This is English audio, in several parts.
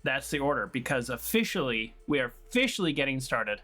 That's the order, because we are officially getting started.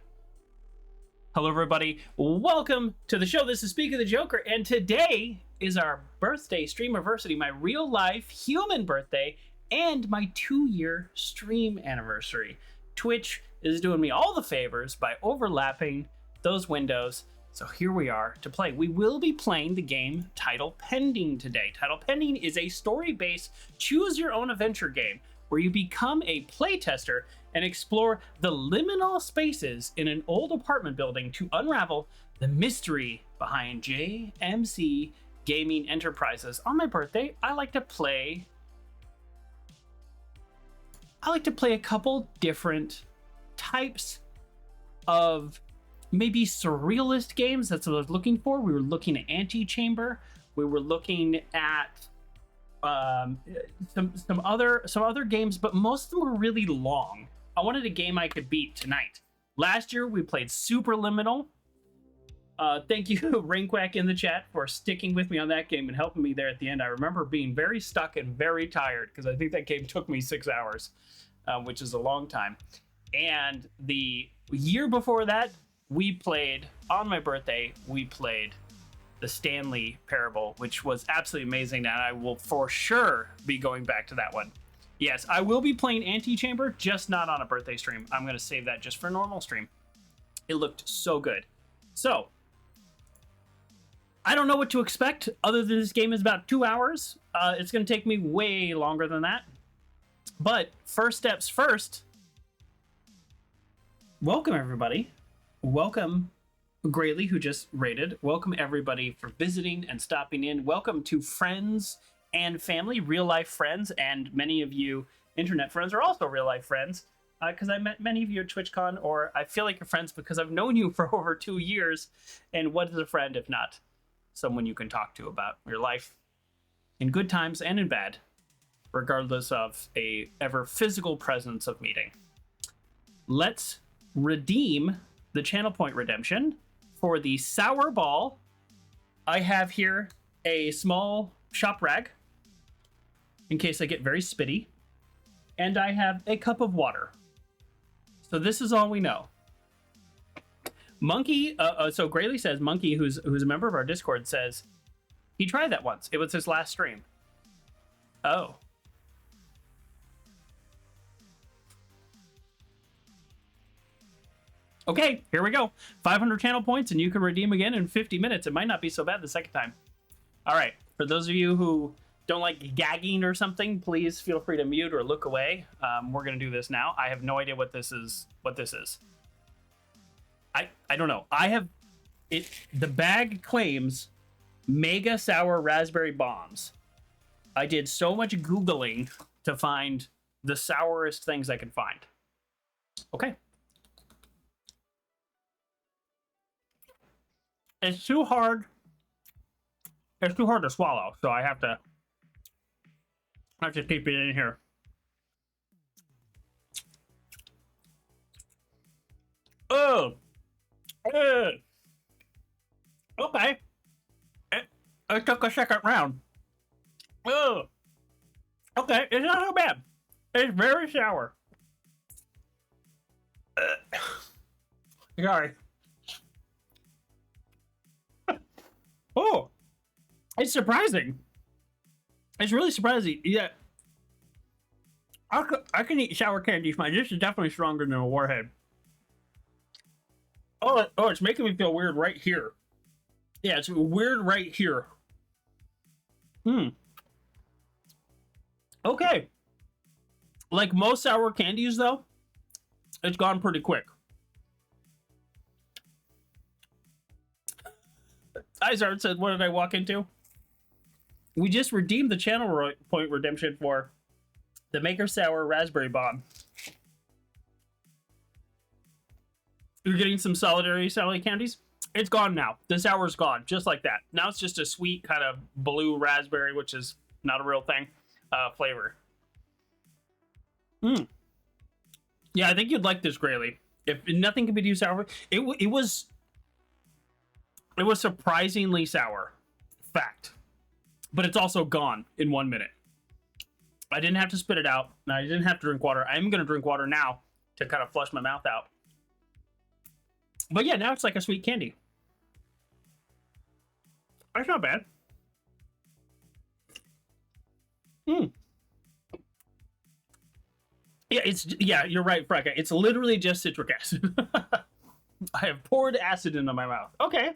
Hello, everybody. Welcome to the show. This is Speak of the Joker, and today is our Birthday Streamaversary, my real-life human birthday, and my 2-year stream anniversary. Twitch is doing me all the favors by overlapping those windows, so here we are to play. We will be playing the game Title Pending today. Title Pending is a story-based choose-your-own-adventure game where you become a playtester and explore the liminal spaces in an old apartment building to unravel the mystery behind JMC Gaming Enterprises. On my birthday, I like to play a couple different types of maybe surrealist games. That's what I was looking for. We were looking at Antechamber. We were looking at some other games, but most of them were really long. I wanted a game I could beat tonight. Last year we played Super Liminal. Thank you, Rainquack in the chat, for sticking with me on that game and helping me there at the end. I remember being very stuck and very tired because I think that game took me 6 hours, which is a long time. And the year before that, we played, on my birthday, we played the Stanley Parable, which was absolutely amazing, and I will for sure be going back to that one. Yes, I will be playing Antechamber, just not on a birthday stream. I'm going to save that just for a normal stream. It looked so good. So, I don't know what to expect, other than this game is about 2 hours. It's going to take me way longer than that. But, first steps first. Welcome, everybody. Welcome, Greatly, who just raided. Welcome everybody for visiting and stopping in. Welcome to friends and family, real life friends, and many of you internet friends are also real life friends, because I met many of you at TwitchCon, or I feel like you're friends because I've known you for over 2 years. And what is a friend if not someone you can talk to about your life in good times and in bad, regardless of a ever physical presence of meeting. Let's redeem the channel point redemption for the sour ball. I have here a small shop rag in case I get very spitty, and I have a cup of water. So this is all we know. Monkey, so Grayley says, Monkey, who's a member of our Discord, says he tried that once. It was his last stream. Oh. Okay, here we go. 500 channel points, and you can redeem again in 50 minutes. It might not be so bad the second time. All right, for those of you who don't like gagging or something, please feel free to mute or look away. We're gonna do this now. I have no idea what this is. I don't know. The bag claims mega sour raspberry bombs. I did so much Googling to find the sourest things I could find. Okay. It's too hard. It's too hard to swallow, so I have to keep it in here. Oh, okay. It took a second round. Oh, okay. It's not so bad. It's very sour. Sorry. Oh, it's surprising. It's really surprising. Yeah, I can eat sour candy fine. This is definitely stronger than a Warhead. Oh, it's making me feel weird right here. Yeah, it's weird right here. Okay. Like most sour candies, though, it's gone pretty quick. Izard said, what did I walk into? We just redeemed the channel point redemption for the Maker Sour Raspberry Bomb. You're getting some Solidarity Sally candies? It's gone now. The sour's gone, just like that. Now it's just a sweet kind of blue raspberry, which is not a real thing, flavor. Yeah, I think you'd like this, Grayley. If nothing can be too sour, it was surprisingly sour. Fact. But it's also gone in 1 minute. I didn't have to spit it out. I didn't have to drink water. I'm going to drink water now to kind of flush my mouth out. But yeah, now it's like a sweet candy. That's not bad. Yeah, you're right, Freka. It's literally just citric acid. I have poured acid into my mouth. Okay.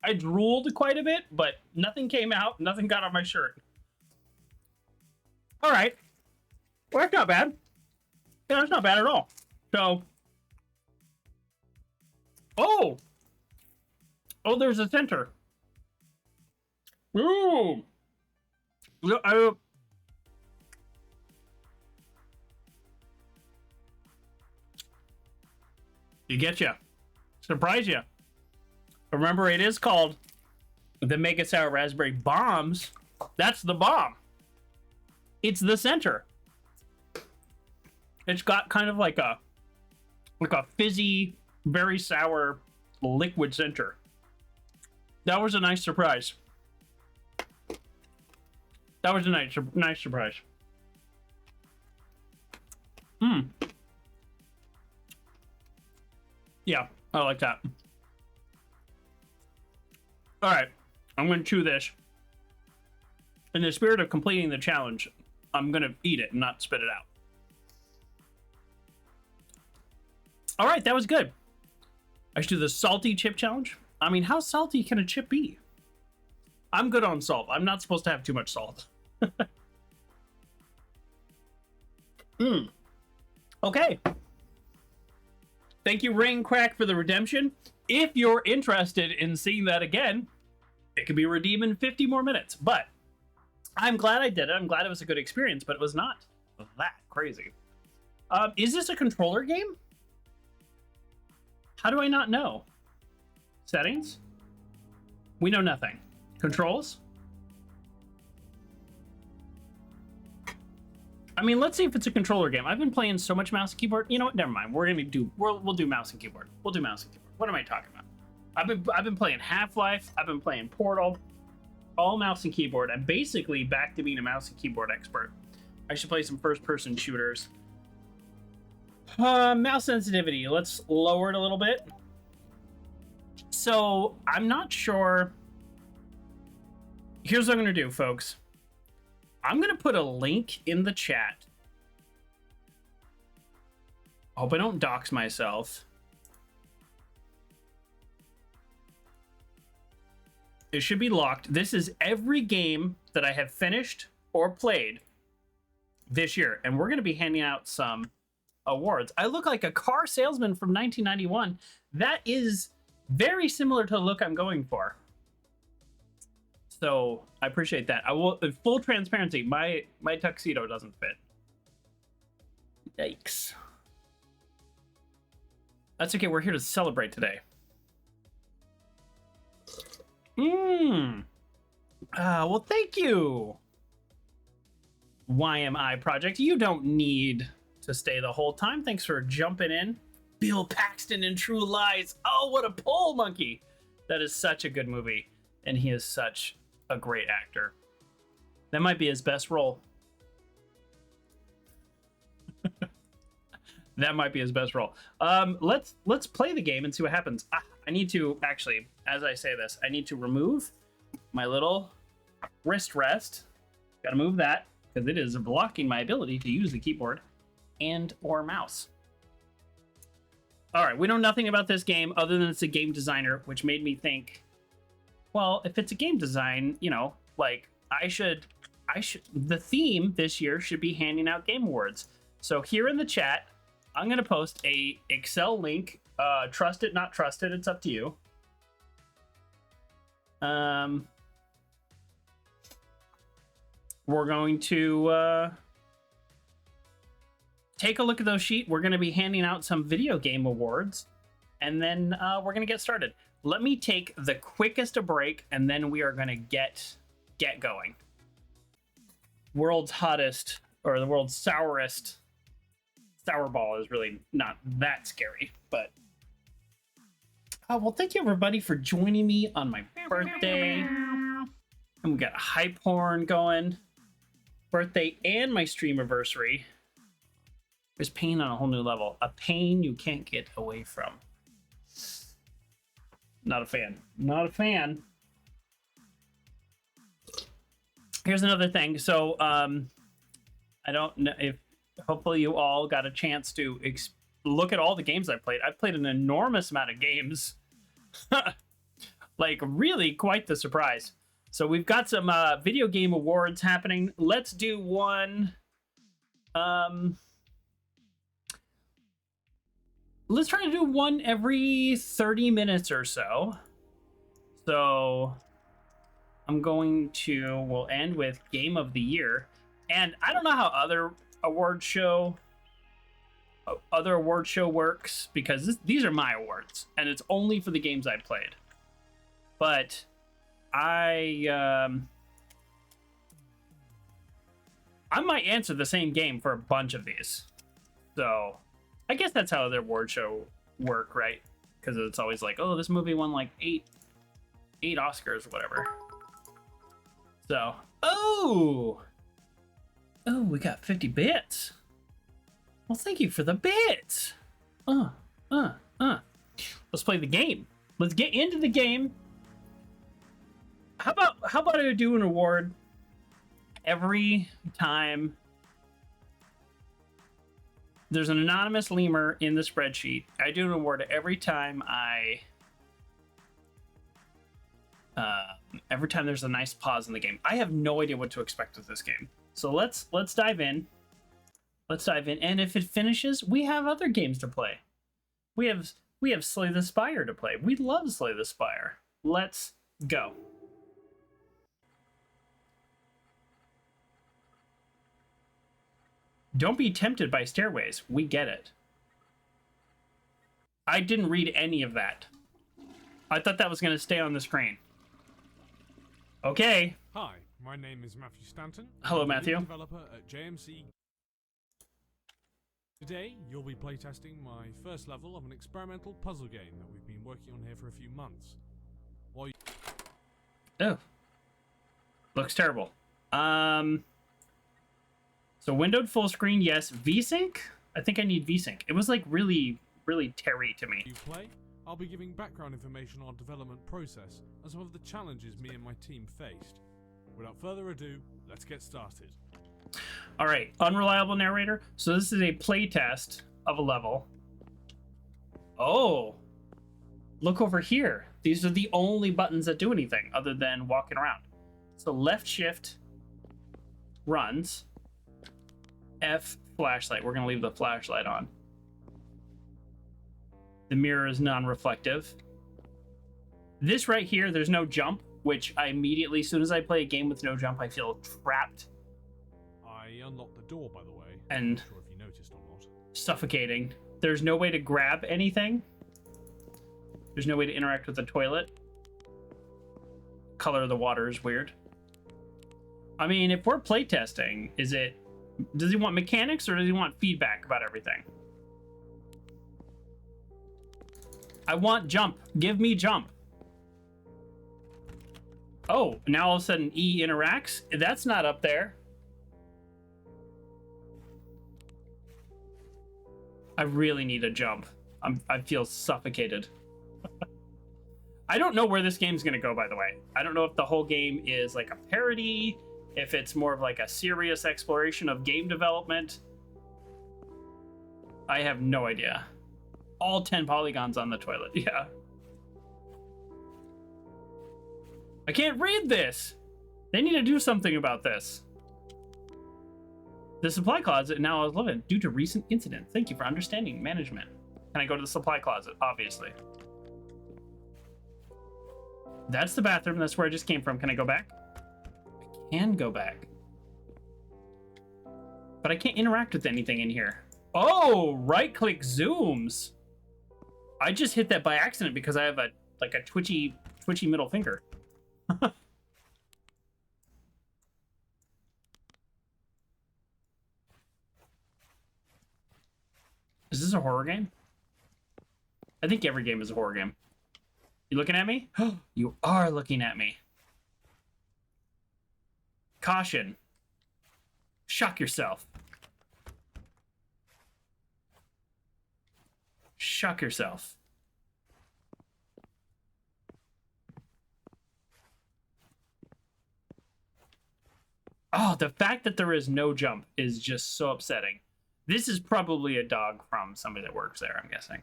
I drooled quite a bit, but nothing came out. Nothing got on my shirt. All right. Well, that's not bad. Yeah, that's not bad at all. So. Oh, there's a center. Ooh. You get you. Surprise you. Remember, it is called the Mega Sour Raspberry Bombs. That's the bomb. It's the center. It's got kind of like a fizzy, very sour liquid center. That was a nice surprise. That was a nice surprise. Yeah, I like that. All right, I'm going to chew this. In the spirit of completing the challenge, I'm going to eat it and not spit it out. All right, that was good. I should do the salty chip challenge. I mean, how salty can a chip be? I'm good on salt. I'm not supposed to have too much salt. Okay. Thank you, Rain Crack, for the redemption. If you're interested in seeing that again, it could be redeemed in 50 more minutes. But I'm glad I did it. I'm glad it was a good experience, but it was not that crazy. Is this a controller game? How do I not know? Settings? We know nothing. Controls? I mean, let's see if it's a controller game. I've been playing so much mouse and keyboard. You know what? Never mind. We'll do mouse and keyboard. We'll do mouse and keyboard. What am I talking about? I've been playing Half-Life. I've been playing Portal. All mouse and keyboard. I'm basically back to being a mouse and keyboard expert. I should play some first-person shooters. Mouse sensitivity. Let's lower it a little bit. So I'm not sure. Here's what I'm going to do, folks. I'm going to put a link in the chat. Hope I don't dox myself. It should be locked. This is every game that I have finished or played this year. And we're going to be handing out some awards. I look like a car salesman from 1991. That is very similar to the look I'm going for. So I appreciate that. I will, in full transparency, my tuxedo doesn't fit. Yikes. That's okay. We're here to celebrate today. Well, thank you, YMI Project. You don't need to stay the whole time. Thanks for jumping in. Bill Paxton in True Lies. Oh, what a pull, monkey. That is such a good movie. And he is such a great actor. That might be his best role. That might be his best role. Let's play the game and see what happens. I need to actually, as I say this, I need to remove my little wrist rest. Gotta move that because it is blocking my ability to use the keyboard and or mouse. All right, we know nothing about this game other than it's a game designer, which made me think, well, if it's a game design, you know, like I should, the theme this year should be handing out game awards. So here in the chat, I'm going to post a Excel link. Trust it, not trust it. It's up to you. We're going to take a look at those sheets. We're going to be handing out some video game awards, and then we're going to get started. Let me take the quickest a break, and then we are going to get going. World's hottest, or the world's sourest sour ball is really not that scary, but well, thank you everybody for joining me on my birthday. And we got a hype horn going. birthday and my streamiversary is pain on a whole new level. A pain you can't get away from. Not a fan. Not a fan. Here's another thing. So, I don't know if hopefully you all got a chance to look at all the games I played. I've played an enormous amount of games. Like, really quite the surprise. So we've got some video game awards happening. Let's do one. Let's try to do one every 30 minutes or so. So we'll end with Game of the Year. And I don't know how other award show works, because these are my awards and it's only for the games I played. But I might answer the same game for a bunch of these. So I guess that's how their award show work, right? Because it's always like, oh, this movie won like eight Oscars or whatever. So, oh, we got 50 bits. Well, thank you for the bits. Let's play the game. Let's get into the game. How about I do an award every time there's an anonymous lemur in the spreadsheet. I do an award every time every time there's a nice pause in the game. I have no idea what to expect with this game. So let's dive in. Let's dive in. And if it finishes, we have other games to play. We have Slay the Spire to play. We love Slay the Spire. Let's go. Don't be tempted by stairways. We get it. I didn't read any of that. I thought that was going to stay on the screen. Okay. Hi, my name is Matthew Stanton. Hello, Matthew. I'm a developer at JMC. Today, you'll be playtesting my first level of an experimental puzzle game that we've been working on here for a few months. Oh. Looks terrible. So windowed full screen, yes. VSync? I think I need VSync. It was like really, really terry to me. You play? I'll be giving background information on our development process and some of the challenges me and my team faced. Without further ado, let's get started. All right, unreliable narrator. So this is a playtest of a level. Oh, look over here. These are the only buttons that do anything other than walking around. So left shift runs. F flashlight. We're going to leave the flashlight on. The mirror is non-reflective. This right here, there's no jump, which I immediately, as soon as I play a game with no jump, I feel trapped. I unlocked the door, by the way. And I'm not sure if you noticed or not. Suffocating. There's no way to grab anything. There's no way to interact with the toilet. Color of the water is weird. I mean, if we're playtesting, does he want mechanics or does he want feedback about everything? I want jump. Give me jump. Oh, now all of a sudden E interacts? That's not up there. I really need a jump. I feel suffocated. I don't know where this game's gonna go, by the way. I don't know if the whole game is like a parody, if it's more of like a serious exploration of game development. I have no idea. All 10 polygons on the toilet, yeah. I can't read this! They need to do something about this. The supply closet now is living due to recent incident. Thank you for understanding management. Can I go to the supply closet? Obviously. That's the bathroom. That's where I just came from. Can I go back? I can go back. But I can't interact with anything in here. Oh, right-click zooms. I just hit that by accident because I have a twitchy middle finger. Is this a horror game? I think every game is a horror game. You looking at me? You are looking at me. Caution. Shock yourself. Shock yourself. Oh, the fact that there is no jump is just so upsetting. This is probably a dog from somebody that works there, I'm guessing.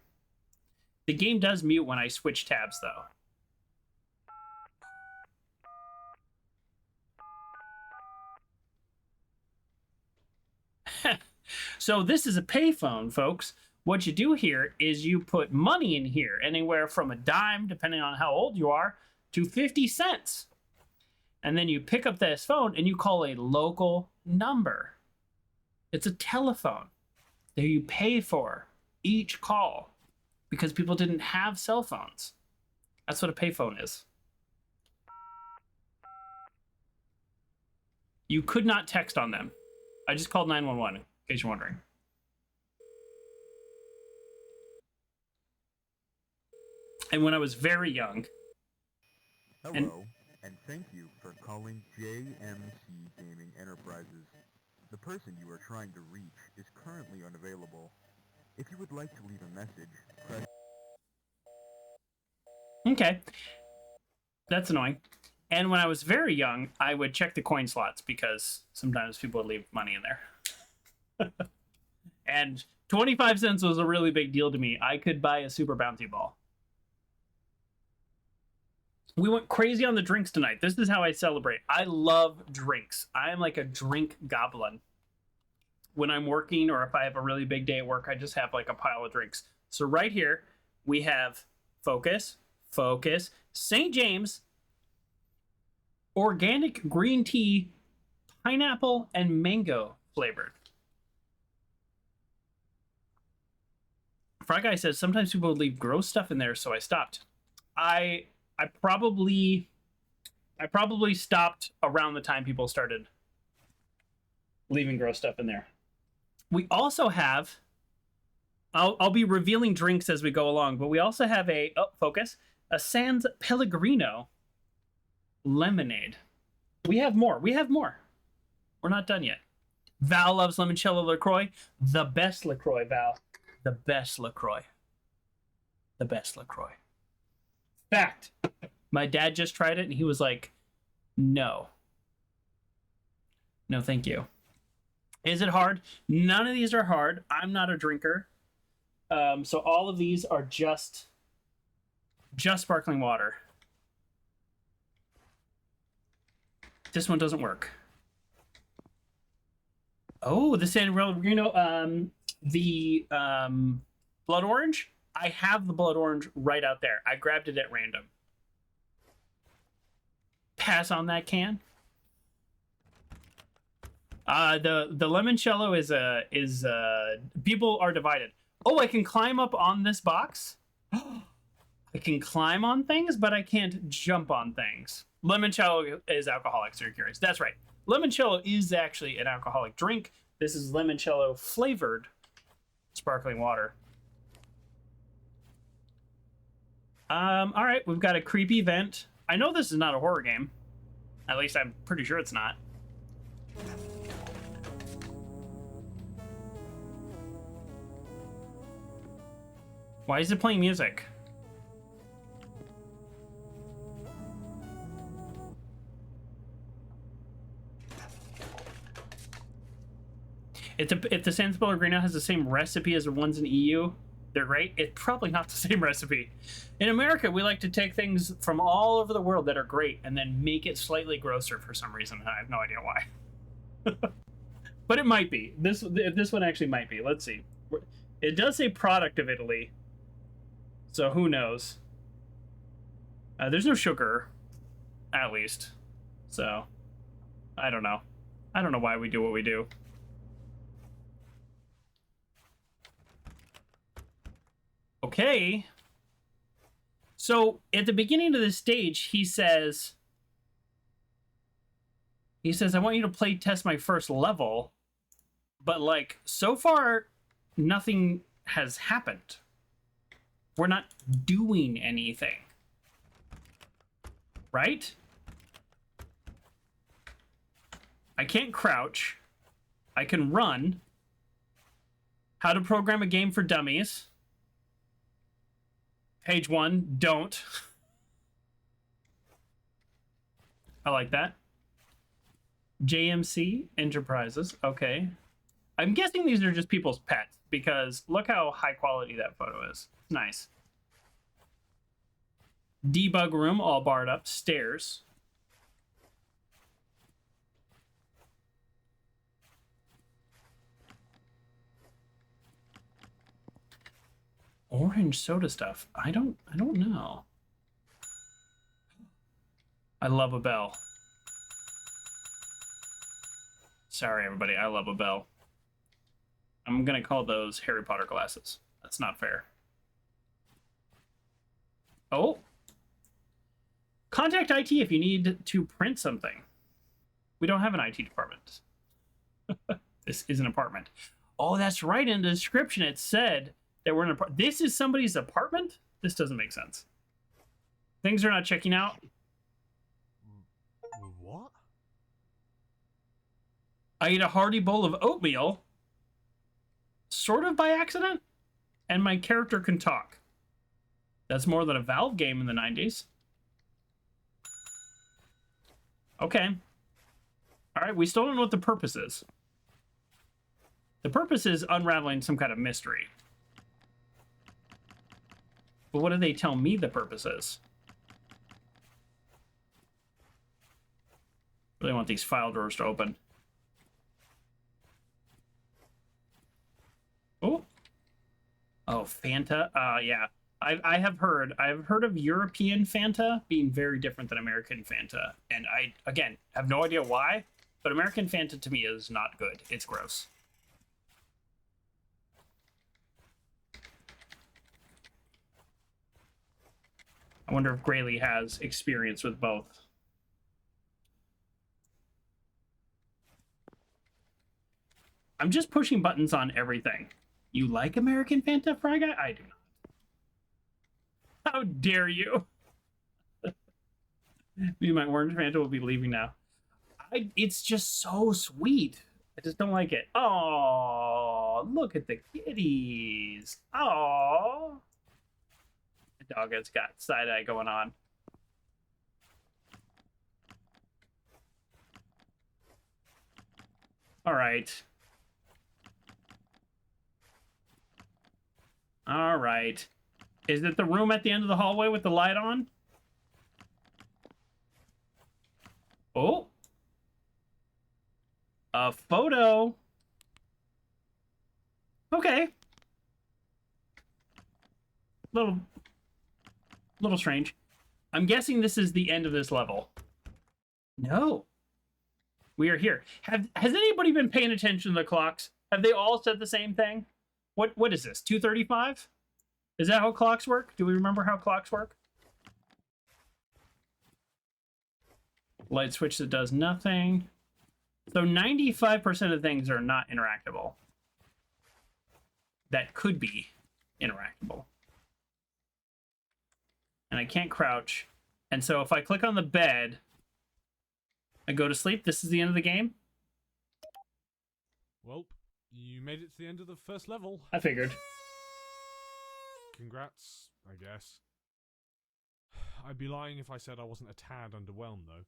The game does mute when I switch tabs, though. So this is a payphone, folks. What you do here is you put money in here, anywhere from a dime, depending on how old you are, to 50 cents. And then you pick up this phone and you call a local number. It's a telephone that you pay for each call because people didn't have cell phones. That's what a payphone is. You could not text on them. I just called 911, in case you're wondering. And when I was very young... Hello, and thank you for calling JMC Gaming Enterprises. The person you are trying to reach is currently unavailable. If you would like to leave a message, press... Okay. That's annoying. And when I was very young, I would check the coin slots because sometimes people would leave money in there. And 25 cents was a really big deal to me. I could buy a super bouncy ball. We went crazy on the drinks tonight. This is how I celebrate. I love drinks. I am like a drink goblin. When I'm working or if I have a really big day at work, I just have like a pile of drinks. So right here, we have Focus, St. James, organic green tea, pineapple, and mango flavored. Fry Guy says, sometimes people would leave gross stuff in there, so I stopped. I probably stopped around the time people started leaving gross stuff in there. We also have, I'll be revealing drinks as we go along, but we also have a Sans Pellegrino lemonade. We have more. We're not done yet. Val loves limoncello LaCroix. The best LaCroix, Val. The best LaCroix. The best LaCroix. Fact. My dad just tried it and he was like, no. No, thank you. Is it hard? None of these are hard. I'm not a drinker. So all of these are just sparkling water. This one doesn't work. Oh, the San Pellegrino, the blood orange. I have the blood orange right out there. I grabbed it at random. Pass on that can. The limoncello is people are divided. Oh, I can climb up on this box. I can climb on things, but I can't jump on things. Limoncello is alcoholic, so you're curious. That's right. Limoncello is actually an alcoholic drink. This is limoncello flavored sparkling water. All right, we've got a creepy vent. I know this is not a horror game. At least I'm pretty sure it's not. Why is it playing music? If the Sans Pellegrino has the same recipe as the ones in EU, they're great. It's probably not the same recipe. In America, we like to take things from all over the world that are great and then make it slightly grosser for some reason. I have no idea why. But it might be. This one actually might be. Let's see. It does say product of Italy. So who knows? There's no sugar, at least. So, I don't know. I don't know why we do what we do. Okay. So, at the beginning of this stage, he says, I want you to play test my first level. But, like, so far, nothing has happened. We're not doing anything. Right? I can't crouch. I can run. How to program a game for dummies. Page 1, don't. I like that. JMC Enterprises, okay. I'm guessing these are just people's pets because look how high quality that photo is. Nice. Debug room, all barred up. Stairs. Orange soda stuff. I don't know. I love a bell. Sorry, everybody. I love a bell. I'm gonna call those Harry Potter glasses. That's not fair. Oh. Contact IT if you need to print something. We don't have an IT department. This is an apartment. Oh, that's right. In the description, it said that we're in an apartment. This is somebody's apartment? This doesn't make sense. Things are not checking out. What? I ate a hearty bowl of oatmeal, sort of by accident, and my character can talk. That's more than a Valve game in the 90s. Okay. All right, we still don't know what the purpose is. The purpose is unraveling some kind of mystery. But what do they tell me the purpose is? Really want these file drawers to open. Oh. Oh, Fanta. Yeah. I've heard of European Fanta being very different than American Fanta. And I, again, have no idea why, but American Fanta to me is not good. It's gross. I wonder if Grayley has experience with both. I'm just pushing buttons on everything. You like American Fanta, Fry Guy? I do not. How dare you? Me, my orange Fanta will be leaving now. It's just so sweet. I just don't like it. Oh, look at the kitties. Oh. The dog has got side-eye going on. All right. All right. Is it the room at the end of the hallway with the light on? Oh. A photo. Okay. Little strange. I'm guessing this is the end of this level. No. We are here. Has anybody been paying attention to the clocks? Have they all said the same thing? What is this? 2:35? Is that how clocks work? Do we remember how clocks work? Light switch that does nothing. So 95% of things are not interactable. That could be interactable. And I can't crouch. And so if I click on the bed and go to sleep, this is the end of the game? Well, you made it to the end of the first level. I figured. Congrats, I guess. I'd be lying if I said I wasn't a tad underwhelmed, though.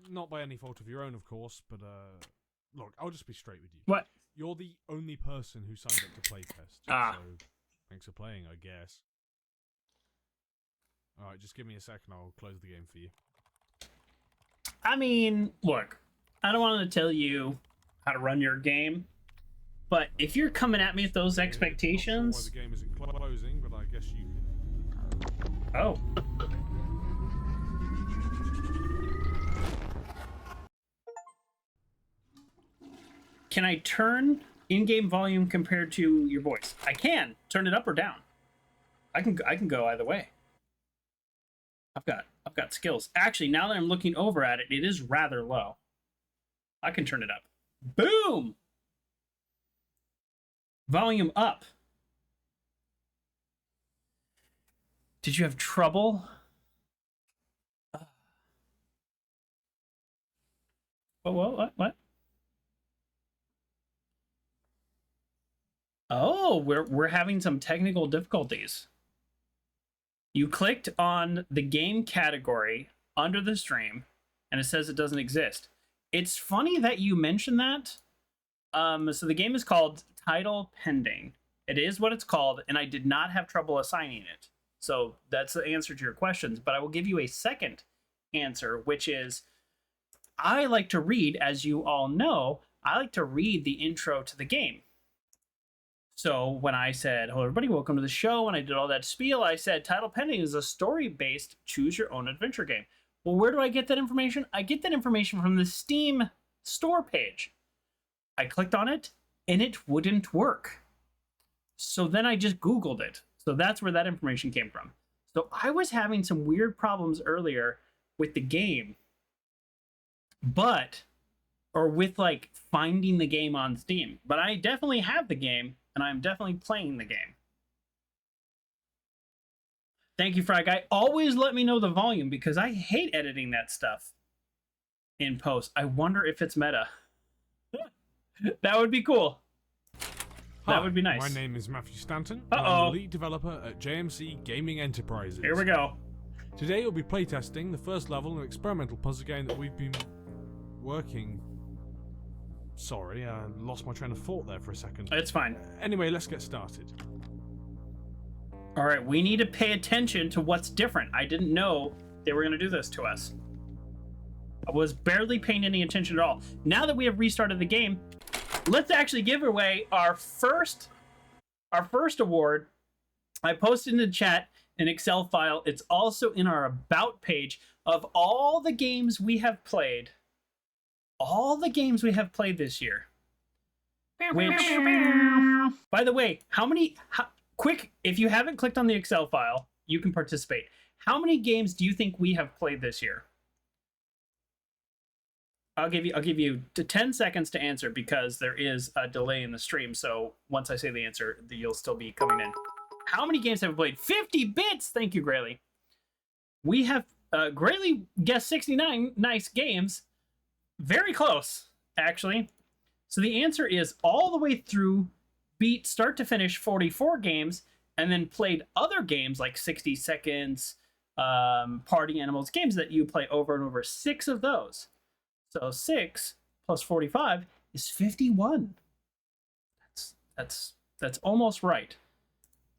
Not by any fault of your own, of course, but, look, I'll just be straight with you. What? You're the only person who signed up to playtest, so thanks for playing, I guess. Alright, just give me a second, I'll close the game for you. I mean, look, I don't want to tell you how to run your game, but if you're coming at me with those expectations... Not sure why the game isn't closing, but I guess you can... Oh. Can I turn in-game volume compared to your voice? I can. Turn it up or down. I can go either way. I've got skills. Actually, now that I'm looking over at it, it is rather low. I can turn it up. Boom! Volume up. Did you have trouble? What? Oh, we're having some technical difficulties. You clicked on the game category under the stream, and it says it doesn't exist. It's funny that you mentioned that. So the game is called Title Pending. It is what it's called, and I did not have trouble assigning it. So that's the answer to your questions. But I will give you a second answer, which is I like to read, as you all know, I like to read the intro to the game. So when I said, hello everybody, welcome to the show, and I did all that spiel, I said Title Pending is a story-based choose-your-own-adventure game. Well, where do I get that information? I get that information from the Steam store page. I clicked on it, and it wouldn't work. So then I just Googled it. So that's where that information came from. So I was having some weird problems earlier with the game, or with like finding the game on Steam. But I definitely have the game, and I'm definitely playing the game. Thank you, Fry Guy. Always let me know the volume because I hate editing that stuff in post. I wonder if it's meta. That would be cool. Hi, that would be nice. My name is Matthew Stanton. I'm the lead developer at JMC Gaming Enterprises. Here we go. Today we'll be playtesting the first level of an experimental puzzle game that we've been working... Sorry, I lost my train of thought there for a second. It's fine. Anyway, let's get started. All right, we need to pay attention to what's different. I didn't know they were going to do this to us. I was barely paying any attention at all. Now that we have restarted the game, let's actually give away our first award. I posted in the chat an Excel file. It's also in our About page of all the games we have played. All the games we have played this year. Which, by the way, quick, if you haven't clicked on the Excel file, you can participate. How many games do you think we have played this year? I'll give you 10 seconds to answer because there is a delay in the stream. So once I say the answer, you'll still be coming in. How many games have we played? 50 bits. Thank you, Grayley. We have Grayley guessed 69 nice games. Very close, actually. So the answer is all the way through, beat start to finish 44 games, and then played other games like 60 Seconds, Party Animals, games that you play over and over. 6 of those. So 6 plus 45 is 51. That's almost right.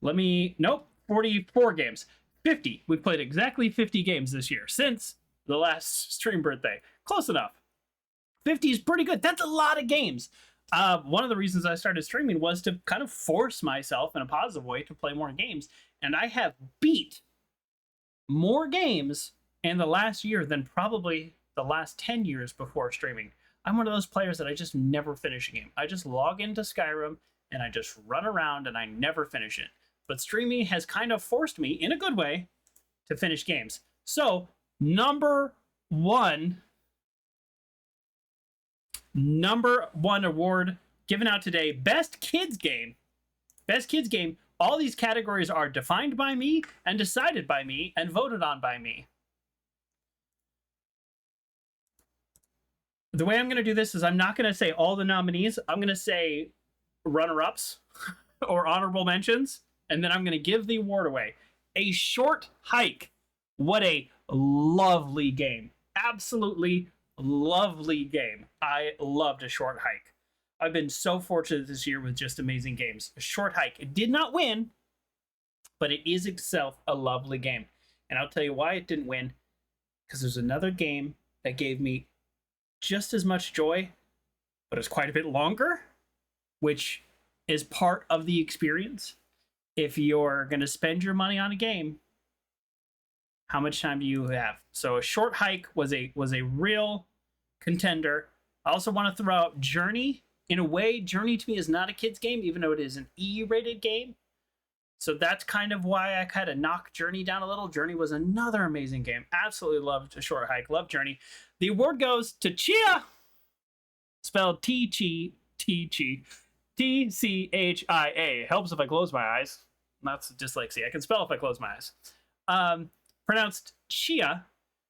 Nope, 44 games. 50. We've played exactly 50 games this year since the last stream birthday. Close enough. 50 is pretty good. That's a lot of games. One of the reasons I started streaming was to kind of force myself in a positive way to play more games. And I have beat more games in the last year than probably the last 10 years before streaming. I'm one of those players that I just never finish a game. I just log into Skyrim and I just run around and I never finish it. But streaming has kind of forced me, in a good way, to finish games. So, number one award given out today, Best Kids Game. Best Kids Game. All these categories are defined by me and decided by me and voted on by me. The way I'm going to do this is I'm not going to say all the nominees. I'm going to say runner-ups or honorable mentions, and then I'm going to give the award away. A Short Hike. What a lovely game. Absolutely lovely game. I loved A Short Hike. I've been so fortunate this year with just amazing games. A Short Hike. It did not win, but it is itself a lovely game. And I'll tell you why it didn't win. Because there's another game that gave me just as much joy, but it's quite a bit longer, which is part of the experience. If you're going to spend your money on a game, how much time do you have? So A Short Hike was a real contender. I also want to throw out Journey. In a way, Journey to me is not a kid's game, even though it is an E-rated game. So that's kind of why I kind of knocked Journey down a little. Journey was another amazing game. Absolutely loved A Short Hike. Loved Journey. The award goes to Chia, spelled T-Chi, T-C-H-I-A. Helps if I close my eyes. That's dyslexia. I can spell if I close my eyes. Pronounced Chia.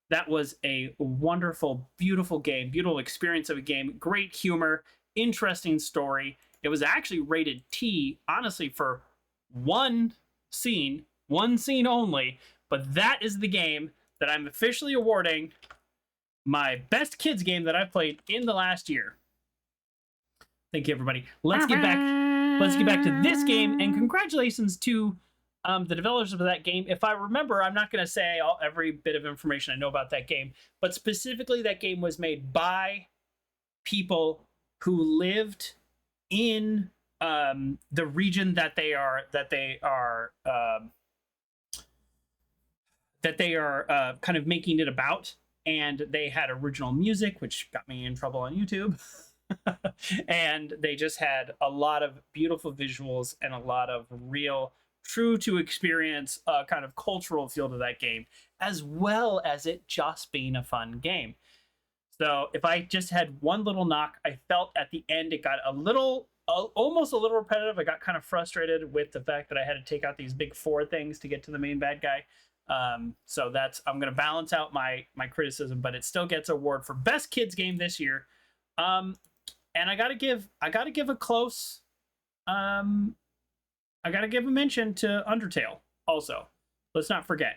That was a wonderful, beautiful game. Beautiful experience of a game. Great humor. Interesting story. It was actually rated T, honestly, for one scene only. But that is the game that I'm officially awarding my best kids game that I've played in the last year. Thank you, everybody. Let's get back to this game, and congratulations to the developers of that game. If I remember, I'm not going to say every bit of information I know about that game, but specifically that game was made by people who lived in the region that they are kind of making it about, and they had original music, which got me in trouble on YouTube. And they just had a lot of beautiful visuals and a lot of real, true to experience kind of cultural feel to that game, as well as it just being a fun game. So if I just had one little knock, I felt at the end it got almost a little repetitive. I got kind of frustrated with the fact that I had to take out these big 4 things to get to the main bad guy. So I'm going to balance out my criticism, but it still gets an award for best kids game this year. And I gotta give a close, I gotta give a mention to Undertale also. Let's not forget.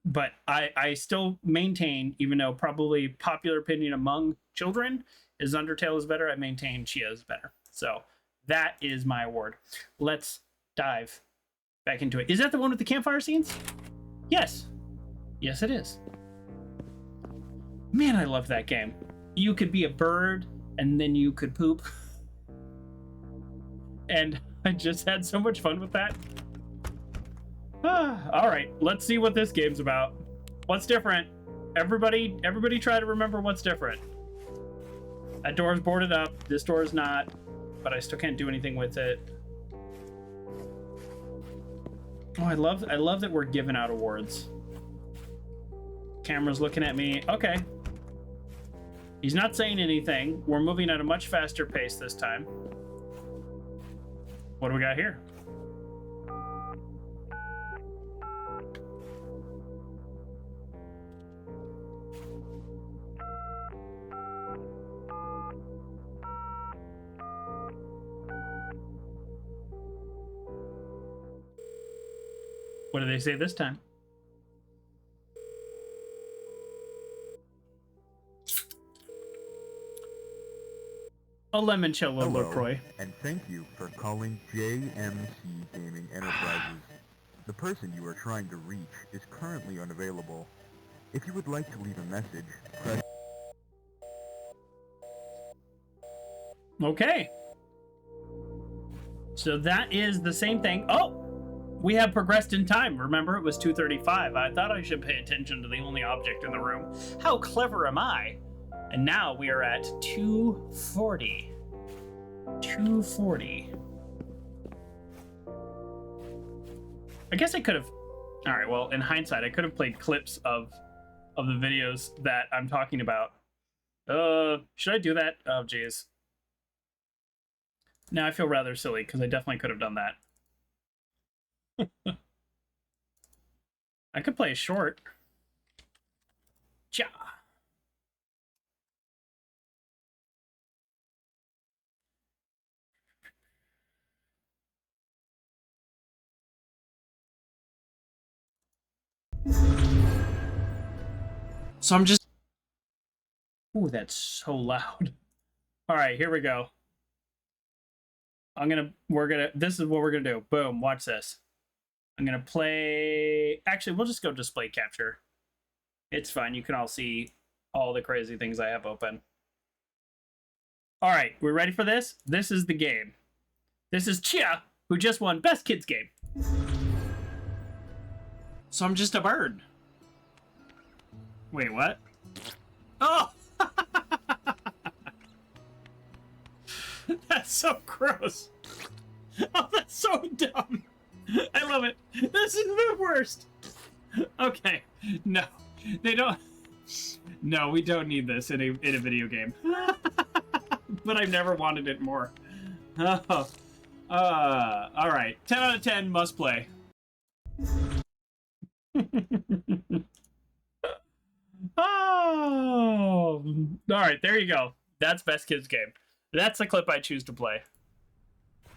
But I still maintain, even though probably popular opinion among children is Undertale is better, I maintain Chia is better. So that is my award. Let's dive back into it. Is that the one with the campfire scenes? Yes. Yes, it is. Man, I love that game. You could be a bird, and then you could poop. And I just had so much fun with that. All right, let's see what this game's about. What's different? Everybody try to remember what's different. That door's boarded up. This door is not, but I still can't do anything with it. Oh, I love that we're giving out awards. Camera's looking at me. Okay. He's not saying anything. We're moving at a much faster pace this time. What do we got here? What do they say this time? A limoncello, LaCroix. And thank you for calling JMC Gaming Enterprises. The person you are trying to reach is currently unavailable. If you would like to leave a message, press... Okay. So that is the same thing. Oh! We have progressed in time. Remember, it was 2:35. I thought I should pay attention to the only object in the room. How clever am I? And now we are at 2:40. 2:40. I guess I could have... All right, well, in hindsight, I could have played clips of the videos that I'm talking about. Should I do that? Oh, geez. Now I feel rather silly, because I definitely could have done that. I could play a short. Cha. So I'm just... Ooh, that's so loud. All right, here we go. This is what we're gonna do. Boom, watch this. I'm gonna play... Actually, we'll just go display capture. It's fine, you can all see all the crazy things I have open. All right, we're ready for this? This is the game. This is Chia, who just won Best Kids Game. So I'm just a bird. Wait, what? Oh! That's so gross. Oh, that's so dumb. I love it. This is the worst. Okay. No. They don't... No, we don't need this in a video game. But I've never wanted it more. Oh. Alright. 10 out of 10, must play. Oh! Alright, there you go. That's Best Kids Game. That's the clip I choose to play.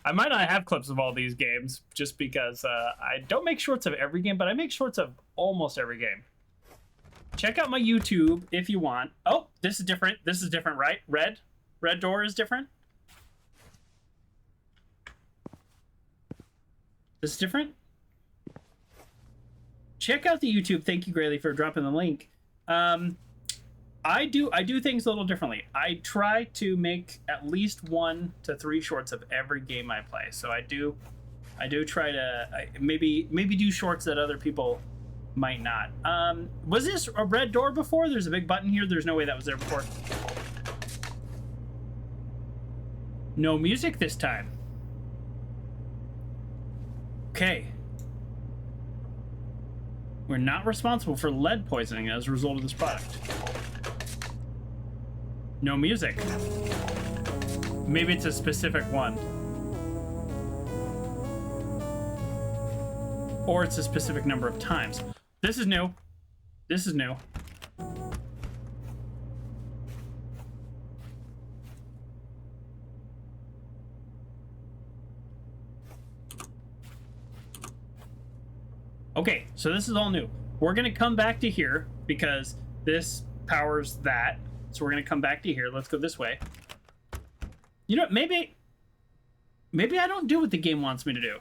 I might not have clips of all these games just because I don't make shorts of every game, but I make shorts of almost every game. Check out my YouTube if you want. Oh, this is different. This is different, right? Red door is different. This is different. Check out the YouTube. Thank you greatly for dropping the link. I do things a little differently. I try to make at least 1 to 3 shorts of every game I play. So I do try to maybe do shorts that other people might not. Was this a red door before? There's a big button here. There's no way that was there before. No music this time. Okay. We're not responsible for lead poisoning as a result of this product. No music. Maybe it's a specific one. Or it's a specific number of times. This is new. This is new. Okay, so this is all new. We're gonna come back to here because this powers that. So we're gonna come back to here. Let's go this way. You know, maybe I don't do what the game wants me to do.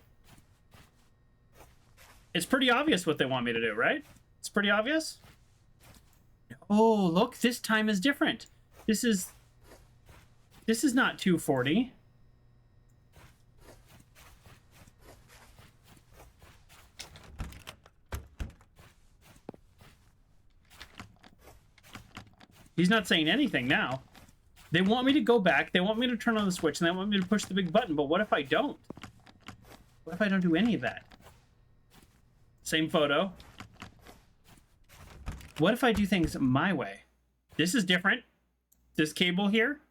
It's pretty obvious what they want me to do, right? It's pretty obvious. Oh, look, this time is different. This is not 240. He's not saying anything now. They want me to go back. They want me to turn on the switch, and they want me to push the big button. But what if I don't? What if I don't do any of that? Same photo. What if I do things my way? This is different. This cable here.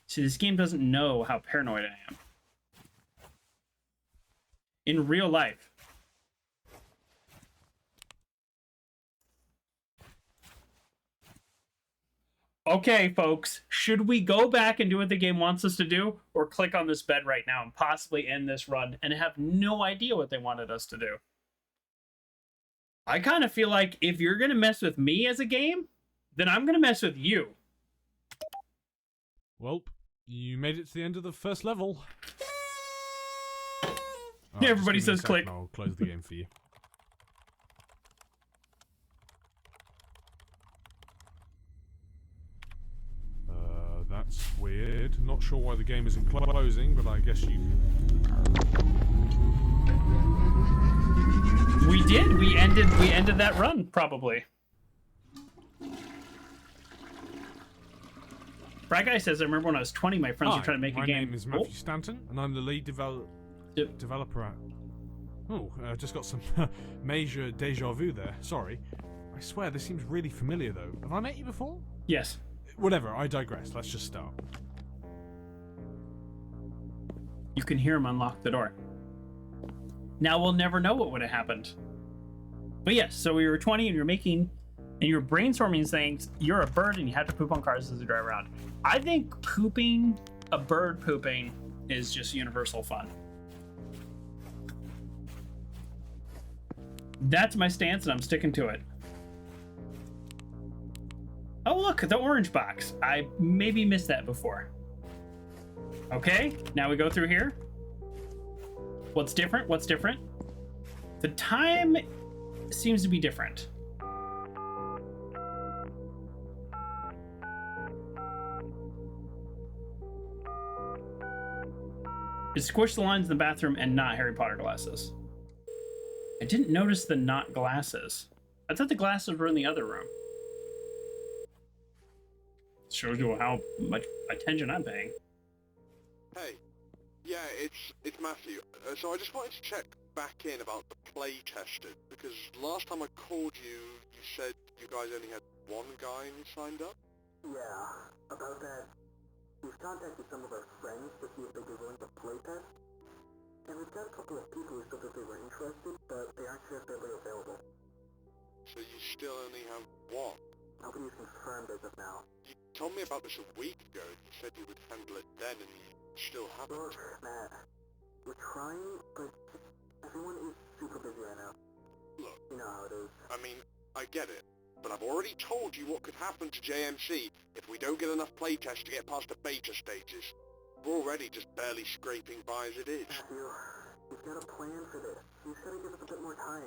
See, this game doesn't know how paranoid I am. In real life. Okay, folks, should we go back and do what the game wants us to do, or click on this bed right now and possibly end this run and have no idea what they wanted us to do? I kind of feel like if you're going to mess with me as a game, then I'm going to mess with you. Well, you made it to the end of the first level. Yeah, everybody says click. And I'll close the game for you. That's weird. Not sure why the game isn't closing, but I guess you... We did. We ended that run, probably. Brad Guy says, I remember when I was 20, my friends were trying to make a game. My name is Matthew Stanton, and I'm the lead developer at... Oh, I just got some major deja vu there. Sorry. I swear, this seems really familiar, though. Have I met you before? Yes. Whatever, I digress. Let's just start. You can hear him unlock the door. Now we'll never know what would have happened. But yes, so we were 20 and you're making... And you're brainstorming things. You're a bird and you have to poop on cars as you drive around. I think a bird pooping is just universal fun. That's my stance and I'm sticking to it. Oh, look, the orange box. I maybe missed that before. Okay, now we go through here. What's different? What's different? The time seems to be different. It squished the lines in the bathroom and not Harry Potter glasses. I didn't notice the not glasses. I thought the glasses were in the other room. Shows you how much attention I'm paying. Hey, yeah, it's Matthew. So I just wanted to check back in about the playtester, because last time I called you, you said you guys only had one guy signed up? Yeah, about that. We've contacted some of our friends to see if they'd be willing to playtest, and we've got a couple of people who said that they were interested, but they aren't sure if they're available. So you still only have What? Nobody's confirmed as of now. You told me about this a week ago. You said you would handle it then, and you still haven't. Look, Matt, we're trying, but everyone is super busy right now. Look, You know how it is. I mean, I get it, but I've already told you what could happen to JMC if we don't get enough playtests to get past the beta stages. We're already just barely scraping by as it is. Matthew, we've got a plan for this. You just gotta give us a bit more time.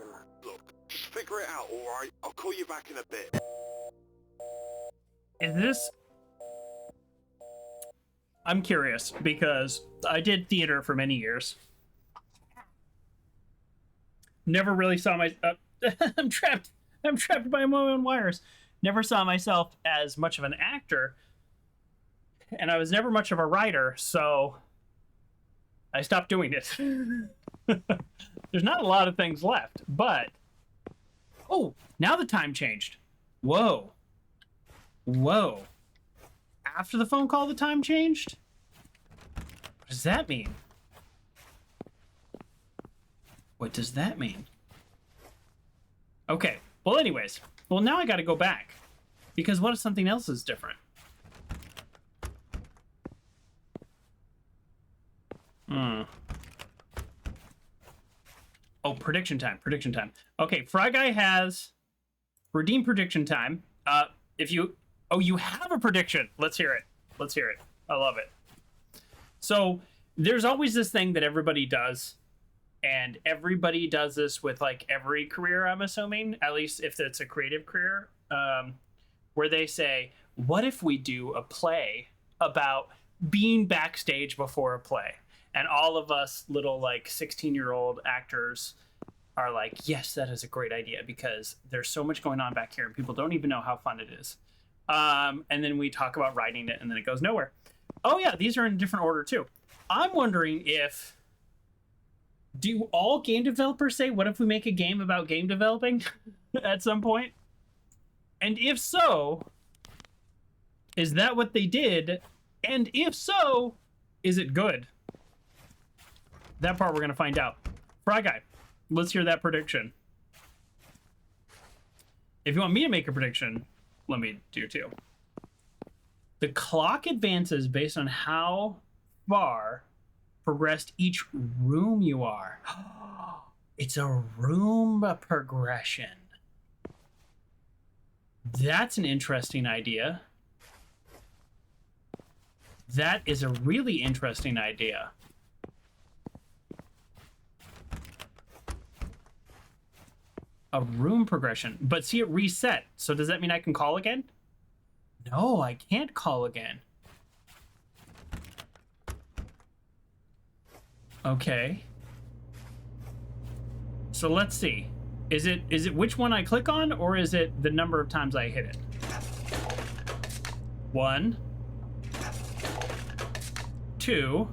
Look, just figure it out, alright? I'll call you back in a bit. Is this... I'm curious, because I did theater for many years. Never really saw my... I'm trapped by my own wires. Never saw myself as much of an actor, and I was never much of a writer, so I stopped doing it. There's not a lot of things left, but... Oh, now the time changed. Whoa. Whoa. After the phone call, the time changed? What does that mean? What does that mean? Okay. Well, anyways. Well, now I gotta go back. Because what if something else is different? Oh, prediction time. Prediction time. Okay, Fry Guy has redeem prediction time. If you... Oh, you have a prediction. Let's hear it. Let's hear it. I love it. So, there's always this thing that everybody does. And everybody does this with, like, every career, I'm assuming. At least if it's a creative career. Where they say, what if we do a play about being backstage before a play? And all of us little, like, 16-year-old actors are like, yes, that is a great idea. Because there's so much going on back here. And people don't even know how fun it is. And then we talk about writing it, and then it goes nowhere. Oh, yeah, these are in a different order, too. I'm wondering if... Do all game developers say, what if we make a game about game developing at some point? And if so, is that what they did? And if so, is it good? That part we're going to find out. Fry Guy, let's hear that prediction. If you want me to make a prediction, let me do too. The clock advances based on how far progressed each room you are. It's a room progression. That's an interesting idea. That is a really interesting idea. A room progression. But see, it reset. So does that mean I can call again? No, I can't call again. Okay. So let's see. Is it which one I click on, or is it the number of times I hit it? 1, 2,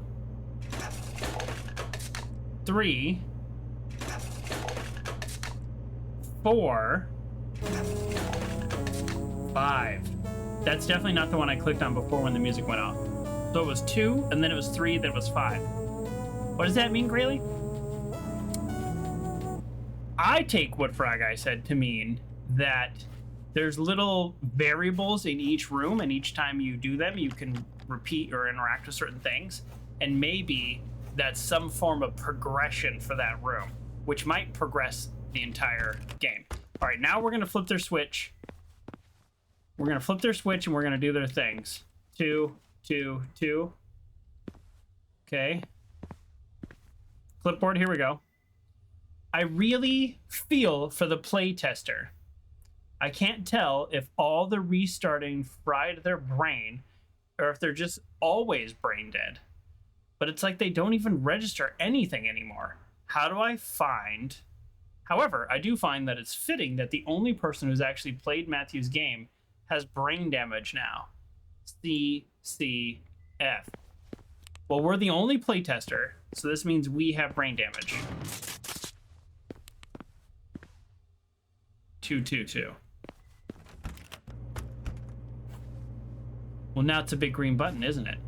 3, 4, 5. That's definitely not the one I clicked on before when the music went off. So it was 2, and then it was 3, then it was 5. What does that mean, Grayley? I take what Fry Guy said to mean that there's little variables in each room, and each time you do them, you can repeat or interact with certain things. And maybe that's some form of progression for that room, which might progress the entire game. All right, now we're going to flip their switch. We're going to flip their switch, and we're going to do their things. 2, 2, 2. Okay. Clipboard, here we go. I really feel for the playtester. I can't tell if all the restarting fried their brain or if they're just always brain dead. But it's like they don't even register anything anymore. How do I find... However, I do find that it's fitting that the only person who's actually played Matthew's game has brain damage now. CCF. Well, we're the only playtester, so this means we have brain damage. 2, 2, 2. Well, now it's a big green button, isn't it?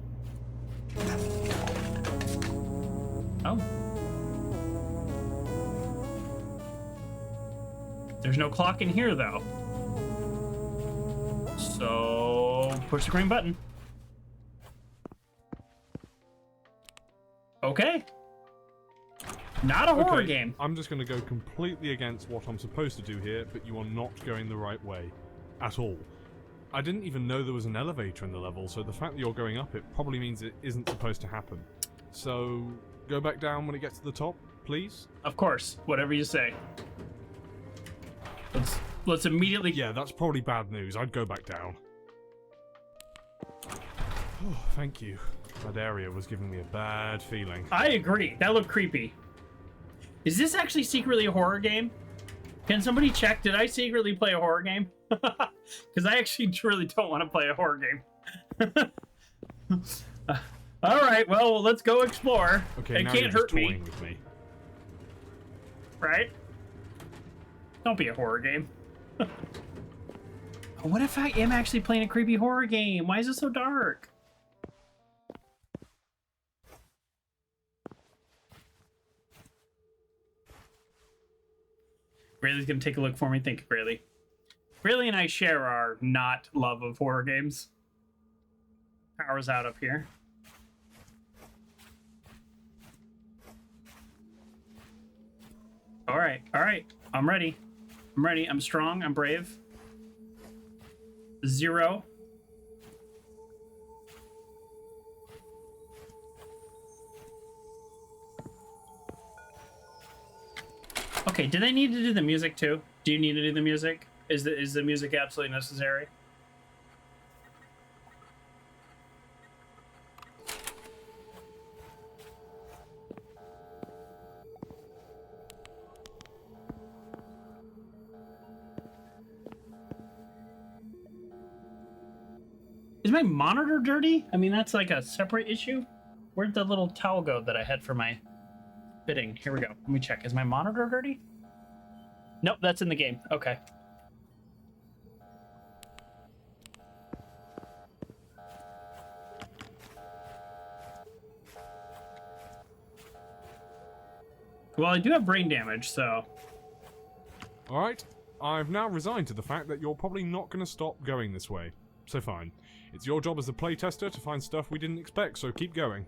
Oh. There's no clock in here, though. So, push the green button. Okay. Not a horror game. I'm just going to go completely against what I'm supposed to do here, but you are not going the right way. At all. I didn't even know there was an elevator in the level, so the fact that you're going up it probably means it isn't supposed to happen. So, go back down when it gets to the top, please? Of course. Whatever you say. Let's immediately... Yeah, that's probably bad news. I'd go back down. Oh, thank you. That area was giving me a bad feeling. I agree. That looked creepy. Is this actually secretly a horror game? Can somebody check? Did I secretly play a horror game? Because I actually really don't want to play a horror game. All right, well, let's go explore. Okay, it now can't you're hurt just me. toying with me. Right? Don't be a horror game. What if I am actually playing a creepy horror game? Why is it so dark? Rayleigh's gonna take a look for me. Thank you, Rayleigh. Rayleigh and I share our not love of horror games. Power's out up here. All right. I'm ready. I'm strong. I'm brave. 0. Okay, do they need to do the music too? Do you need to do the music? Is the music absolutely necessary? Is my monitor dirty? I mean, that's like a separate issue. Where'd the little towel go that I had for my fitting? Here we go. Let me check. Is my monitor dirty? Nope, that's in the game. Okay. Well, I do have brain damage, so... Alright, I've now resigned to the fact that you're probably not going to stop going this way. So fine. It's your job as the playtester to find stuff we didn't expect, so keep going.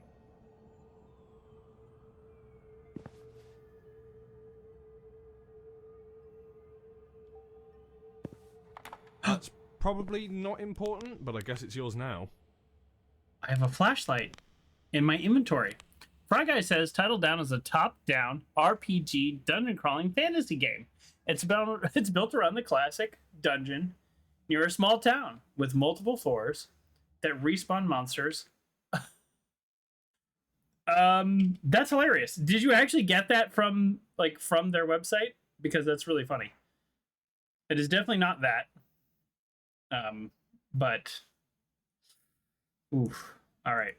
That's probably not important, but I guess it's yours now. I have a flashlight in my inventory. Fry Guy says Title Down is a top-down RPG dungeon crawling fantasy game. It's built around the classic dungeon near a small town with multiple floors that respawn monsters. That's hilarious. Did you actually get that from their website? Because that's really funny. It is definitely not that. But oof. All right.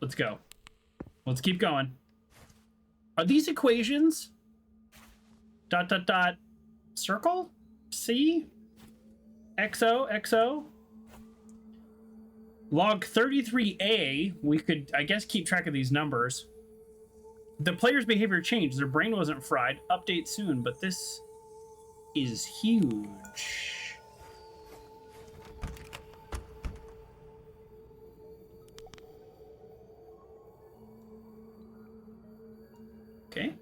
Let's go. Let's keep going. Are these equations? ... Circle? C? XO? Log 33A, we could, I guess, keep track of these numbers. The player's behavior changed. Their brain wasn't fried. Update soon, but this is huge. Okay.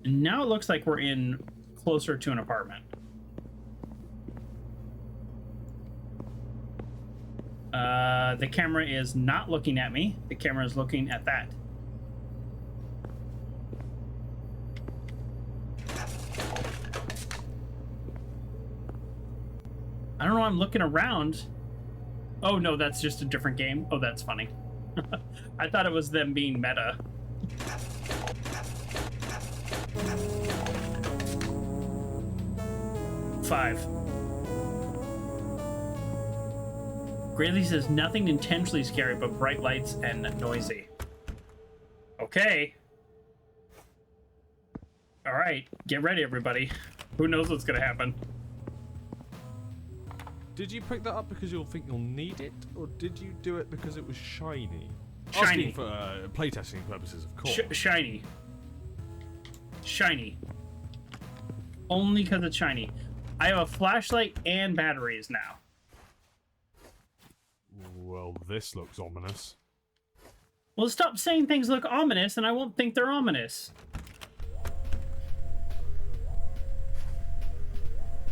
And now it looks like we're in closer to an apartment. The camera is not looking at me. The camera is looking at that. I don't know, I'm looking around. Oh no, that's just a different game. Oh, that's funny. I thought it was them being meta. Five. Grayley says nothing intentionally scary, but bright lights and noisy. Okay. All right, get ready, everybody. Who knows what's gonna happen? Did you pick that up because you'll think you'll need it, or did you do it because it was shiny? Shiny. Asking for playtesting purposes, of course. Shiny. Shiny. Only because it's shiny. I have a flashlight and batteries now. Well, this looks ominous. Well, stop saying things look ominous, and I won't think they're ominous.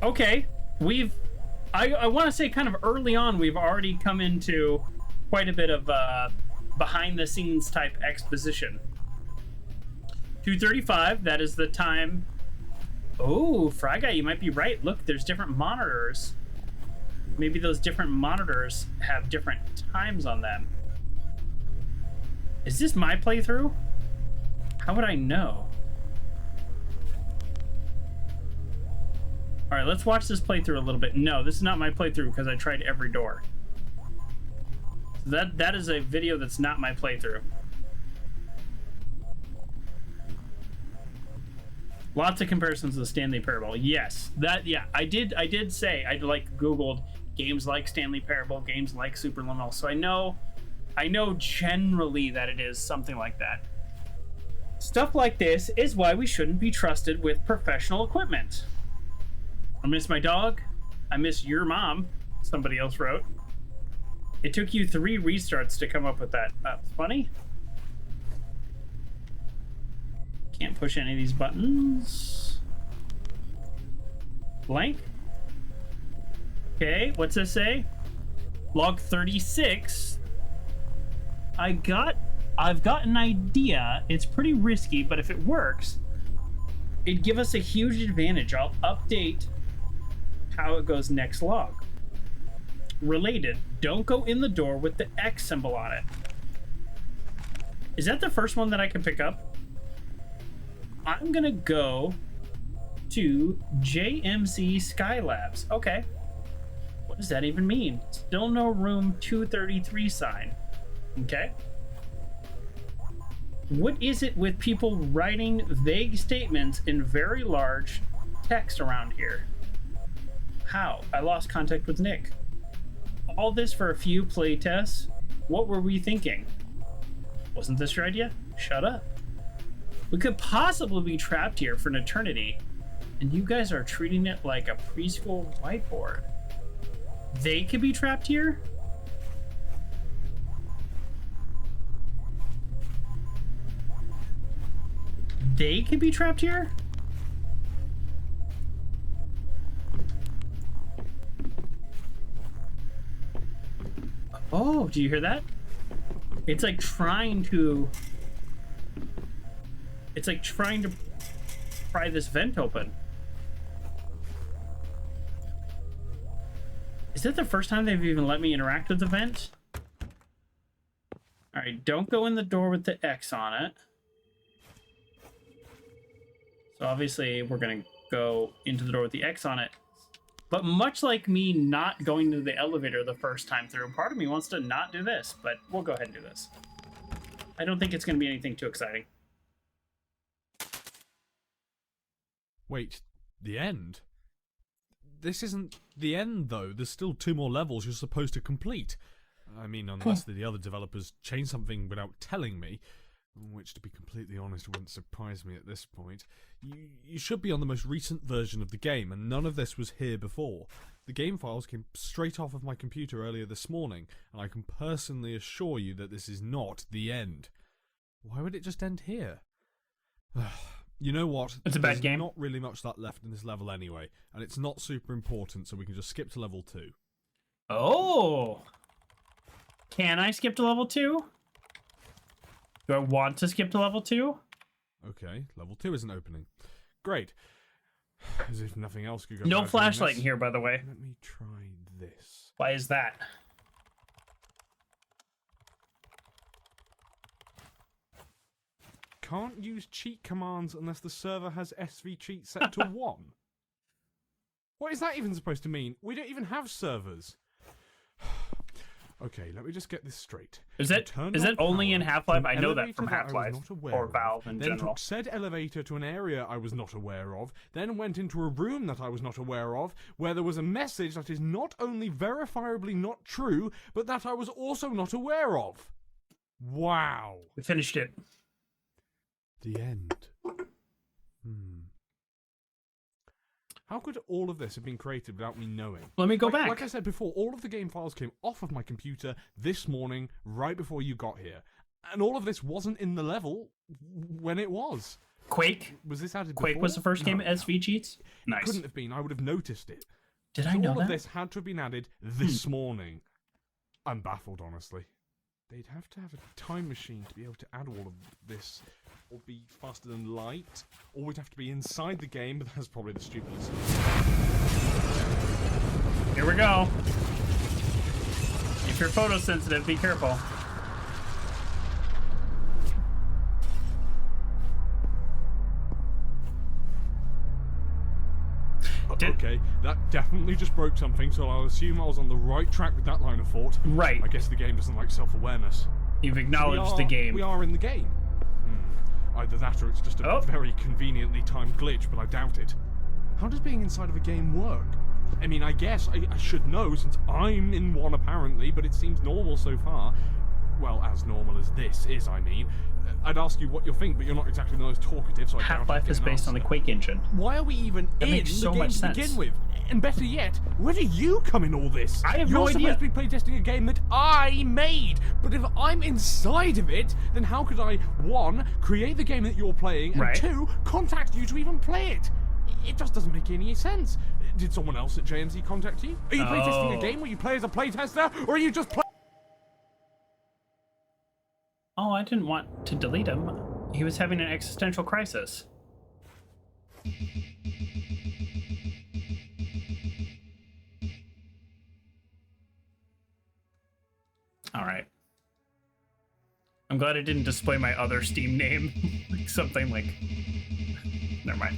Okay, I want to say kind of early on, we've already come into quite a bit of behind-the-scenes type exposition. 2:35, that is the time. Oh, Fry Guy, you might be right. Look, there's different monitors. Maybe those different monitors have different times on them. Is this my playthrough? How would I know? All right, let's watch this playthrough a little bit. No, this is not my playthrough because I tried every door. That is a video that's not my playthrough. Lots of comparisons to the Stanley Parable. Yes, I did say I like Googled games like Stanley Parable, games like Superliminal, so I know generally that it is something like that. Stuff like this is why we shouldn't be trusted with professional equipment. I miss my dog. I miss your mom. Somebody else wrote. It took you 3 restarts to come up with that. That's funny. Can't push any of these buttons. Blank. Okay, what's this say? Log 36. I've got an idea. It's pretty risky, but if it works, it'd give us a huge advantage. I'll update how it goes next log. Related, don't go in the door with the X symbol on it. Is that the first one that I can pick up? I'm gonna go to JMC Skylabs. Okay. What does that even mean? Still no room 233 sign. Okay. What is it with people writing vague statements in very large text around here? How? I lost contact with Nick. All this for a few playtests? What were we thinking? Wasn't this your idea? Shut up. We could possibly be trapped here for an eternity, and you guys are treating it like a preschool whiteboard. They could be trapped here? They could be trapped here? Oh, do you hear that? It's like trying to pry this vent open. Is that the first time they've even let me interact with the vent? All right, don't go in the door with the X on it. So obviously we're gonna go into the door with the X on it. But much like me not going to the elevator the first time through, part of me wants to not do this, but we'll go ahead and do this. I don't think it's gonna be anything too exciting. Wait, the end? This isn't the end, though. There's still 2 more levels you're supposed to complete. I mean, unless the other developers change something without telling me, which, to be completely honest, wouldn't surprise me at this point. You should be on the most recent version of the game, and none of this was here before. The game files came straight off of my computer earlier this morning, and I can personally assure you that this is not the end. Why would it just end here? You know what? It's a bad game. There's not really much that left in this level anyway, and it's not super important, so we can just skip to level 2. Oh! Can I skip to level 2? Do I want to skip to level 2? Okay, level 2 isn't opening. Great. As if nothing else could go No bad flashlight in this. here, by the way. Let me try this. Why is that? Can't use cheat commands unless the server has SV cheat set to 1. What is that even supposed to mean? We don't even have servers. Okay, let me just get this straight. Is that only in Half-Life? I know that from Half-Life or Valve in then general. Took said elevator to an area I was not aware of, then went into a room that I was not aware of, where there was a message that is not only verifiably not true, but that I was also not aware of. Wow. We finished it. The end. How could all of this have been created without me knowing? Let me go back. Like I said before, all of the game files came off of my computer this morning, right before you got here. And all of this wasn't in the level when it was. Quake? Was this added Quake before? was the first game SV cheats? Nice. Couldn't have been. I would have noticed it. Did I know all that? of this had to have been added this morning. I'm baffled, honestly. They'd have to have a time machine to be able to add all of this, or be faster than light, or we'd have to be inside the game, but that's probably the stupidest. Here we go. If you're photosensitive, be careful. Okay, that definitely just broke something, so I'll assume I was on the right track with that line of thought. Right. I guess the game doesn't like self-awareness. You've acknowledged the game. We are in the game. Either that or it's just a very conveniently timed glitch, but I doubt it. How does being inside of a game work? I mean, I guess I should know since I'm in one apparently, but it seems normal so far. Well, as normal as this is, I mean. I'd ask you what you think, but you're not exactly the most talkative, so I doubt Half-Life is based on the Quake engine. Why are we even in makes so the game much to sense. begin with? And better yet, where do you come in all this? I have no idea. You're supposed to be playtesting a game that I made, but if I'm inside of it, then how could I, 1, create the game that you're playing, and Right. 2, contact you to even play it? It just doesn't make any sense. Did someone else at JMC contact you? Are you playtesting a game where you play as a playtester, or are you just Oh, I didn't want to delete him. He was having an existential crisis. All right. I'm glad it didn't display my other Steam name. Like something like... Never mind.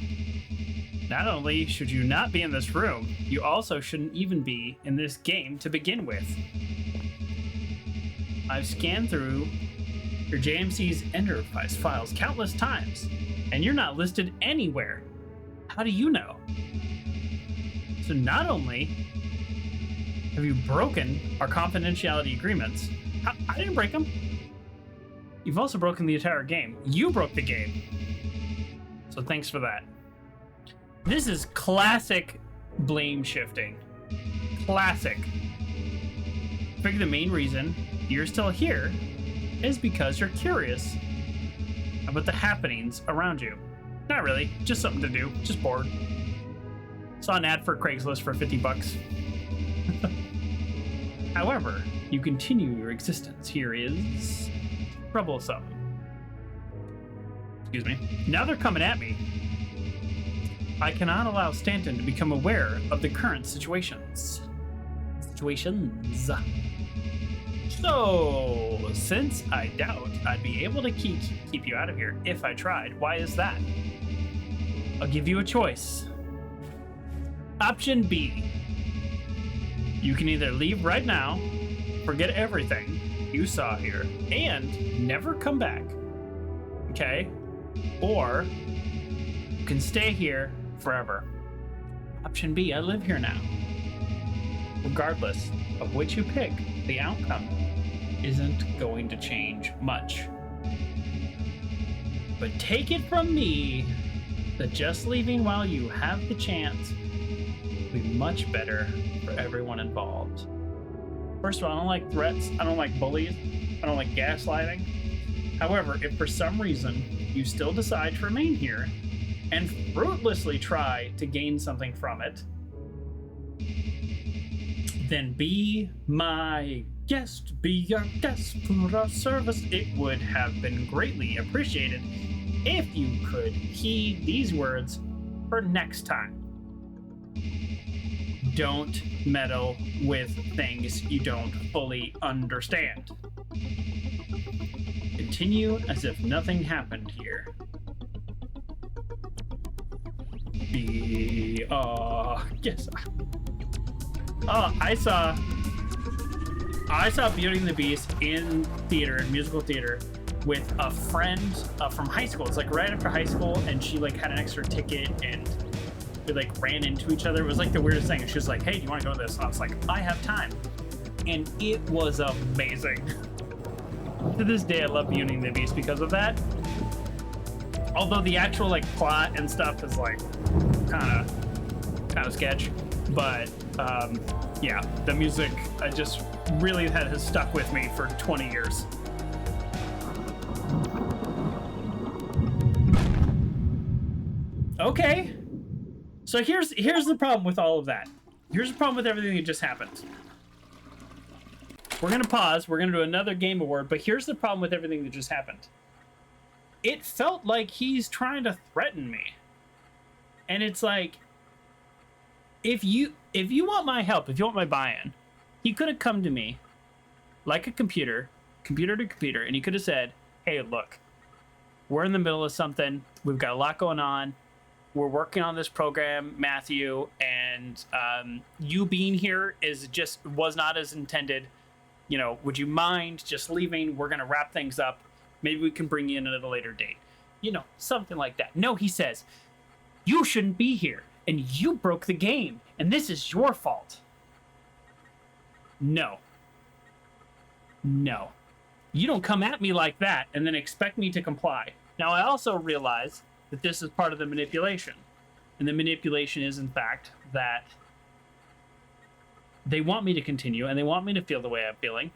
Not only should you not be in this room, you also shouldn't even be in this game to begin with. I've scanned through your JMC's Enterprise files countless times, and you're not listed anywhere. How do you know? So not only have you broken our confidentiality agreements, I didn't break them. You've also broken the entire game. You broke the game. So thanks for that. This is classic blame shifting. Classic. I figure the main reason you're still here is because you're curious about the happenings around you. Not really, just something to do, just bored. Saw an ad for Craigslist for $50. However, you continue your existence. Here is troublesome. Excuse me. Now they're coming at me. I cannot allow Stanton to become aware of the current situations. So, since I doubt I'd be able to keep you out of here if I tried, why is that? I'll give you a choice. Option B. You can either leave right now, forget everything you saw here, and never come back. Okay? Or you can stay here forever. Option B, I live here now. Regardless of which you pick, the outcome isn't going to change much. But take it from me that just leaving while you have the chance will be much better for everyone involved. First of all, I don't like threats, I don't like bullies, I don't like gaslighting. However, if for some reason you still decide to remain here and fruitlessly try to gain something from it, then be my guest, be your guest for our service. It would have been greatly appreciated if you could heed these words for next time. Don't meddle with things you don't fully understand. Continue as if nothing happened here. Be yes. Oh, I saw Beauty and the Beast in theater, in musical theater, with a friend from high school. It's like right after high school, and she like had an extra ticket, and we like ran into each other. It was like the weirdest thing. She was like, "Hey, do you want to go to this?" And I was like, "I have time," and it was amazing. To this day, I love Beauty and the Beast because of that. Although the actual like plot and stuff is like kind of kind of sketch. But yeah, the music I just really has stuck with me for 20 years. Okay, so here's the problem with all of that. Here's the problem with everything that just happened. We're gonna pause. We're gonna do another game award, but here's the problem with everything that just happened. It felt like he's trying to threaten me, and it's like, if you want my help, if you want my buy-in, he could have come to me like a computer to computer, and he could have said, "Hey, look, we're in the middle of something. We've got a lot going on. We're working on this program, Matthew, and you being here was not as intended. You know, would you mind just leaving? We're gonna wrap things up. Maybe we can bring you in at a later date." You know, something like that. No, he says, "You shouldn't be here, and you broke the game, and this is your fault." No. No. You don't come at me like that and then expect me to comply. Now, I also realize that this is part of the manipulation. And the manipulation is, in fact, that they want me to continue and they want me to feel the way I'm feeling.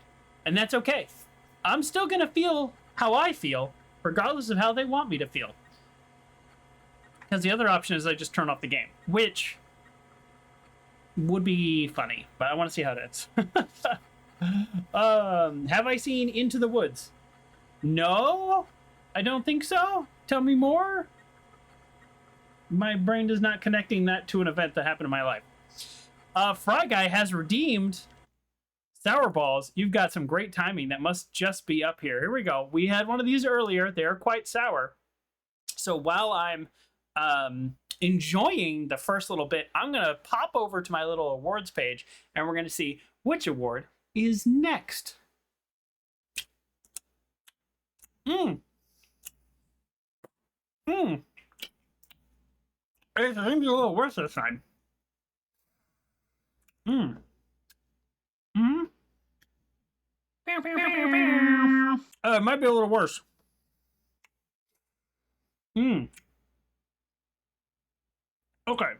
And that's okay. I'm still going to feel how I feel, regardless of how they want me to feel. Because the other option is I just turn off the game, which would be funny, but I want to see how it ends. Have I seen Into the Woods? No, I don't think so. Tell me more. My brain is not connecting that to an event that happened in my life. Fry Guy has redeemed Sour Balls. You've got some great timing. That must just be up here. Here we go. We had one of these earlier. They're quite sour. So while I'm enjoying the first little bit, I'm going to pop over to my little awards page, and we're going to see which award is next. It's going to be a little worse this time. It might be a little worse. Okay.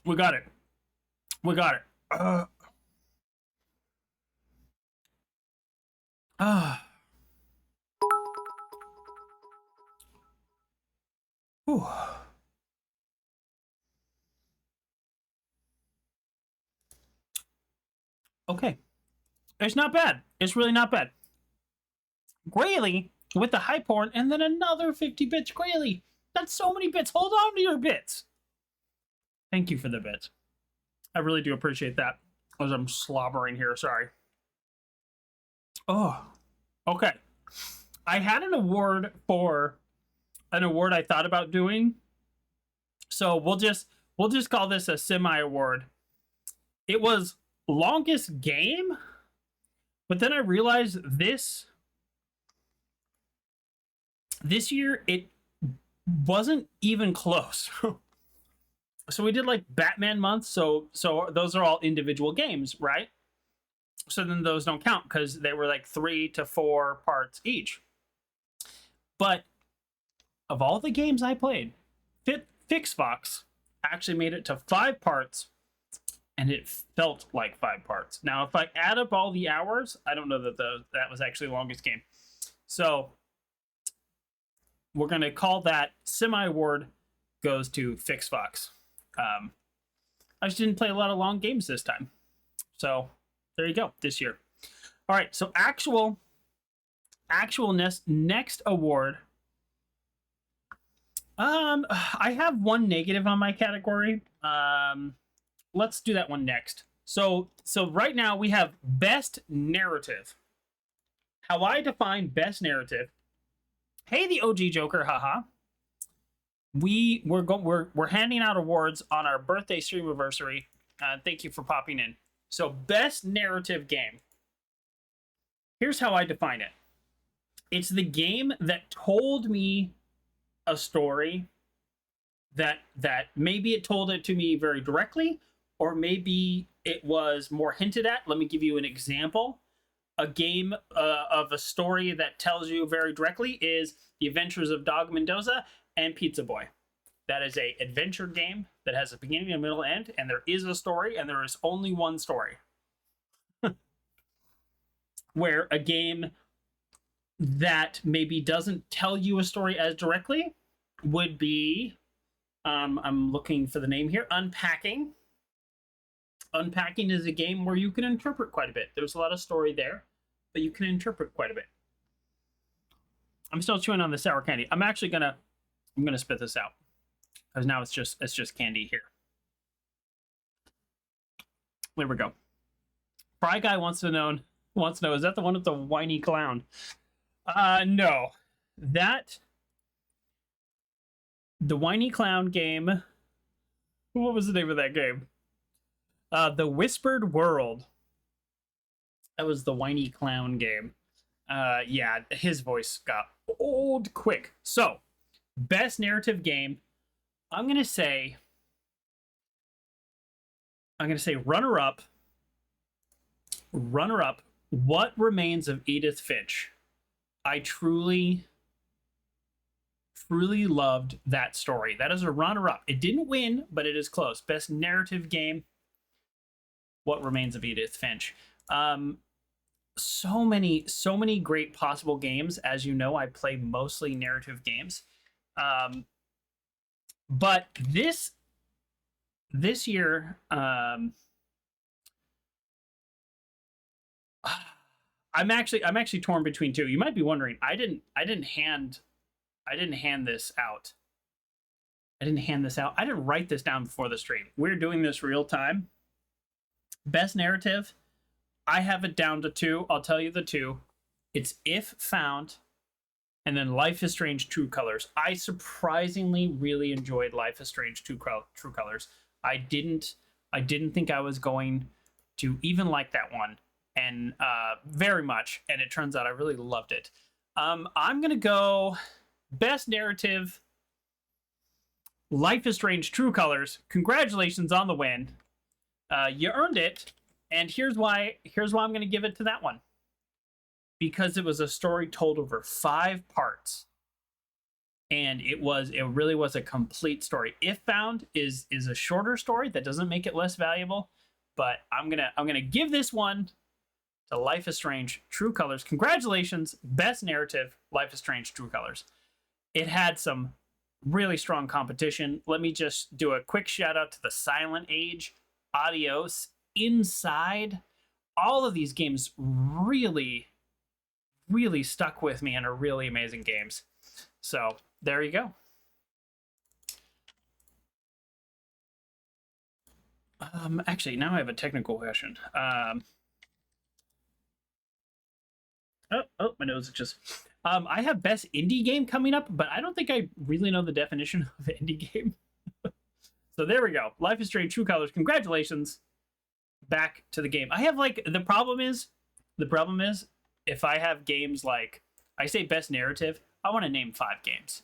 We got it. We got it. Whew. Okay. It's not bad. It's really not bad. Grayley with the high porn and then another 50 bits. Grayley, that's so many bits. Hold on to your bits. Thank you for the bits. I really do appreciate that. As I'm slobbering here, sorry. Oh, okay. I had an award for an award I thought about doing. So we'll just call this a semi-award. It was longest game, but then I realized this year it wasn't even close. So we did like Batman month, so those are all individual games, right? So then those don't count because they were like 3 to 4 parts each. But of all the games I played, Fixfox actually made it to 5 parts, and it felt like 5 parts. Now, if I add up all the hours, I don't know that that was actually the longest game. So we're going to call that semi-award goes to Fixfox. I just didn't play a lot of long games this time. So there you go, this year. All right, so actual next award. I have one negative on my category. Let's do that one next. So right now we have best narrative. How I define best narrative. Hey, the OG Joker, haha. We're handing out awards on our birthday streamiversary. Thank you for popping in. So best narrative game. Here's how I define it. It's the game that told me a story that maybe it told it to me very directly, or maybe it was more hinted at. Let me give you an example. A game of a story that tells you very directly is The Adventures of Dog Mendoza and Pizza Boy. That is a adventure game that has a beginning, a middle, and end, and there is a story, and there is only one story. Where a game that maybe doesn't tell you a story as directly would be, I'm looking for the name here, Unpacking. Unpacking is a game where you can interpret quite a bit. There's a lot of story there, but you can interpret quite a bit. I'm still chewing on the sour candy. I'm gonna spit this out because now it's just candy here. There we go. Fry Guy wants to know, is that the one with the whiny clown? No. The whiny clown game. What was the name of that game? The Whispered World. That was the whiny clown game. Yeah, his voice got old quick. So, best narrative game. I'm gonna say runner-up. Runner-up. What Remains of Edith Finch. I truly loved that story. That is a runner-up. It didn't win, but it is close. Best narrative game. What Remains of Edith Finch. So many great possible games. As you know, I play mostly narrative games. But this year, I'm actually torn between two. You might be wondering, I didn't hand this out. I didn't write this down before the stream. We're doing this real time. Best narrative, I have it down to two. I'll tell you the two. It's If Found, and then Life is Strange True Colors. I surprisingly really enjoyed Life is Strange True Colors. I didn't think I was going to even like that one, and very much. And it turns out I really loved it. I'm gonna go best narrative. Life is Strange True Colors. Congratulations on the win. You earned it, and here's why I'm going to give it to that one. Because it was a story told over 5 parts, and it really was a complete story. If Found is a shorter story that doesn't make it less valuable, but I'm gonna give this one to Life is Strange True Colors. Congratulations, best narrative, Life is Strange True Colors. It had some really strong competition. Let me just do a quick shout out to the Silent Age, Adios, Inside. All of these games really stuck with me and are really amazing games. So there you go. Actually, now I have a technical question. Oh, my nose is just... I have best indie game coming up, but I don't think I really know the definition of indie game. So there we go. Life is Strange True Colors. Congratulations. Back to the game. I have the problem is if I have games like, I say best narrative, I want to name 5 games.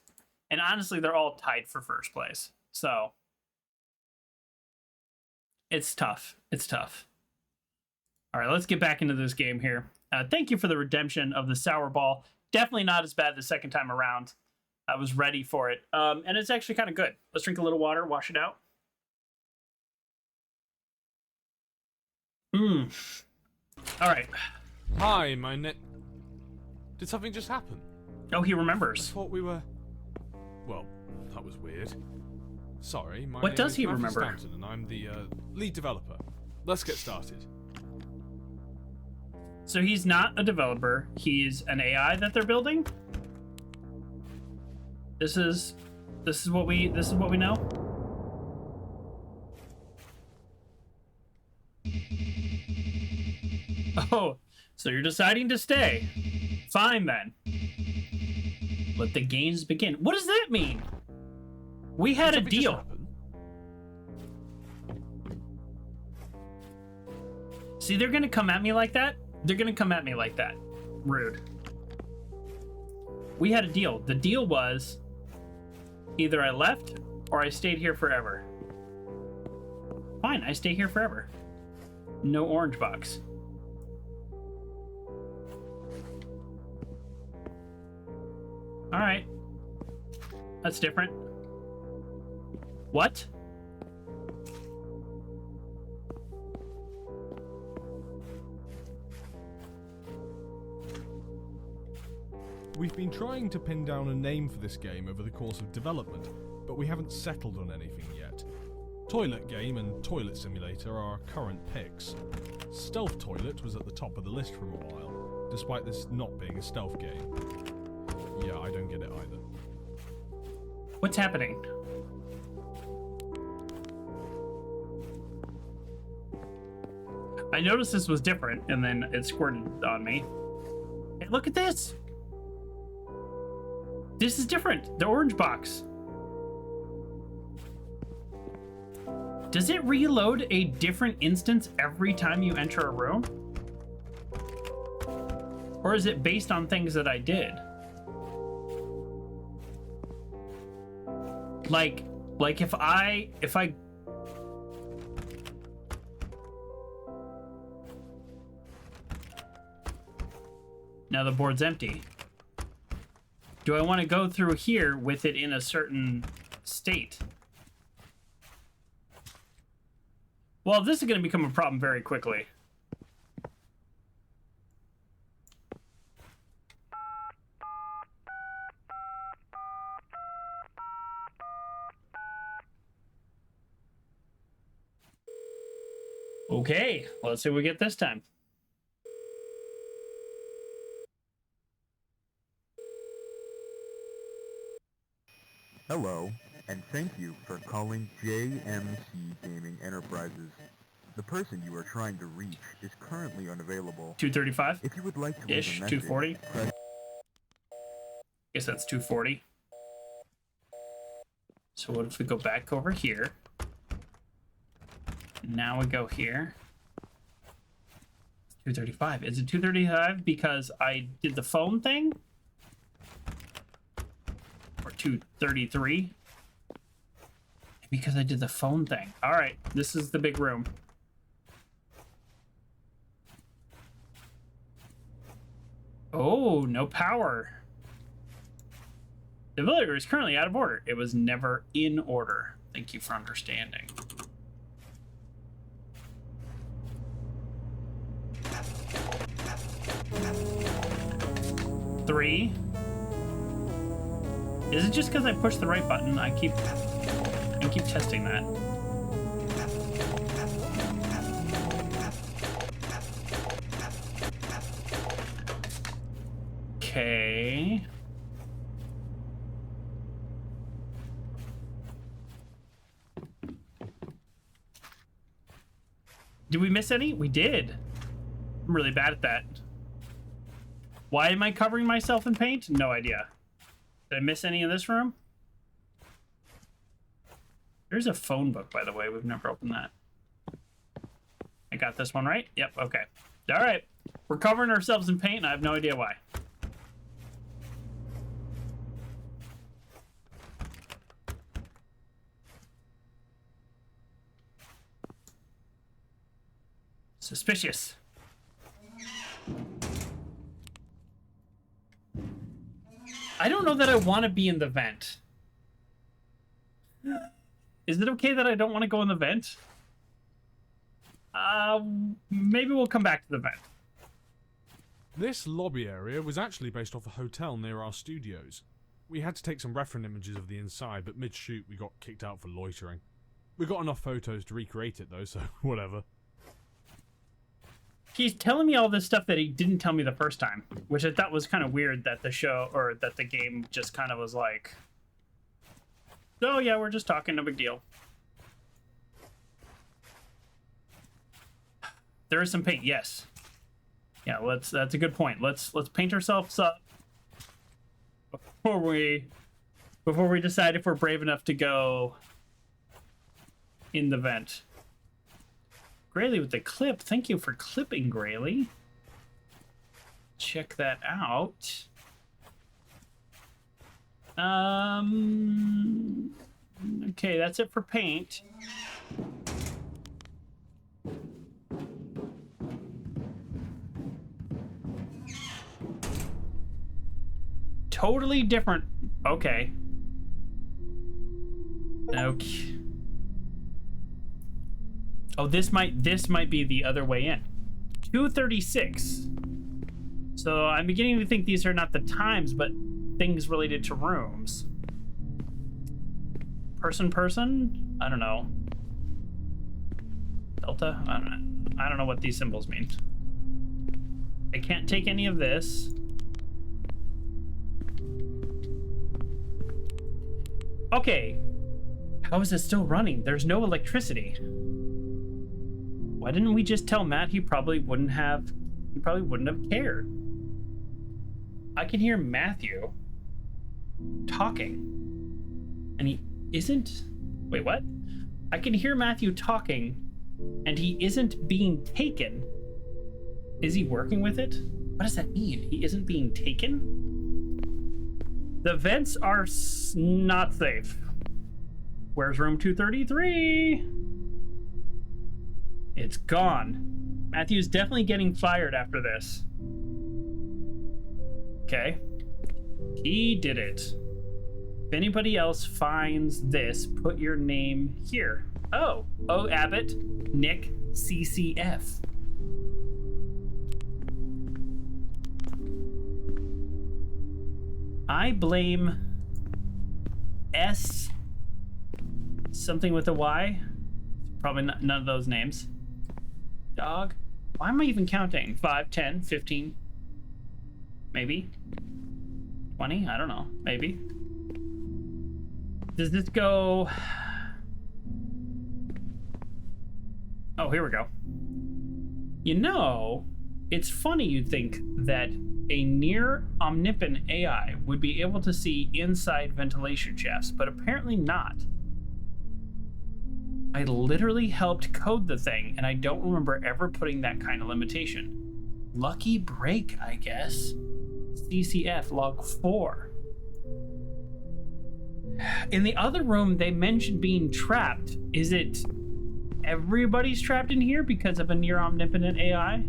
And honestly, they're all tied for first place. So it's tough. All right, let's get back into this game here. Thank you for the redemption of the sour ball. Definitely not as bad the second time around. I was ready for it. And it's actually kind of good. Let's drink a little water, wash it out. All right. Hi, Did something just happen? Oh, he I remembers. thought we were... Well, that was weird. Sorry, my What name does is he Matthew remember? Stanton, and I'm the lead developer. Let's get started. So he's not a developer. He's an AI that they're building. This is what we know. Oh, so you're deciding to stay. Fine then. Let the games begin. What does that mean? We had a Did something just deal. happen? See, they're gonna come at me like that. Rude. We had a deal. The deal was either I left or I stayed here forever. Fine, I stay here forever. No orange box. All right. That's different. What? We've been trying to pin down a name for this game over the course of development, but we haven't settled on anything yet. Toilet Game and Toilet Simulator are our current picks. Stealth Toilet was at the top of the list for a while, despite this not being a stealth game. Yeah, I don't get it either. What's happening? I noticed this was different, and then it squirted on me. Hey, look at this! This is different. The orange box. Does it reload a different instance every time you enter a room? Or is it based on things that I did? Like if I now the board's empty. Do I want to go through here with it in a certain state? Well, this is going to become a problem very quickly. Okay, let's see what we get this time. Hello, and thank you for calling JMC Gaming Enterprises. The person you are trying to reach is currently unavailable. 235 If you would like to leave ish, a message, 240. press Guess that's 240. So what if we go back over here? Now we go here. 235. Is it 235 because I did the phone thing? Or 233? Because I did the phone thing. All right, this is the big room. Oh, no power. The villager is currently out of order. It was never in order. Thank you for understanding. Three. Is it just because I pushed the right button? I keep testing that. Okay. Did we miss any? We did. I'm really bad at that. Why am I covering myself in paint? No idea. Did I miss any in this room? There's a phone book, by the way. We've never opened that. I got this one right? Yep, okay. All right. We're covering ourselves in paint, and I have no idea why. Suspicious. I don't know that I want to be in the vent. Is it okay that I don't want to go in the vent? Maybe we'll come back to the vent. This lobby area was actually based off a hotel near our studios. We had to take some reference images of the inside, but mid-shoot we got kicked out for loitering. We got enough photos to recreate it though, so whatever. He's telling me all this stuff that he didn't tell me the first time, which I thought was kind of weird that the show, or that the game just kind of was like, oh yeah, we're just talking, no big deal. There is some paint, yes. Yeah, that's a good point. Let's paint ourselves up before we decide if we're brave enough to go in the vent. Grayley with the clip. Thank you for clipping, Grayley. Check that out. Okay, that's it for paint. totally different. Okay. Okay. Oh, this might be the other way in. 236. So I'm beginning to think these are not the times, but things related to rooms. Person? I don't know. Delta? I don't know what these symbols mean. I can't take any of this. Okay. How is it still running? There's no electricity. Why didn't we just tell Matt he probably wouldn't have cared? I can hear Matthew talking. And he isn't... Wait, what? I can hear Matthew talking, and he isn't being taken. Is he working with it? What does that mean? He isn't being taken? The vents are not safe. Where's room 233? It's gone. Matthew's definitely getting fired after this. Okay. He did it. If anybody else finds this, put your name here. Oh, Abbott, Nick, CCF. I blame S something with a Y. Probably none of those names. Dog. Why am I even counting? 5, 10, 15, maybe 20. I don't know. Maybe. Does this go? Oh, here we go. You know, it's funny you'd think that a near omnipotent AI would be able to see inside ventilation shafts, but apparently not. I literally helped code the thing, and I don't remember ever putting that kind of limitation. Lucky break, I guess. CCF log 4. In the other room, they mentioned being trapped. Is it everybody's trapped in here because of a near omnipotent AI?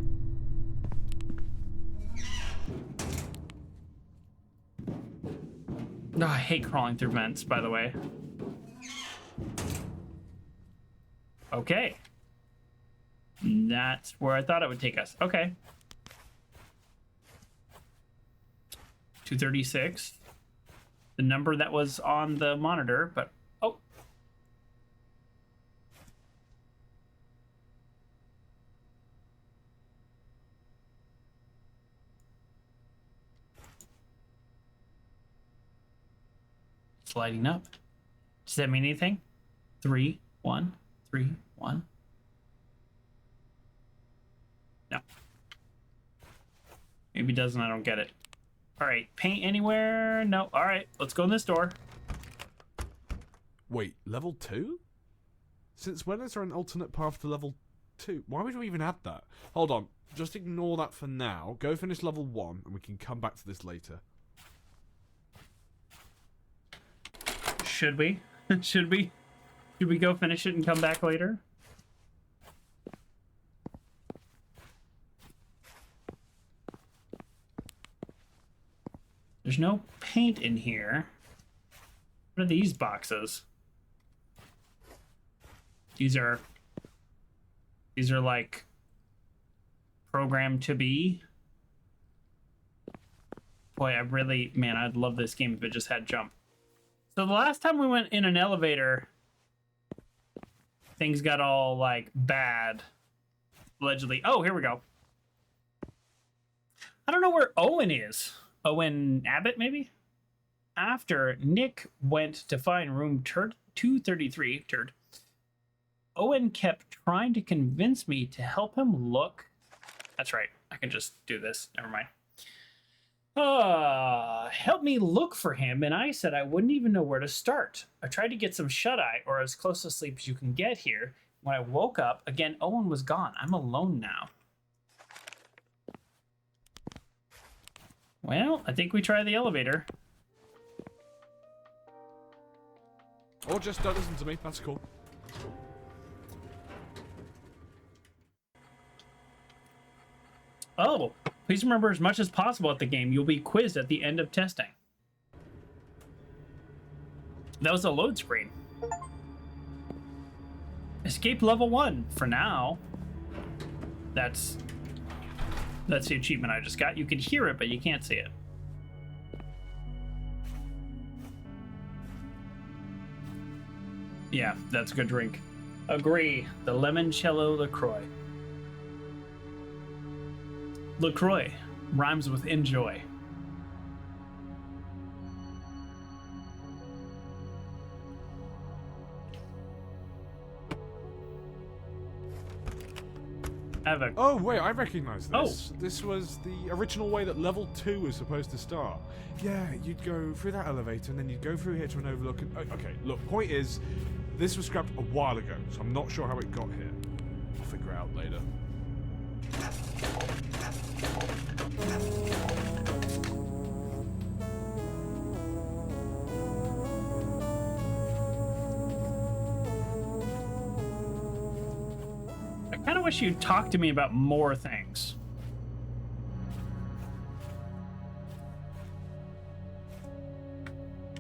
No, I hate crawling through vents, by the way. Okay. That's where I thought it would take us. Okay. 236. The number that was on the monitor, but... Oh. It's lighting up. Does that mean anything? 3, 1, 3, 1. No. Maybe it doesn't. I don't get it. All right. Paint anywhere? No. All right. Let's go in this door. Wait, level 2? Since when is there an alternate path to level 2? Why would we even add that? Hold on. Just ignore that for now. Go finish level 1 and we can come back to this later. Should we? Should we? Should we go finish it and come back later? There's no paint in here. What are these boxes? These are like programmed to be. Boy, man, I'd love this game if it just had jump. So the last time we went in an elevator, things got all like bad. Allegedly. Oh, here we go. I don't know where Owen is. Owen Abbott, maybe? After Nick went to find room 233, Owen kept trying to convince me to help him look. That's right. I can just do this. Never mind. Help me look for him, and I said I wouldn't even know where to start. I tried to get some shut-eye, or as close to sleep as you can get here. When I woke up, again, Owen was gone. I'm alone now. Well, I think we try the elevator. Or just don't listen to me. That's cool. That's cool. Oh, please remember as much as possible at the game. You'll be quizzed at the end of testing. That was a load screen. Escape level 1 for now. That's the achievement I just got. You can hear it, but you can't see it. Yeah, that's a good drink. Agree. The limoncello LaCroix. LaCroix rhymes with enjoy. Oh, wait, I recognize this. Oh. This was the original way that level 2 was supposed to start. Yeah, you'd go through that elevator and then you'd go through here to an overlook. And, okay, look, point is, this was scrapped a while ago, so I'm not sure how it got here. I'll figure it out later. I kind of wish you'd talk to me about more things.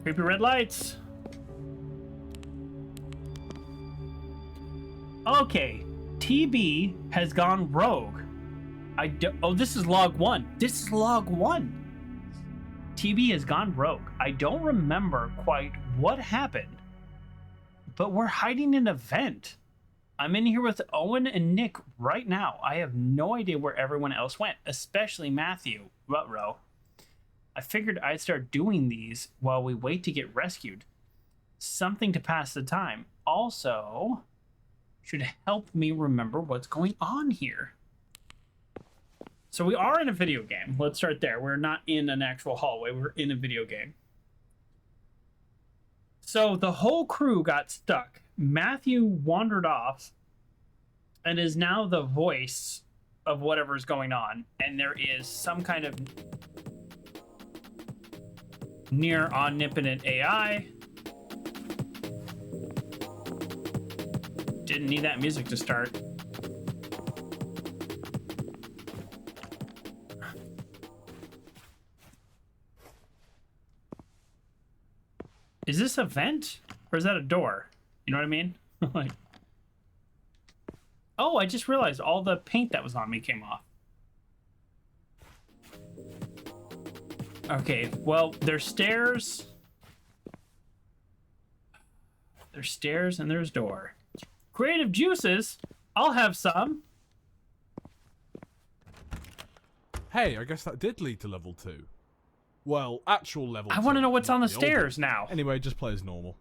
Creepy red lights. Okay, TB has gone rogue. Oh, this is log 1. This is log 1. TB has gone rogue. I don't remember quite what happened, but we're hiding an event. I'm in here with Owen and Nick right now. I have no idea where everyone else went, especially Matthew. Ruh-roh. I figured I'd start doing these while we wait to get rescued. Something to pass the time. Also, should help me remember what's going on here. So we are in a video game. Let's start there. We're not in an actual hallway. We're in a video game. So the whole crew got stuck. Matthew wandered off and is now the voice of whatever's going on. And there is some kind of near omnipotent AI. Didn't need that music to start. Is this a vent or is that a door? You know what I mean? Like, oh, I just realized all the paint that was on me came off. Okay, well, there's stairs. There's stairs and there's door. Creative juices. I'll have some. Hey, I guess that did lead to level 2. Well, actual level 2. I want to know what's not on the old stairs one. now. Anyway, just play as normal.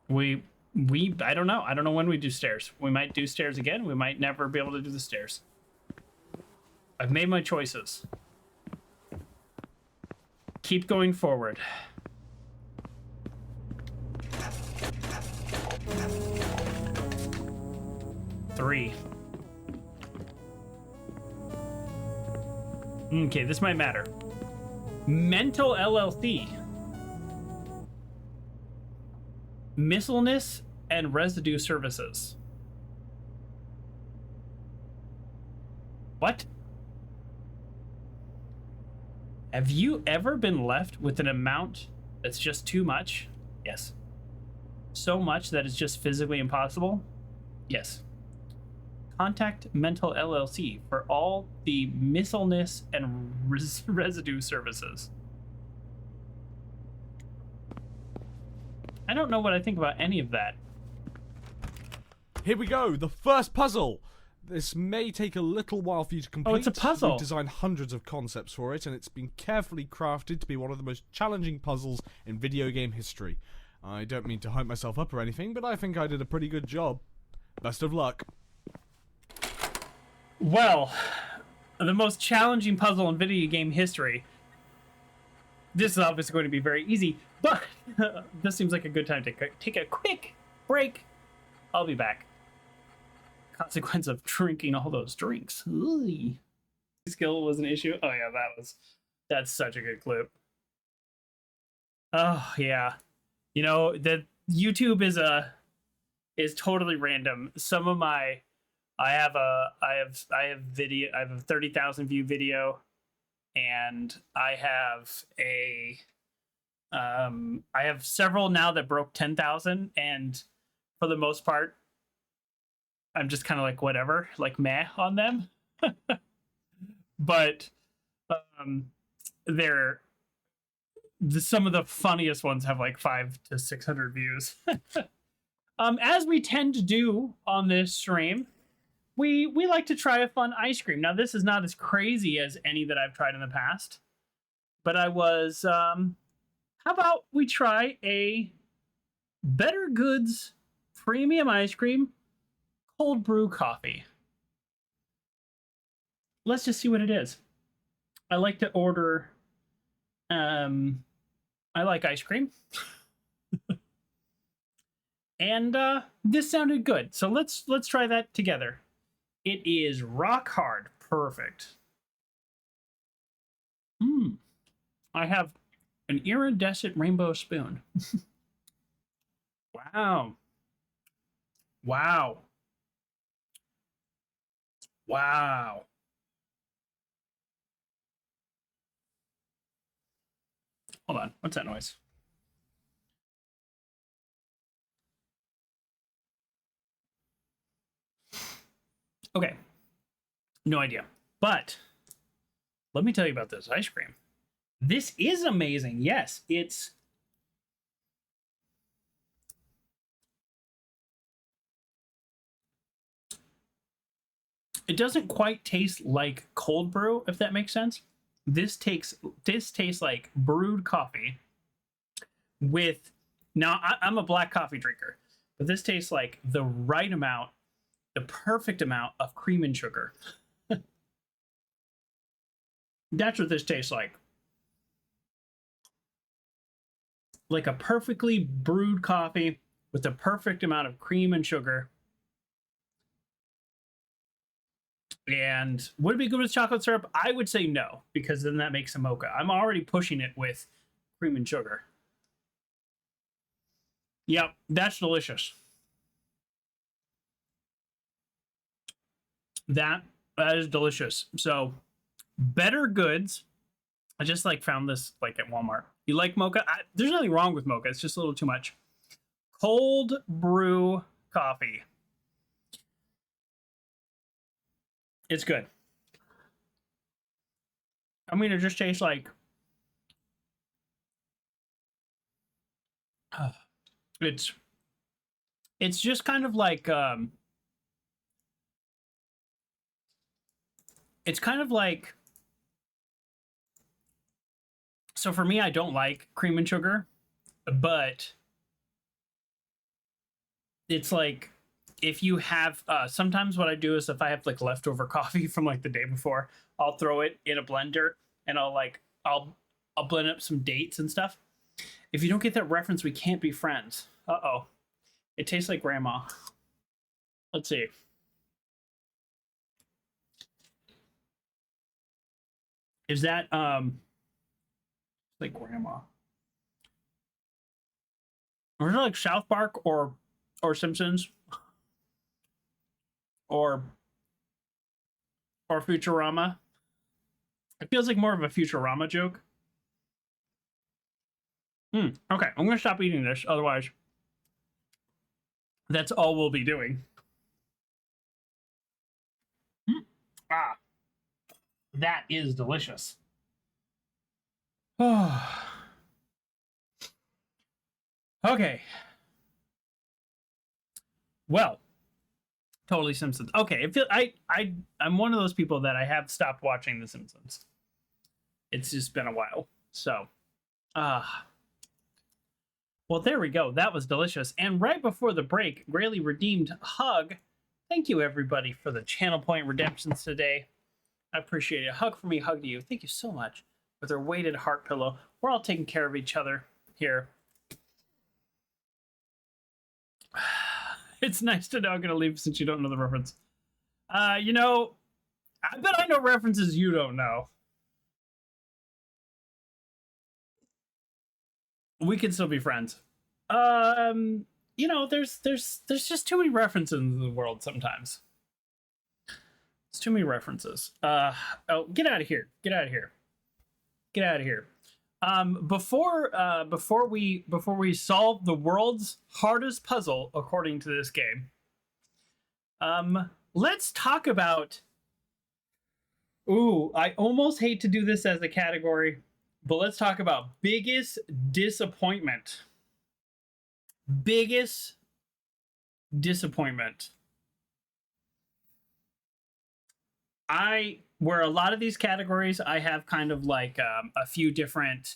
I don't know. I don't know when we do stairs. We might do stairs again. We might never be able to do the stairs. I've made my choices. Keep going forward. Three. Okay, this might matter. Mental LLC. Missileness and residue services. What? Have you ever been left with an amount that's just too much? Yes. So much that it's just physically impossible? Yes. Contact Mental LLC for all the missileness and residue services. I don't know what I think about any of that. Here we go, the first puzzle! This may take a little while for you to complete. Oh, it's a puzzle. We've designed hundreds of concepts for it, and it's been carefully crafted to be one of the most challenging puzzles in video game history. I don't mean to hype myself up or anything, but I think I did a pretty good job. Best of luck. Well, the most challenging puzzle in video game history. This is obviously going to be very easy, but this seems like a good time to take a quick break. I'll be back. Consequence of drinking all those drinks. Ooh. Skill was an issue. Oh yeah, that's such a good clip. Oh yeah, you know that YouTube is totally random. Some of my I have video. I have a 30,000 view video, and I have several now that broke 10,000, and for the most part, I'm just kind of like whatever, like meh on them. But some of the funniest ones have like 500 to 600 views. As we tend to do on this stream, we like to try a fun ice cream. Now, this is not as crazy as any that I've tried in the past, but I was, how about we try a Better Goods premium ice cream, cold brew coffee. Let's just see what it is. I like to order, I like ice cream. And this sounded good. So let's try that together. It is rock hard. Perfect. I have an iridescent rainbow spoon. Wow. Wow. Wow. Hold on. What's that noise? Okay. No idea. But let me tell you about this ice cream. This is amazing. Yes, it doesn't quite taste like cold brew, if that makes sense. This tastes like brewed coffee with, now I'm a black coffee drinker, but this tastes like the right amount, the perfect amount of cream and sugar. That's what this tastes like. Like a perfectly brewed coffee with the perfect amount of cream and sugar. And would it be good with chocolate syrup? I would say no, because then that makes a mocha. I'm already pushing it with cream and sugar. Yep, that's delicious. That is delicious. So, Better Goods. I just like found this like at Walmart. You like mocha? There's nothing wrong with mocha. It's just a little too much. Cold brew coffee. It's good. I mean, it just tastes like it's just kind of like it's kind of like, so for me, I don't like cream and sugar, but it's like, if you have sometimes what I do is if I have like leftover coffee from like the day before, I'll throw it in a blender and I'll blend up some dates and stuff. If you don't get that reference, we can't be friends. Uh-oh. It tastes like grandma. Let's see. Is that like grandma? Or is it like South Park or Simpsons? Or Futurama. It feels like more of a Futurama joke. Okay, I'm gonna stop eating this, otherwise that's all we'll be doing. That is delicious. Okay. Well, totally Simpsons. Okay, I'm one of those people that I have stopped watching The Simpsons. It's just been a while. So, well, there we go. That was delicious. And right before the break, Grayley redeemed hug. Thank you, everybody, for the channel point redemptions today. I appreciate it. A hug from me, hug to you. Thank you so much. With our weighted heart pillow. We're all taking care of each other here. It's nice to know I'm going to leave since you don't know the reference. You know, I bet I know references you don't know. We can still be friends. You know, there's just too many references in the world sometimes. It's too many references. Oh, get out of here. Get out of here. Get out of here. Before we solve the world's hardest puzzle according to this game, let's talk about. Ooh, I almost hate to do this as a category, but let's talk about biggest disappointment. Biggest disappointment. Where a lot of these categories, I have kind of like a few different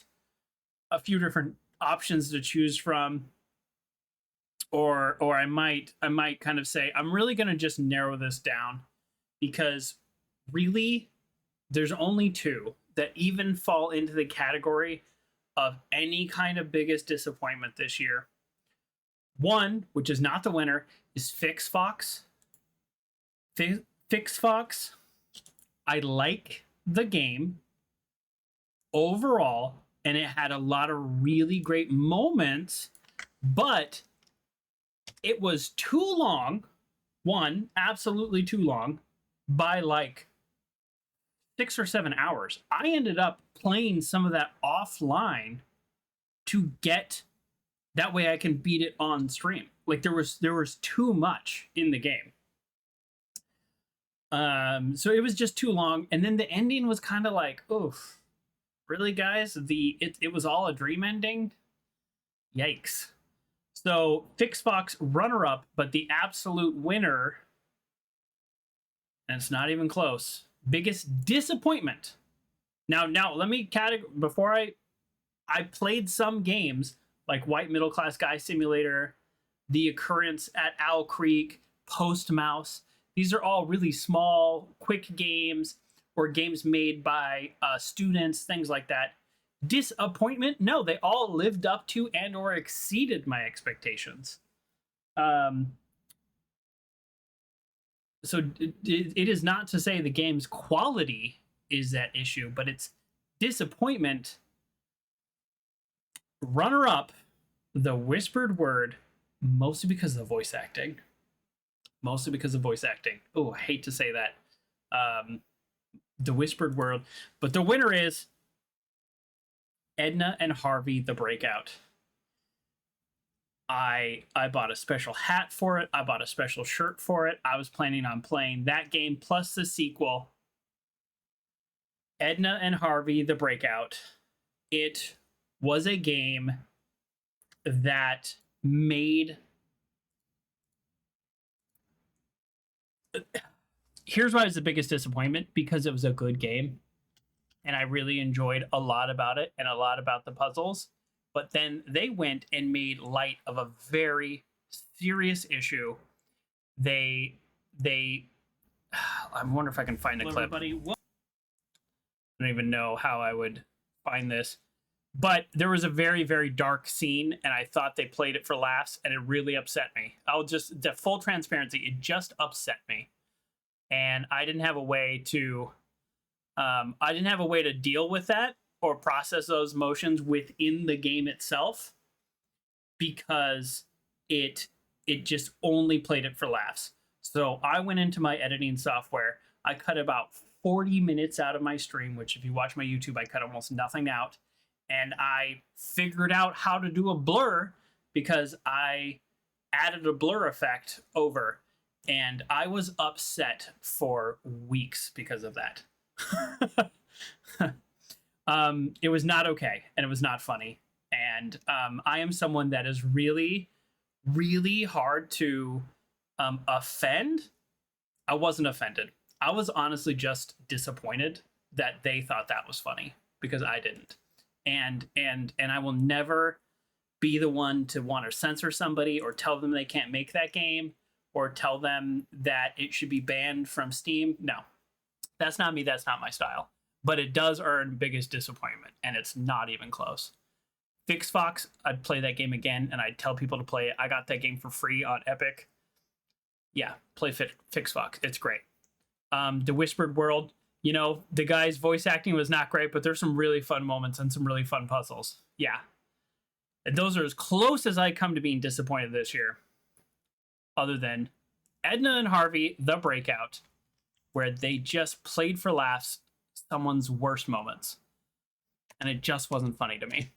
options to choose from, or I might kind of say I'm really gonna just narrow this down, because really there's only two that even fall into the category of any kind of biggest disappointment this year. One, which is not the winner, is Fix Fox. Fix Fox. I like the game overall, and it had a lot of really great moments, but it was too long. One, absolutely too long, by like 6 or 7 hours. I ended up playing some of that offline to get that way I can beat it on stream. Like there was too much in the game. So it was just too long, and then the ending was kind of like, oof, really, guys? It was all a dream ending? Yikes. So Fix Fox runner up, but the absolute winner, and it's not even close. Biggest disappointment. Now let me before I played some games like White Middle Class Guy Simulator, The Occurrence at Owl Creek, Post Mouse. These are all really small, quick games, or games made by students, things like that. Disappointment? No, they all lived up to and or exceeded my expectations. So it is not to say the game's quality is that issue, but it's disappointment. Runner up, The Whispered Word, mostly because of the voice acting. Mostly because of voice acting. Oh, I hate to say that. The Whispered Word. But the winner is Edna and Harvey, The Breakout. I bought a special hat for it. I bought a special shirt for it. I was planning on playing that game plus the sequel. Edna and Harvey, The Breakout. It was a game that made... Here's why it was the biggest disappointment, because it was a good game and I really enjoyed a lot about it and a lot about the puzzles, but then they went and made light of a very serious issue. I wonder if I can find the clip. Everybody, I don't even know how I would find this, but there was a very, very dark scene and I thought they played it for laughs and it really upset me. The full transparency, it just upset me. And I didn't have a way to deal with that or process those emotions within the game itself, because it just only played it for laughs. So I went into my editing software. I cut about 40 minutes out of my stream, which if you watch my YouTube, I cut almost nothing out. And I figured out how to do a blur because I added a blur effect over. And I was upset for weeks because of that. It was not okay, and it was not funny. And I am someone that is really, really hard to offend. I wasn't offended. I was honestly just disappointed that they thought that was funny, because I didn't. And I will never be the one to want to censor somebody or tell them they can't make that game, or tell them that it should be banned from Steam. No, that's not me. That's not my style. But it does earn biggest disappointment, and it's not even close. Fix Fox, I'd play that game again, and I'd tell people to play it. I got that game for free on Epic. Yeah, play Fix Fox. It's great. The Whispered World, the guy's voice acting was not great, but there's some really fun moments and some really fun puzzles. Yeah. And those are as close as I come to being disappointed this year. Other than Edna and Harvey, The Breakout, where they just played for laughs someone's worst moments. And it just wasn't funny to me.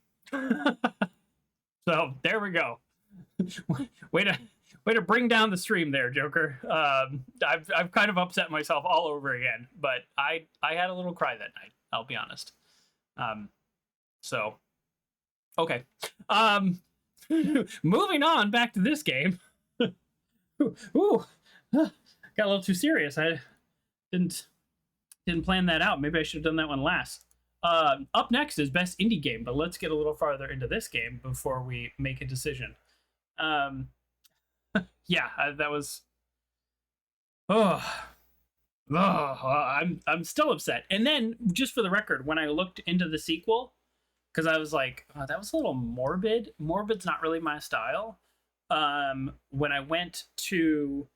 So there we go. Way to bring down the stream there, Joker. I've kind of upset myself all over again, but I had a little cry that night, I'll be honest. So okay. Moving on back to this game. Ooh, got a little too serious. I didn't plan that out. Maybe I should have done that one last. Up next is best indie game, but let's get a little farther into this game before we make a decision. Yeah, that was. I'm still upset. And then, just for the record, when I looked into the sequel, because I was like, oh, that was a little morbid. Morbid's not really my style. When I went to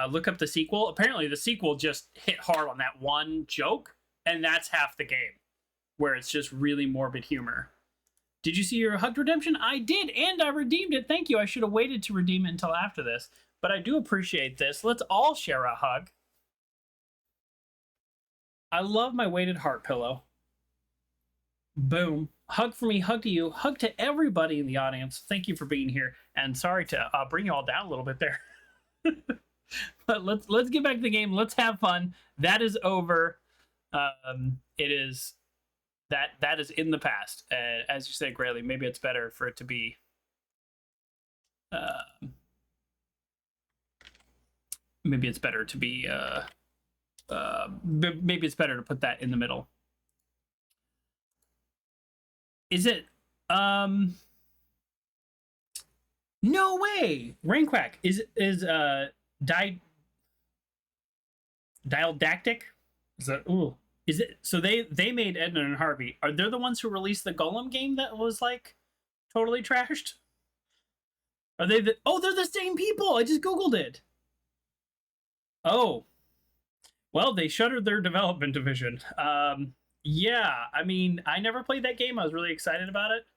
look up the sequel, apparently the sequel just hit hard on that one joke, and that's half the game, where it's just really morbid humor. Did you see your Hugged redemption? I did, and I redeemed it. Thank you. I should have waited to redeem it until after this, but I do appreciate this. Let's all share a hug. I love my weighted heart pillow. Boom. Hug for me, hug to you, hug to everybody in the audience. Thank you for being here, and sorry to bring you all down a little bit there. But let's get back to the game. Let's have fun. That is over. It is that is in the past. As you said, Grayley, maybe it's better for it to be. Maybe it's better to be. Maybe it's better to put that in the middle. Is it? No way. Rainquack is Dialdactic? Is that ooh? Is it so they made Edna and Harvey? Are they the ones who released the Golem game that was like totally trashed? Are they the oh they're the same people. I just googled it. Oh. Well, they shuttered their development division. Yeah, I mean, I never played that game. I was really excited about it.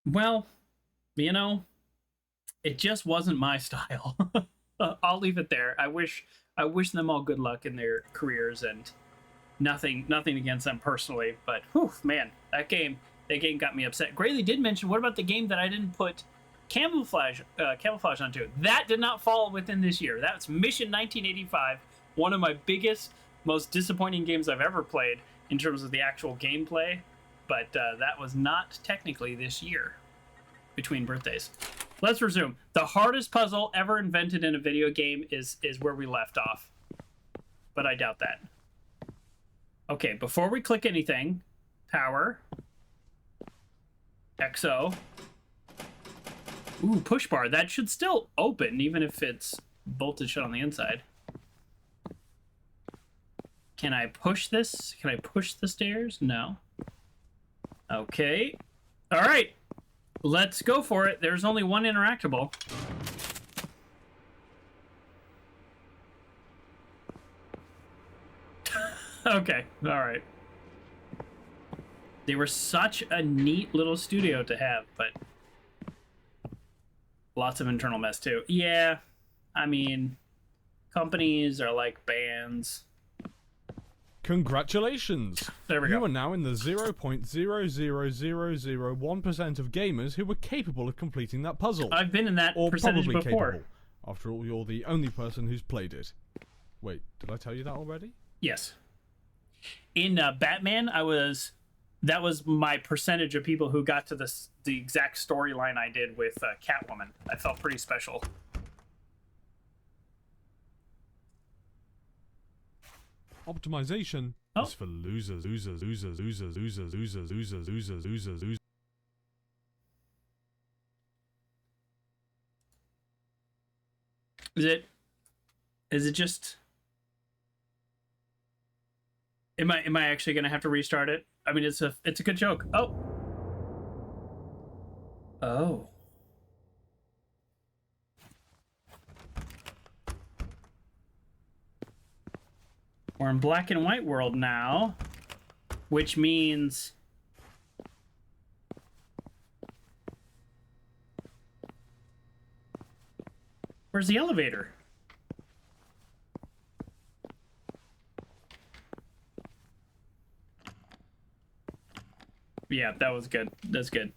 Well, you know, it just wasn't my style. I'll leave it there. I wish them all good luck in their careers, and nothing against them personally, but whew, man, that game got me upset. Grayley did mention, what about the game that I didn't put camouflage onto? That did not fall within this year. That's Mission 1985, one of my biggest, most disappointing games I've ever played in terms of the actual gameplay, but that was not technically this year between birthdays. Let's resume. The hardest puzzle ever invented in a video game is where we left off, but I doubt that. Okay, before we click anything, power, XO. Ooh, push bar. That should still open, even if it's bolted shut on the inside. Can I push this? Can I push the stairs? No. Okay. All right. Let's go for it. There's only one interactable. Okay. All right. They were such a neat little studio to have, but lots of internal mess too. Yeah, I mean, companies are like bands. Congratulations! There we go. You are now in the 0.00001% of gamers who were capable of completing that puzzle. I've been in that or percentage probably before. Capable. After all, you're the only person who's played it. Wait, did I tell you that already? Yes. In Batman, that was my percentage of people who got to the exact storyline I did with Catwoman. I felt pretty special. Optimization is for losers. Is it just? Am I actually gonna have to restart it? I mean, it's a good joke. Oh. We're in black and white world now, which means Where's the elevator? Yeah, that was good. That's good.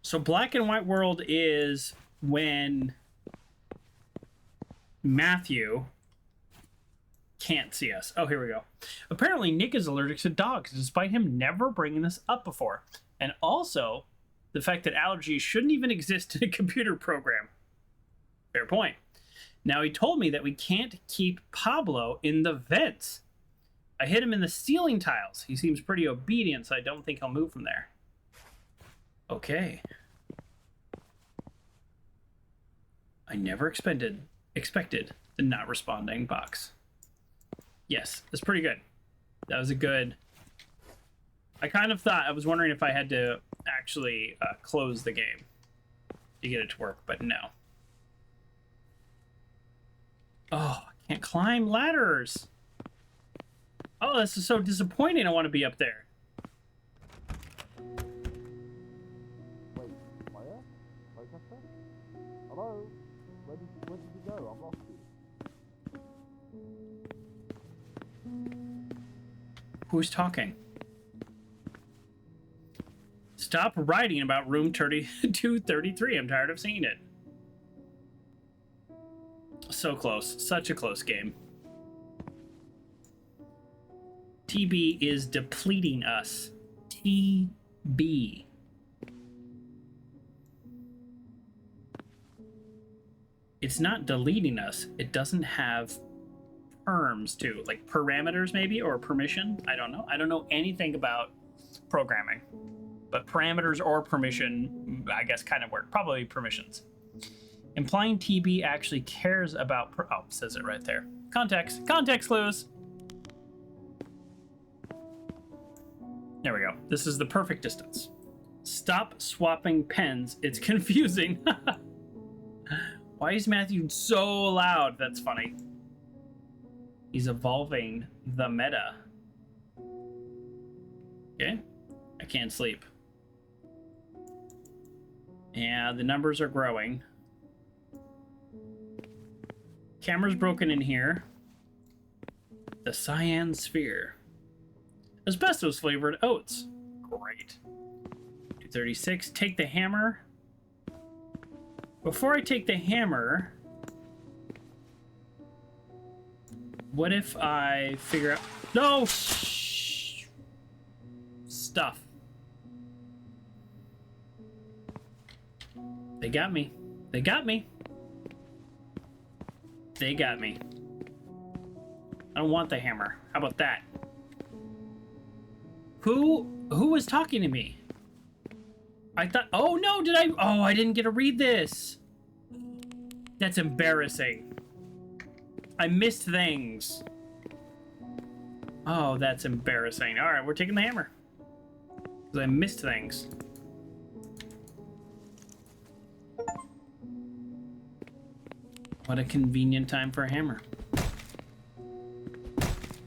So black and white world is when Matthew can't see us. Oh, here we go. Apparently, Nick is allergic to dogs, despite him never bringing this up before. And also, the fact that allergies shouldn't even exist in a computer program. Fair point. Now, he told me that we can't keep Pablo in the vents. I hit him in the ceiling tiles. He seems pretty obedient, so I don't think he'll move from there. Okay. I never expected the not responding box. Yes, that's pretty good. That was a good... I kind of thought, I was wondering if I had to actually close the game to get it to work, but no. Oh, I can't climb ladders. Oh, this is so disappointing. I want to be up there. Wait, Maya? Playtester? Hello? Where did you go? I've lost you. Who's talking? Stop writing about room 3233. I'm tired of seeing it. So close. Such a close game. TB is depleting us. TB. It's not deleting us. It doesn't have terms too, like parameters maybe, or permission. I don't know. I don't know anything about programming, but parameters or permission, I guess, kind of work. Probably permissions. Implying TB actually cares about... oh, it says it right there. Context. Context clues. There we go. This is the perfect distance. Stop swapping pens. It's confusing. Why is Matthew so loud? That's funny. He's evolving the meta. Okay. I can't sleep. Yeah, the numbers are growing. Camera's broken in here. The cyan sphere. Asbestos flavored oats. Great. 236. Take the hammer. Before I take the hammer, what if I figure out... No! Stuff. They got me. They got me. They got me. I don't want the hammer. How about that? Who was talking to me? I thought... oh, no, did I... oh, I didn't get to read this. That's embarrassing. I missed things. Oh, that's embarrassing. All right, we're taking the hammer. Because I missed things. What a convenient time for a hammer.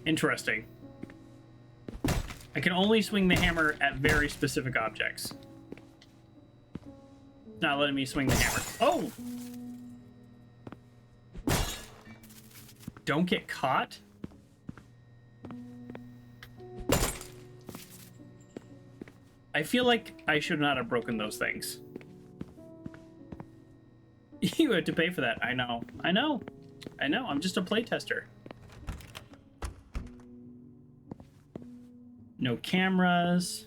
Interesting. I can only swing the hammer at very specific objects. It's not letting me swing the hammer. Oh! Don't get caught? I feel like I should not have broken those things. You had to pay for that. I know. I know. I know. I'm just a playtester. No cameras.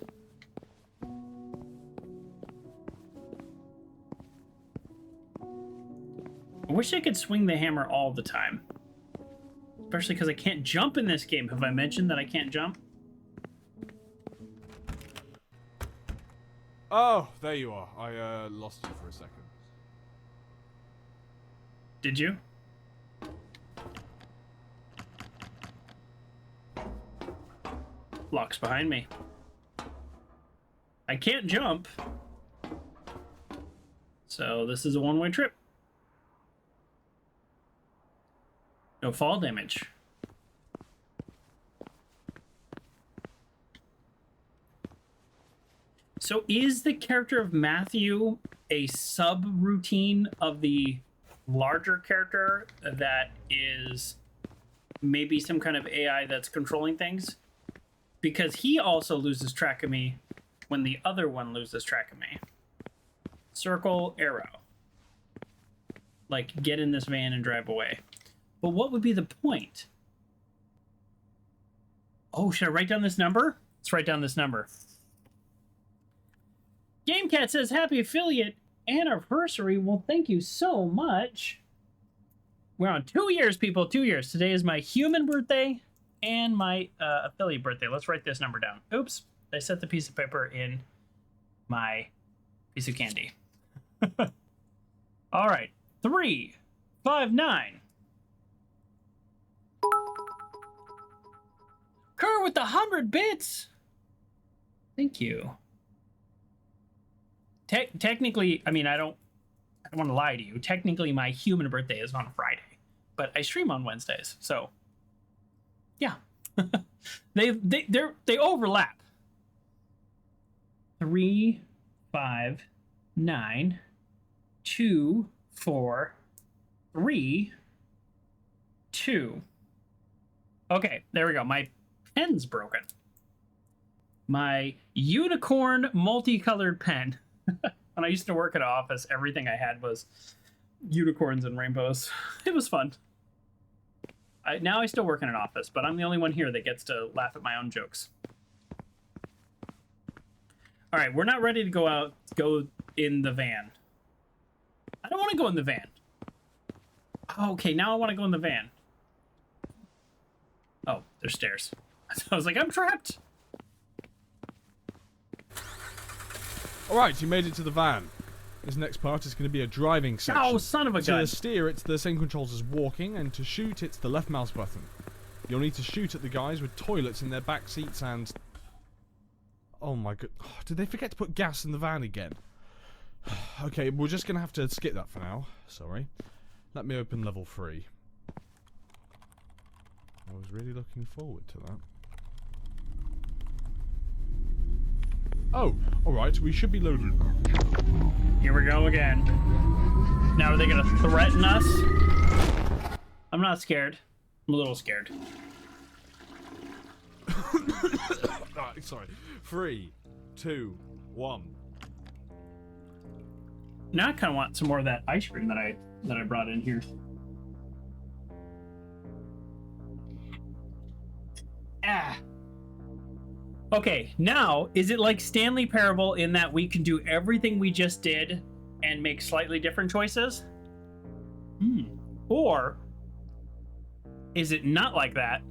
I wish I could swing the hammer all the time. Especially because I can't jump in this game. Have I mentioned that I can't jump? Oh, there you are. I lost you for a second. Did you? Lock's behind me. I can't jump. So this is a one-way trip. No fall damage. So is the character of Matthew a sub-routine of the larger character that is maybe some kind of AI that's controlling things? Because he also loses track of me when the other one loses track of me. Circle, arrow. Like, get in this van and drive away. But what would be the point? Oh, should I write down this number? Let's write down this number. GameCat says, happy affiliate anniversary. Well, thank you so much. We're on 2 years, people. 2 years. Today is my human birthday and my affiliate birthday. Let's write this number down. Oops. I set the piece of paper in my piece of candy. All right. 359. Kerr with the 100 bits. Thank you. Technically, I mean, I don't want to lie to you. Technically, my human birthday is on Friday, but I stream on Wednesdays, so yeah, they overlap. 3, 5, 9, 2, 4, 3, 2. Okay, there we go. My pen's broken. My unicorn multicolored pen. When I used to work at an office, everything I had was unicorns and rainbows. It was fun. Now I still work in an office, but I'm the only one here that gets to laugh at my own jokes. All right, we're not ready to go in the van. I don't want to go in the van. Okay, now I want to go in the van. Oh, there's stairs. I was like, I'm trapped. Alright, you made it to the van. This next part is going to be a driving section. Oh, son of a gun. To steer, it's the same controls as walking, and to shoot, it's the left mouse button. You'll need to shoot at the guys with toilets in their back seats and... Oh my god. Oh, did they forget to put gas in the van again? Okay, we're just going to have to skip that for now. Sorry. Let me open level 3. I was really looking forward to that. Oh, alright, we should be loaded. Here we go again. Now are they gonna threaten us? I'm not scared. I'm a little scared. Sorry. 3, 2, 1. Now I kind of want some more of that ice cream that I brought in here. Ah. Okay, now, is it like Stanley Parable in that we can do everything we just did and make slightly different choices? Or is it not like that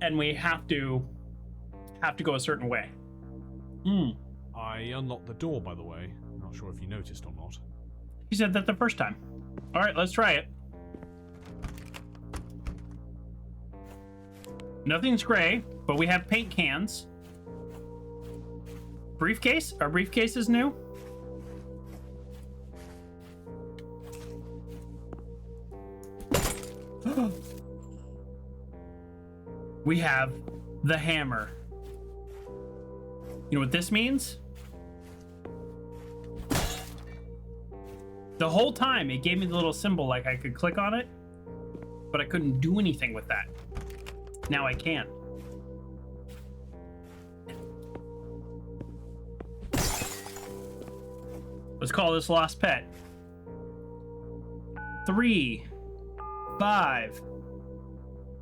and we have to go a certain way? I unlocked the door, by the way. I'm not sure if you noticed or not. You said that the first time. All right, let's try it. Nothing's gray, but we have paint cans. Briefcase? Our briefcase is new? We have the hammer. You know what this means? The whole time it gave me the little symbol like I could click on it, but I couldn't do anything with that. Now I can. Let's call this Lost Pet. 3, 5,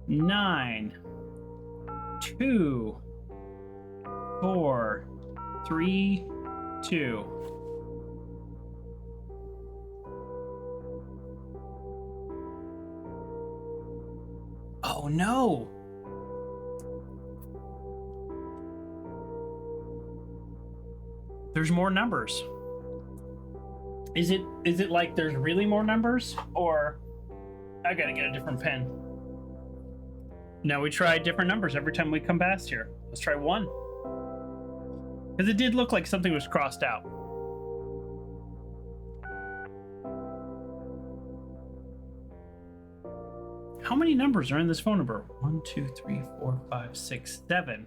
9, 2, 4, 3, 2. Oh no! There's more numbers. Is it like there's really more numbers, or I gotta get a different pen? No, we try different numbers every time we come past here. Let's try 1. Because it did look like something was crossed out. How many numbers are in this phone number? 1, 2, 3, 4, 5, 6, 7.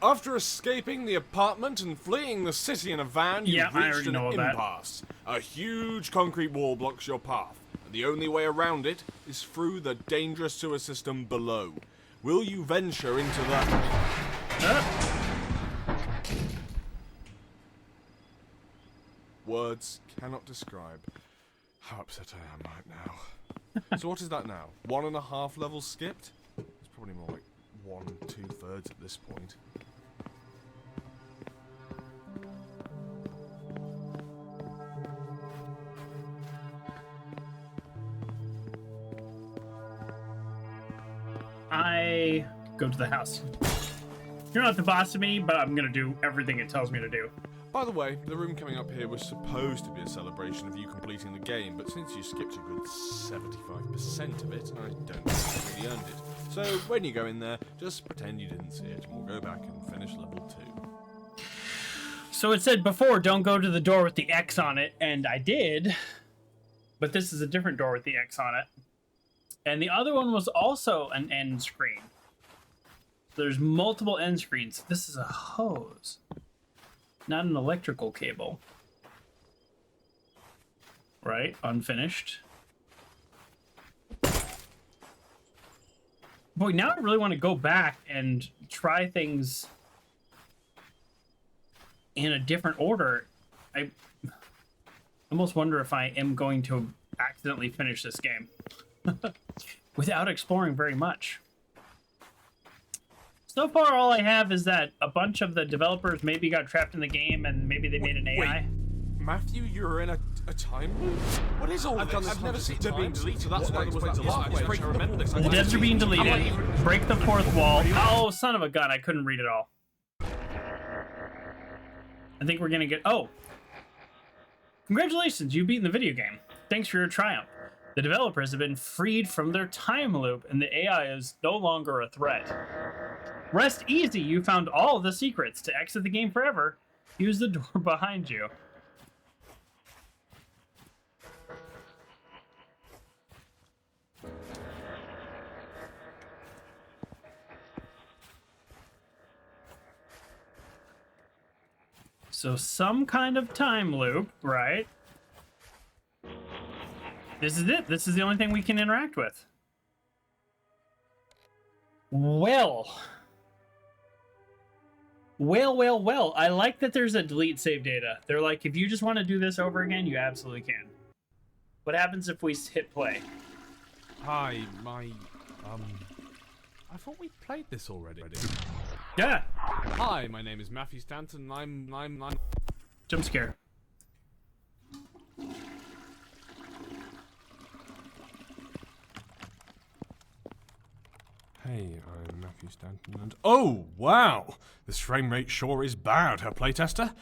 After escaping the apartment and fleeing the city in a van, you've Yeah, I reached already an know that. impasse. A huge concrete wall blocks your path, and the only way around it is through the dangerous sewer system below. Will you venture into that? Words cannot describe how upset I am right now. So what is that now? 1.5 levels skipped? It's probably more like 1 2/3 at this point. I go to the house. You're not the boss of me, but I'm gonna do everything it tells me to do. By the way, the room coming up here was supposed to be a celebration of you completing the game, but since you skipped a good 75% of it, I don't think you really earned it. So when you go in there, just pretend you didn't see it, and we'll go back and finish level 2. So it said before, don't go to the door with the X on it, and I did. But this is a different door with the X on it. And the other one was also an end screen. There's multiple end screens. This is a hose, not an electrical cable. Right? Unfinished. Boy, now I really want to go back and try things in a different order. I almost wonder if I am going to accidentally finish this game without exploring very much. So far, all I have is that a bunch of the developers maybe got trapped in the game and maybe they made an AI. Matthew, you're in a time loop? What is all this? I've never seen it being deleted, so that's why there was that lot. I just remember this. The devs are being deleted. Break the fourth wall. Oh, son of a gun. I couldn't read it all. I think we're going to get... Oh. Congratulations. You've beaten the video game. Thanks for your triumph. The developers have been freed from their time loop, and the AI is no longer a threat. Rest easy. You found all the secrets. To exit the game forever, use the door behind you. So some kind of time loop, right? This is it. This is the only thing we can interact with. Well. I like that there's a delete save data. They're like, if you just want to do this over again, you absolutely can. What happens if we hit play? Hi, I thought we played this already. Yeah. Hi, my name is Matthew Stanton, and I'm... Jump scare. Hey, I'm Matthew Stanton, and... Oh, wow! This frame rate sure is bad, huh, playtester?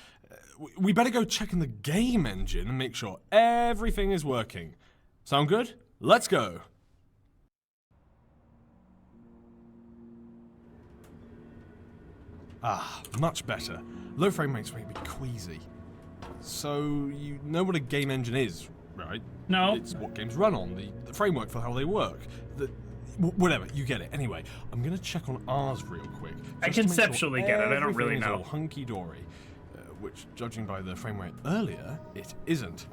We better go check in the game engine and make sure everything is working. Sound good? Let's go! Ah, much better. Low frame rates make me queasy. So, you know what a game engine is, right? No. It's what games run on, the framework for how they work. Whatever, you get it. Anyway, I'm gonna check on ours real quick. I conceptually get it, I don't really know. Hunky-dory, which, judging by the frame rate earlier, it isn't.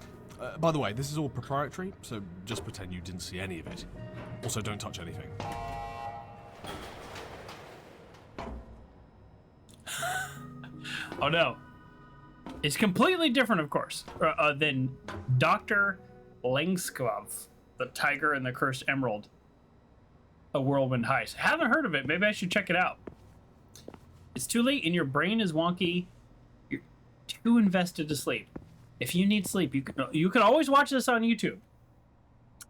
By the way, this is all proprietary, so just pretend you didn't see any of it. Also, don't touch anything. Oh no. It's completely different, of course, than Dr. Langskov, the Tiger and the Cursed Emerald, a Whirlwind Heist. Haven't heard of it. Maybe I should check it out. It's too late and your brain is wonky. You're too invested to sleep. If you need sleep, you can always watch this on YouTube.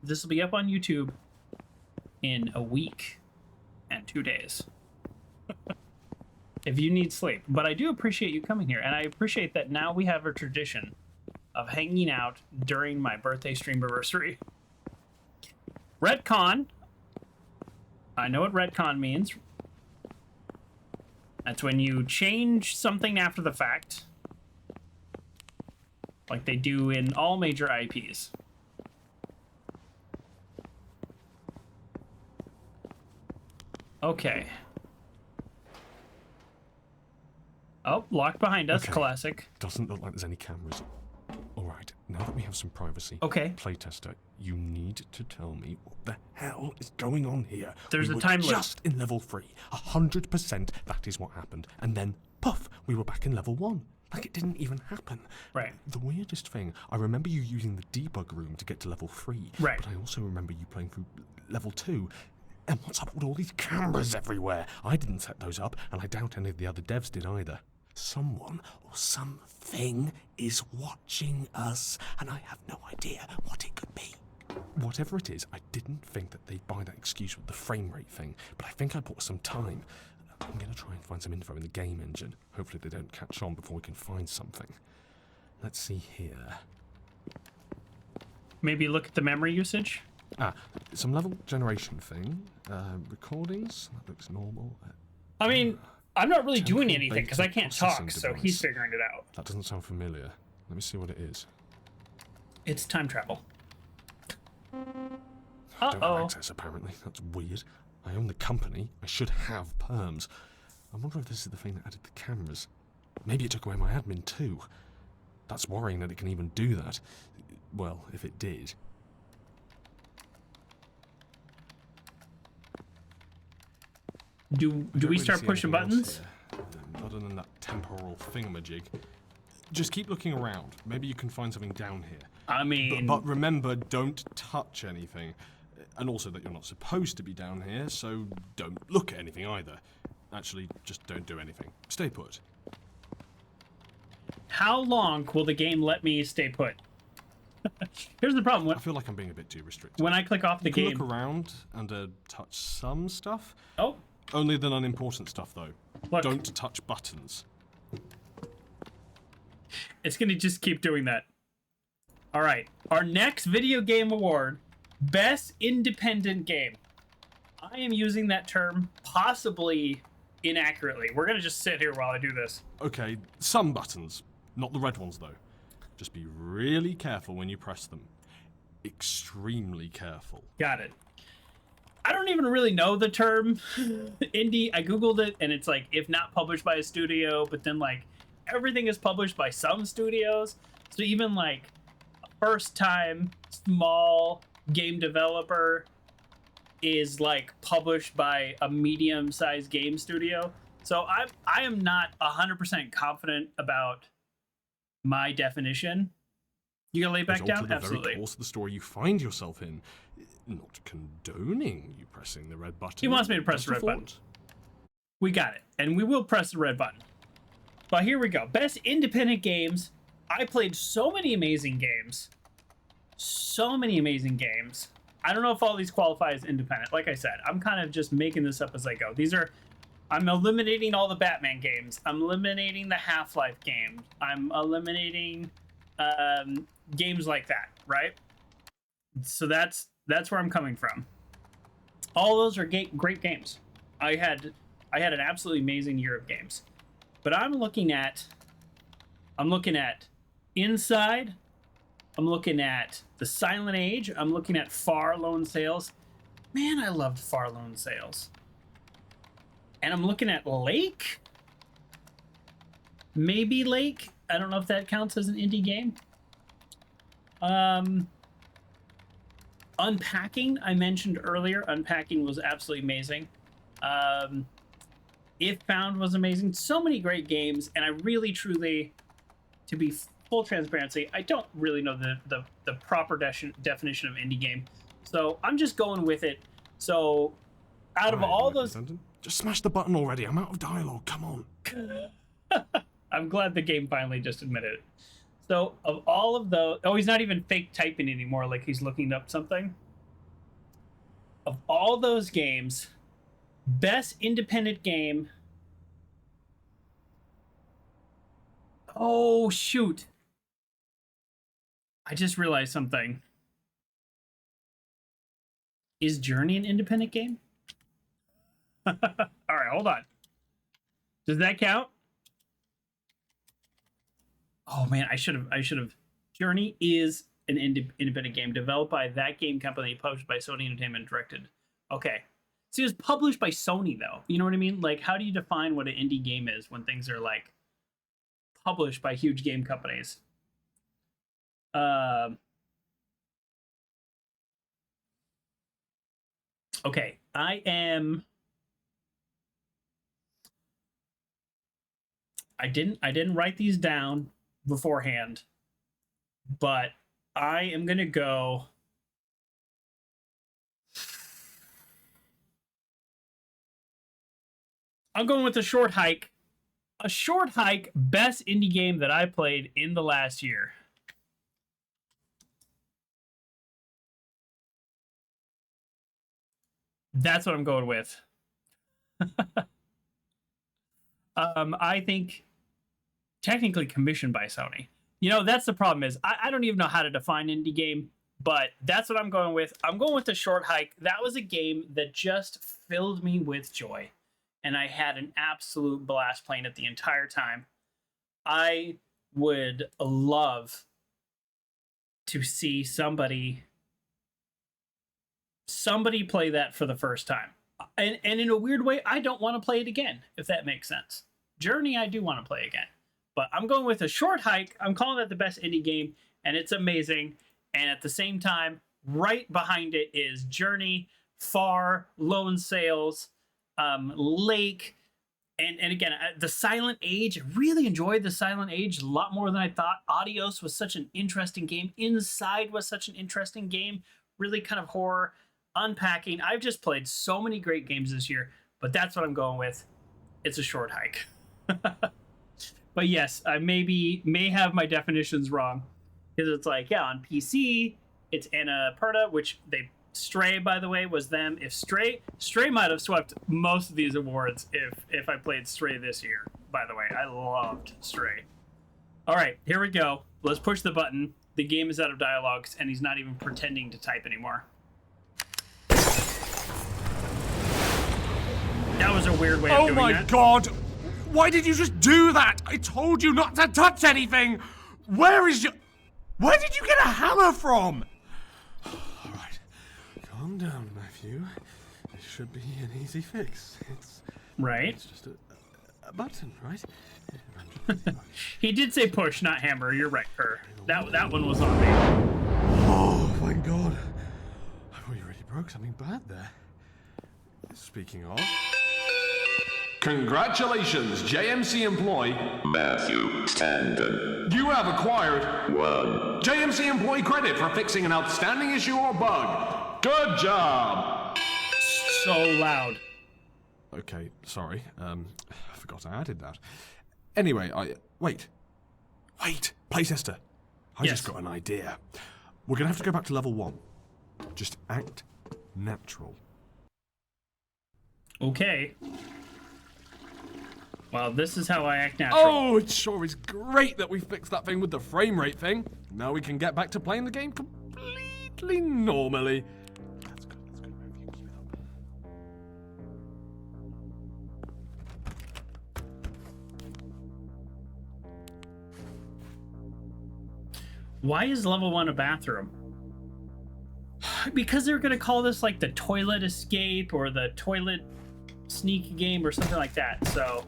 This will be up on YouTube in a week and 2 days. If you need sleep. But I do appreciate you coming here, and I appreciate that now we have a tradition of hanging out during my birthday streamiversary. Retcon. I know what retcon means. That's when you change something after the fact, like they do in all major IPs. Okay. Oh, locked behind us. Okay. Classic. Doesn't look like there's any cameras. Alright, now that we have some privacy, Okay. playtester, you need to tell me what the hell is going on here. There's we a were time loop. just in level 3. 100% that is what happened. And then, puff, we were back in level 1. Like it didn't even happen. Right. The weirdest thing, I remember you using the debug room to get to level 3. Right. But I also remember you playing through level 2. And what's up with all these cameras everywhere? I didn't set those up, and I doubt any of the other devs did either. Someone or something is watching us, and I have no idea what it could be. Whatever it is, I didn't think that they'd buy that excuse with the frame rate thing, but I think I bought some time. I'm going to try and find some info in the game engine. Hopefully they don't catch on before we can find something. Let's see here. Maybe look at the memory usage. Some level generation thing. Recordings, that looks normal. I mean, I'm not really doing Temporal anything because I can't processing talk, so device. he's figuring it out. That doesn't sound familiar. Let me see what it is. It's time travel. I don't have Uh-oh. access, apparently. That's weird. I own the company. I should have perms. I wonder if this is the thing that added the cameras. Maybe it took away my admin too. That's worrying that it can even do that. Well, if it did. Do I don't we really start see pushing anything else buttons? here, other than that temporal thingamajig. Just keep looking around. Maybe you can find something down here. I mean, But remember, don't touch anything. And also that you're not supposed to be down here, so don't look at anything either. Actually, just don't do anything. Stay put. how long will the game let me stay put? Here's the problem. I feel like I'm being a bit too restricted. When I click off the You can game... look around and touch some stuff. Oh, Only the unimportant stuff, though. look. Don't touch buttons. It's going to just keep doing that. All right. Our next video game award, Best Independent Game. I am using that term possibly inaccurately. We're going to just sit here while I do this. Okay, some buttons. Not the red ones, though. Just be really careful when you press them. Extremely careful. Got it. I don't even really know the term indie. I Googled it, and it's like, if not published by a studio, but then, like, everything is published by some studios. So even, like, a first-time small game developer is, like, published by a medium-sized game studio. So I am not 100% confident about my definition. You gonna lay it back Result down? of the Absolutely. very course of the story you find yourself in. Not condoning you pressing the red button. He wants me to press Just the a red button. thought. We got it. And we will press the red button. But here we go. Best independent games. I played so many amazing games. So many amazing games. I don't know if all these qualify as independent. Like I said, I'm kind of just making this up as I go. I'm eliminating all the Batman games. I'm eliminating the Half-Life games. I'm eliminating games like that, right? So that's where I'm coming from. All those are great games. I had an absolutely amazing year of games. But I'm looking at Inside. I'm looking at The Silent Age. I'm looking at Far Lone Sails. Man, I loved Far Lone Sails. And I'm looking at Lake. Maybe Lake. I don't know if that counts as an indie game. Unpacking, I mentioned earlier. Unpacking was absolutely amazing. If Found was amazing. So many great games, and I really, truly, to be full transparency, I don't really know the proper definition of indie game. So I'm just going with it. So out of Right, all Michael those... Denton. Just smash the button already. I'm out of dialogue. Come on. I'm glad the game finally just admitted it. So, of all of those... Oh, he's not even fake typing anymore, like he's looking up something. Of all those games, best independent game... Oh, shoot. I just realized something. Is Journey an independent game? All right, hold on. Does that count? Oh man, I should have. Journey is an independent game developed by that game company, published by Sony Entertainment, directed. Okay, so it was published by Sony though. You know what I mean? Like, how do you define what an indie game is when things are like published by huge game companies. Okay, I didn't write these down beforehand, but I am gonna go. I'm going with a short hike. A short hike, best indie game that I played in the last year. That's what I'm going with. I think technically commissioned by Sony. You know, that's the problem is I don't even know how to define indie game, but that's what I'm going with. I'm going with the short hike. That was a game that just filled me with joy. And I had an absolute blast playing it the entire time. I would love to see somebody play that for the first time. And in a weird way, I don't want to play it again, if that makes sense. Journey, I do want to play again. But I'm going with a short hike. I'm calling it the best indie game, and it's amazing. And at the same time, right behind it is Journey, Far, Lone Sails, Lake, and again, the Silent Age. I really enjoyed the Silent Age a lot more than I thought. Adios was such an interesting game. Inside was such an interesting game. Really kind of horror, unpacking. I've just played so many great games this year, but that's what I'm going with. It's a short hike. But yes, I may have my definitions wrong, because it's like, yeah, on PC it's Annapurna, which Stray, by the way, was them. If Stray might have swept most of these awards if I played Stray this year. By the way, I loved Stray. All right, here we go. Let's push the button. The game is out of dialogues, and he's not even pretending to type anymore. That was a weird way of doing that. Oh my god! Why did you just do that? I told you not to touch anything! Where did you get a hammer from? Alright, calm down, Matthew. This should be an easy fix. It's just a button, right? He did say push, not hammer. You're right, Kerr. That one was on me. Oh, thank god. I thought you really broke something bad there. Speaking of... Congratulations, JMC employee Matthew Standen. You have acquired 1 JMC employee credit for fixing an outstanding issue or bug. Good job. So loud. Okay, sorry. I forgot I added that. Anyway, Wait, playtester. I just got an idea. We're gonna have to go back to level 1. Just act natural. Okay. Well, this is how I act natural. Oh, it sure is great that we fixed that thing with the frame rate thing. Now we can get back to playing the game completely normally. That's good. Keep it up. Why is level 1 a bathroom? Because they're gonna call this like the toilet escape or the toilet sneak game or something like that. So,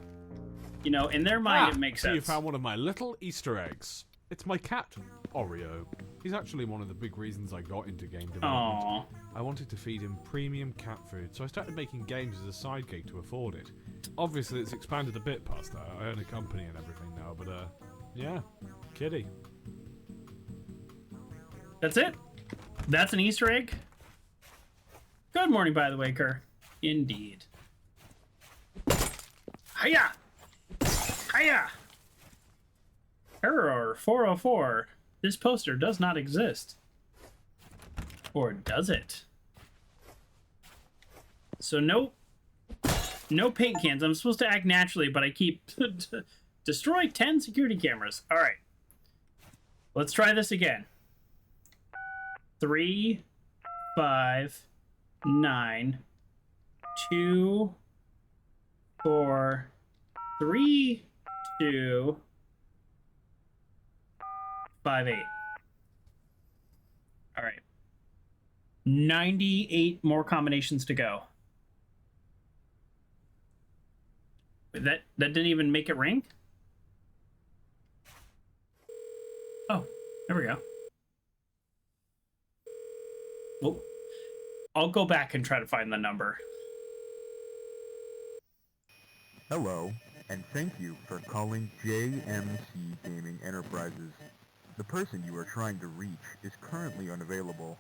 you know, in their mind, it makes sense. So you found one of my little Easter eggs. It's my cat, Oreo. He's actually one of the big reasons I got into game development. Aww. I wanted to feed him premium cat food, so I started making games as a side gig to afford it. Obviously, it's expanded a bit past that. I own a company and everything now, but yeah, kitty. That's it? That's an Easter egg? Good morning, by the way, Kerr. Indeed. Hiya! Hiya! Error 404. This poster does not exist. Or does it? So no paint cans. I'm supposed to act naturally, but I keep destroy 10 security cameras. All right. Let's try this again. 3, 5, 9, 2, 4, 3, 2, 5, 8. All right. 98 more combinations to go. That didn't even make it ring? There we go. Well, I'll go back and try to find the number. Hello, and thank you for calling JMC Gaming Enterprises. The person you are trying to reach is currently unavailable.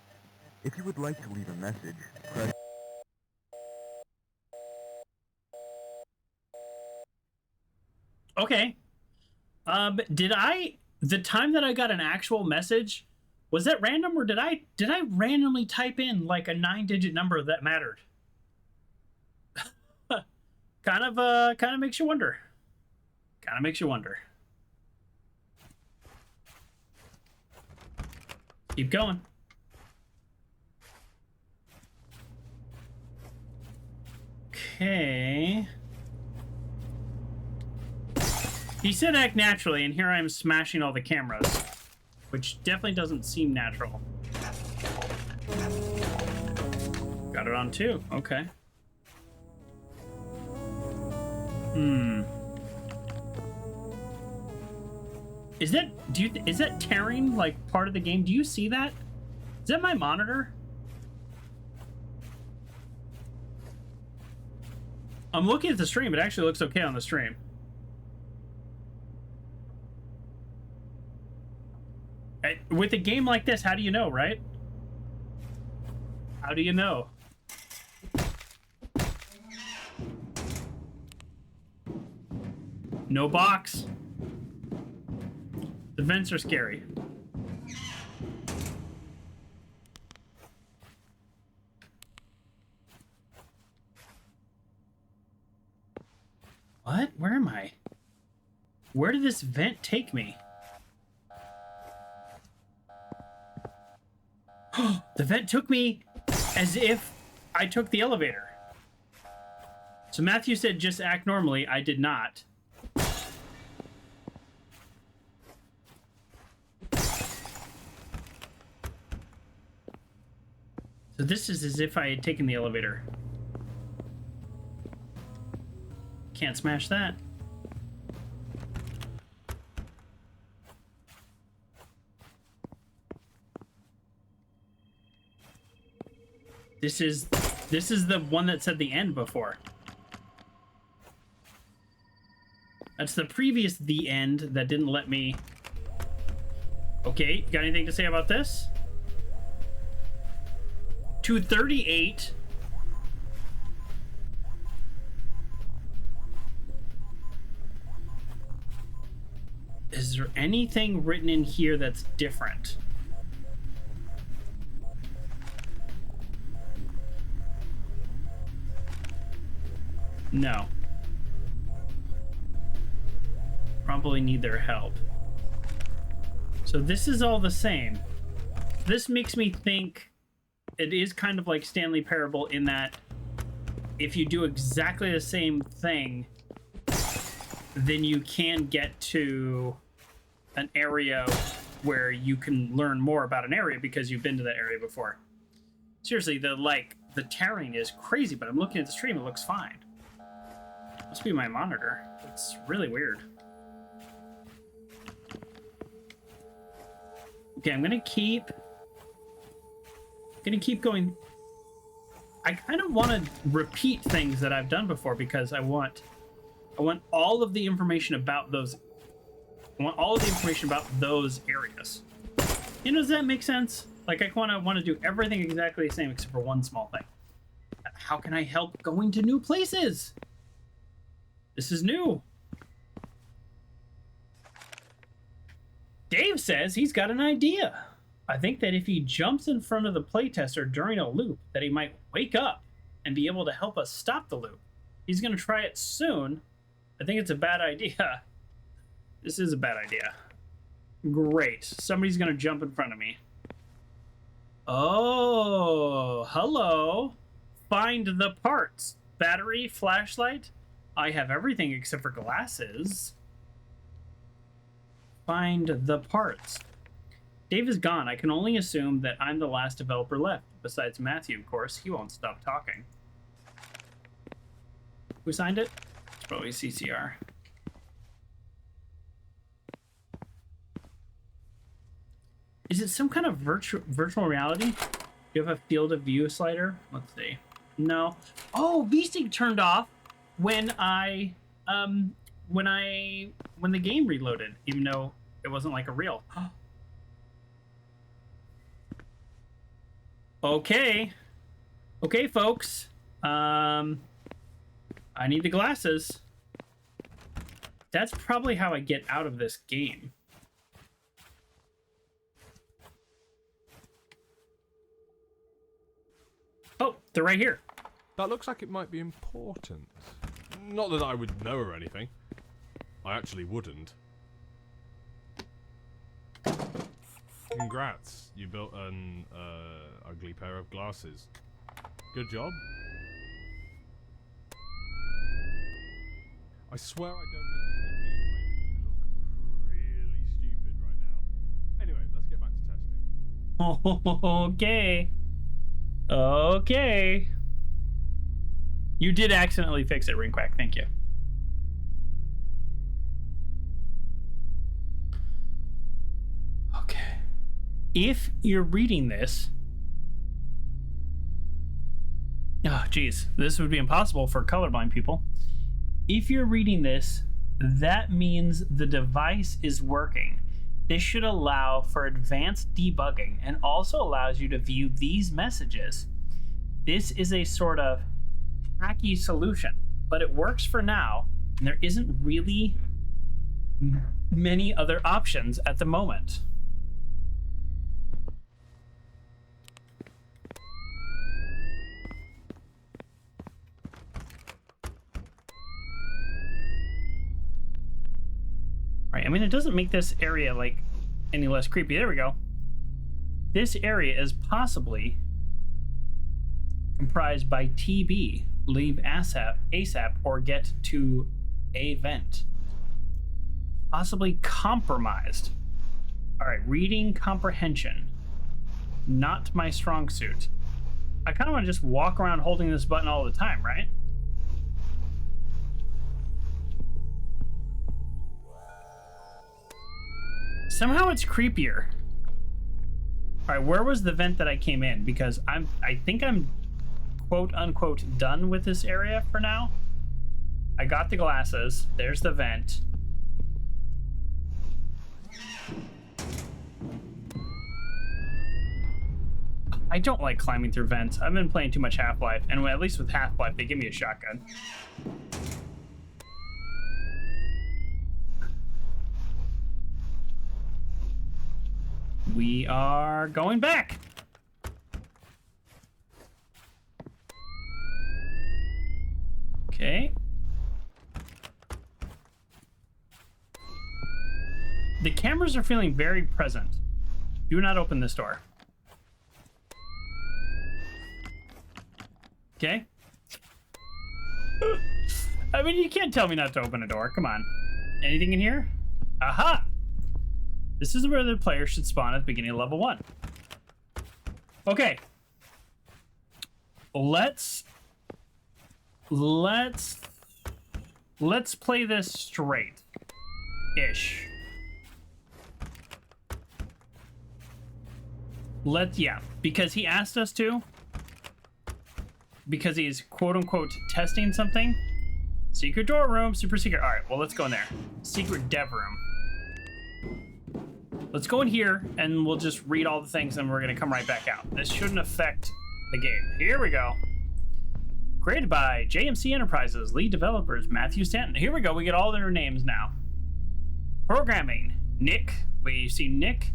If you would like to leave a message, press... Okay. The time that I got an actual message, was that random, or did I randomly type in like a 9-digit number that mattered? kind of makes you wonder. Kind of makes you wonder. Keep going. Okay. He said act naturally, and here I am smashing all the cameras, which definitely doesn't seem natural. Got it on too. Okay. Is that tearing like part of the game? Do you see that? Is that my monitor? I'm looking at the stream. It actually looks okay on the stream. With a game like this, how do you know, right? How do you know? No box. The vents are scary. What? Where am I? Where did this vent take me? The vent took me as if I took the elevator. So Matthew said just act normally. I did not. So this is as if I had taken the elevator. Can't smash that. This is the one that said the end before. That's the previous the end that didn't let me. Okay, got anything to say about this? 238. Is there anything written in here that's different? No. Probably need their help. So this is all the same. This makes me think it is kind of like Stanley Parable in that if you do exactly the same thing, then you can get to an area where you can learn more about an area because you've been to that area before. Seriously, the tearing is crazy, but I'm looking at the stream, it looks fine. Must be my monitor. It's really weird. Okay, I'm gonna keep going. I kind of want to repeat things that I've done before because I want all of the information about those. I want all of the information about those areas. You know, does that make sense? Like I want to do everything exactly the same except for one small thing. How can I help going to new places? This is new. Dave says he's got an idea. I think that if he jumps in front of the playtester during a loop, that he might wake up and be able to help us stop the loop. He's going to try it soon. I think it's a bad idea. This is a bad idea. Great. Somebody's going to jump in front of me. Oh, hello. Find the parts. Battery, flashlight. I have everything except for glasses. Find the parts. Dave is gone. I can only assume that I'm the last developer left. Besides Matthew, of course. He won't stop talking. Who signed it? It's probably CCR. Is it some kind of virtual reality? Do you have a field of view slider? Let's see. No. Oh, VSync turned off when when the game reloaded, even though it wasn't like a real. Okay. Okay, folks. I need the glasses. That's probably how I get out of this game. Oh, they're right here. That looks like it might be important. Not that I would know or anything. I actually wouldn't. Congrats, you built an ugly pair of glasses. Good job. I swear I don't mean this in a mean way, but you look really stupid right now. Anyway, let's get back to testing. Okay. Okay. You did accidentally fix it, Ringquack. Thank you. Okay. If you're reading this... Oh, geez. This would be impossible for colorblind people. If you're reading this, that means the device is working. This should allow for advanced debugging and also allows you to view these messages. This is a sort of hacky solution, but it works for now, and there isn't really many other options at the moment. Right, I mean, it doesn't make this area like any less creepy. There we go. This area is possibly comprised by TB, leave ASAP, or get to a vent. Possibly compromised. All right, reading comprehension. Not my strong suit. I kind of want to just walk around holding this button all the time, right? Somehow it's creepier. All right, where was the vent that I came in? Because I think I'm quote unquote done with this area for now. I got the glasses. There's the vent. I don't like climbing through vents. I've been playing too much Half-Life, and at least with Half-Life, they give me a shotgun. We are going back. Okay. The cameras are feeling very present. Do not open this door. Okay. I mean, you can't tell me not to open a door. Come on. Anything in here? Aha! This is where the player should spawn at the beginning of level 1. Okay. Let's play this straight-ish. Yeah, because he asked us to. Because he's quote-unquote testing something. Secret door room, super secret. All right, well, let's go in there. Secret dev room. Let's go in here, and we'll just read all the things, and we're going to come right back out. This shouldn't affect the game. Here we go. Created by JMC Enterprises, lead developers Matthew Stanton. Here we go. We get all their names now. Programming. Nick. We see Nick.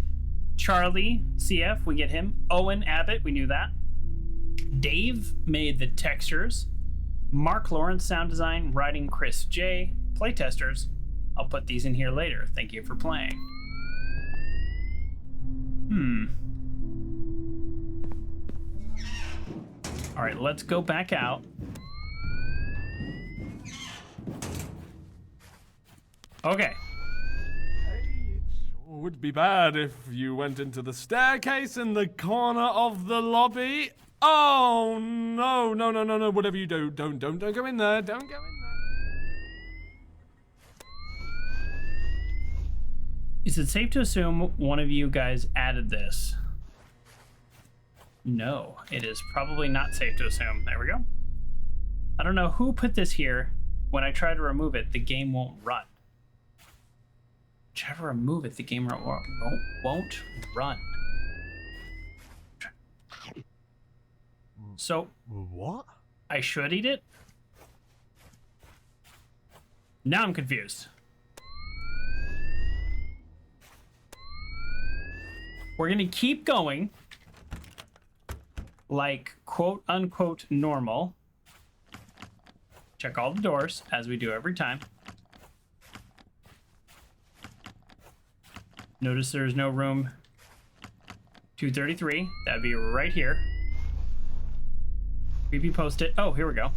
Charlie, CF. We get him. Owen Abbott. We knew that. Dave made the textures. Mark Lawrence, sound design. Writing Chris J. Playtesters. I'll put these in here later. Thank you for playing. All right, let's go back out. Okay. Hey, it sure would be bad if you went into the staircase in the corner of the lobby. Oh, no, no, no, no, no. Whatever you do, don't go in there. Don't go in there. Is it safe to assume one of you guys added this? No, it is probably not safe to assume. There we go. I don't know who put this here. When I try to remove it, the game won't run. Try to remove it, the game won't run. So, What? I should eat it? Now I'm confused. We're gonna keep going like quote unquote normal. Check all the doors as we do every time. Notice there's no room 233. That'd be right here. Creepy post-it. Oh, here we go.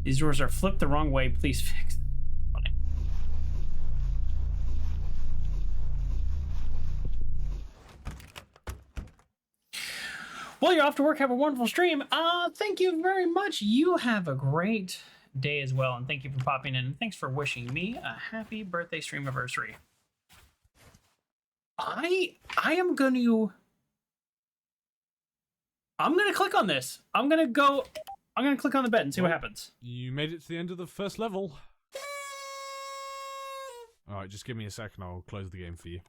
These doors are flipped the wrong way. Please fix. Funny. Well, you're off to work. Have a wonderful stream. Thank you very much. You have a great day as well, and thank you for popping in. And thanks for wishing me a happy birthday streamiversary. I'm gonna click on this. I'm gonna click on the bed and see what happens. You made it to the end of the first level. Alright, just give me a second, I'll close the game for you.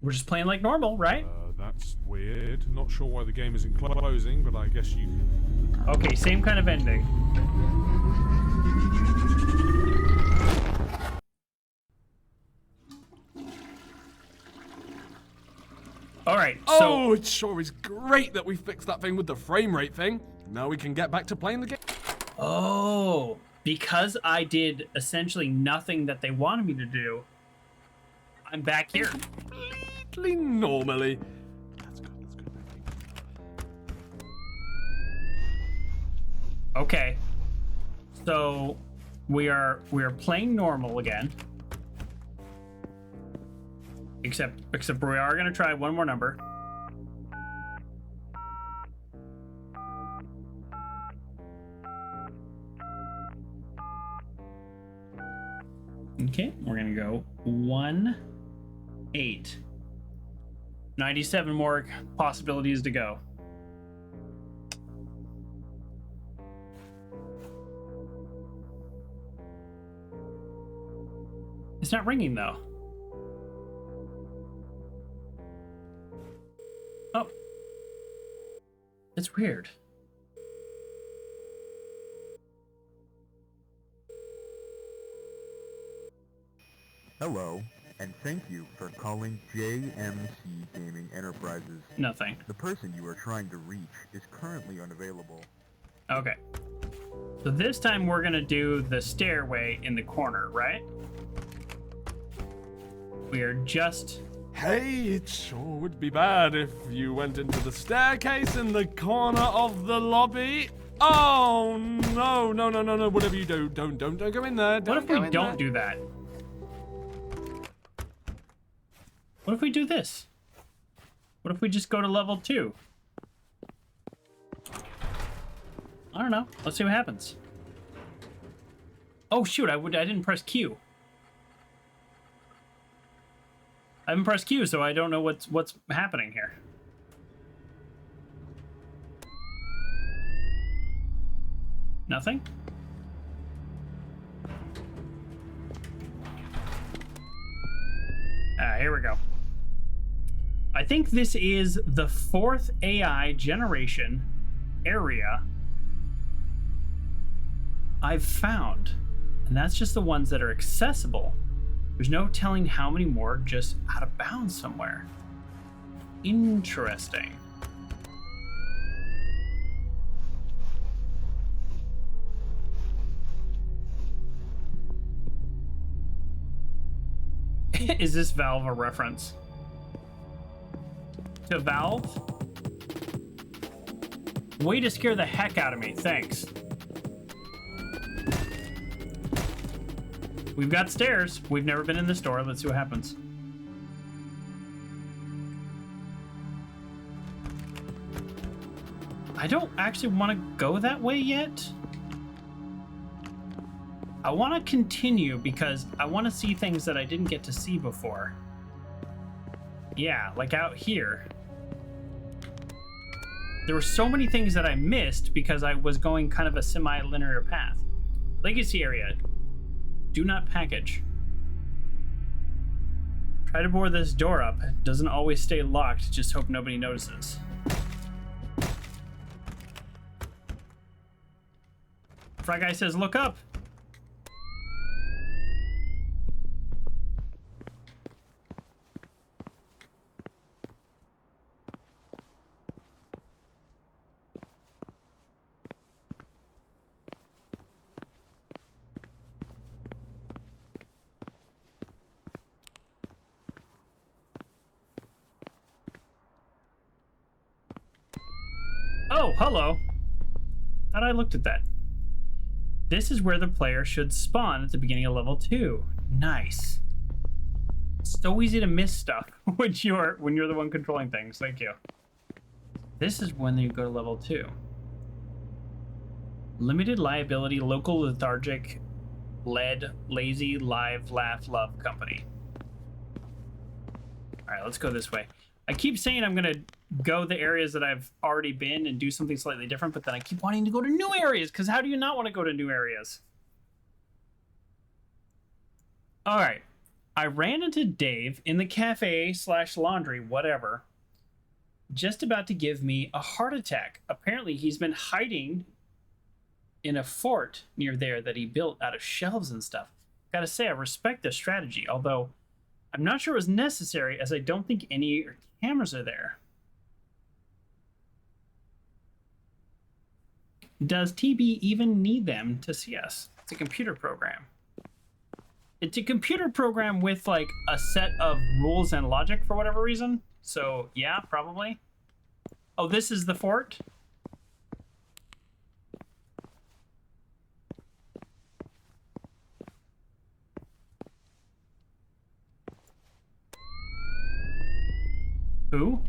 We're just playing like normal, right? That's weird. Not sure why the game isn't closing, but I guess you can... Okay, same kind of ending. Alright, so... Oh, it sure is great that we fixed that thing with the frame rate thing. Now we can get back to playing the game. Oh, because I did essentially nothing that they wanted me to do, I'm back here. Completely normally. That's good, that's good. Okay. So we are playing normal again. Except we are gonna try one more number. Okay, we're gonna go 1, 8. 97 more possibilities to go. It's not ringing though. Oh. It's weird. Hello, and thank you for calling JMC Gaming Enterprises. Nothing. The person you are trying to reach is currently unavailable. Okay. So this time we're gonna do the stairway in the corner, right? We are just... Hey, it sure would be bad if you went into the staircase in the corner of the lobby. Oh, no, no, no, no, no, whatever you do, don't go in there. What if we don't do that? What if we do this? What if we just go to level 2? I don't know. Let's see what happens. Oh shoot, I didn't press Q. I haven't pressed Q, so I don't know what's happening here. Nothing? Here we go. I think this is the 4th AI generation area I've found. And that's just the ones that are accessible. There's no telling how many more just out of bounds somewhere. Interesting. Is this Valve a reference to Valve? Way to scare the heck out of me, thanks. We've got stairs. We've never been in this door. Let's see what happens. I don't actually want to go that way yet. I want to continue because I want to see things that I didn't get to see before. Yeah, like out here. There were so many things that I missed because I was going kind of a semi-linear path. Legacy area. Do not package. Try to board this door up. It doesn't always stay locked. Just hope nobody notices. Fry Guy says, look up. Oh, hello. Thought I looked at that. This is where the player should spawn at the beginning of level 2. Nice. So easy to miss stuff when you're the one controlling things. Thank you. This is when you go to level 2. Limited liability, local lethargic, lead, lazy, live, laugh, love company. All right, let's go this way. I keep saying I'm gonna go the areas that I've already been and do something slightly different, but then I keep wanting to go to new areas, because how do you not want to go to new areas? All right. I ran into Dave in the cafe / laundry, whatever, just about to give me a heart attack. Apparently, he's been hiding in a fort near there that he built out of shelves and stuff. Gotta say, I respect the strategy, although I'm not sure it was necessary, as I don't think any cameras are there. Does TB even need them to see us? It's a computer program. It's a computer program with like a set of rules and logic for whatever reason. So yeah, probably. Oh, this is the fort? Who?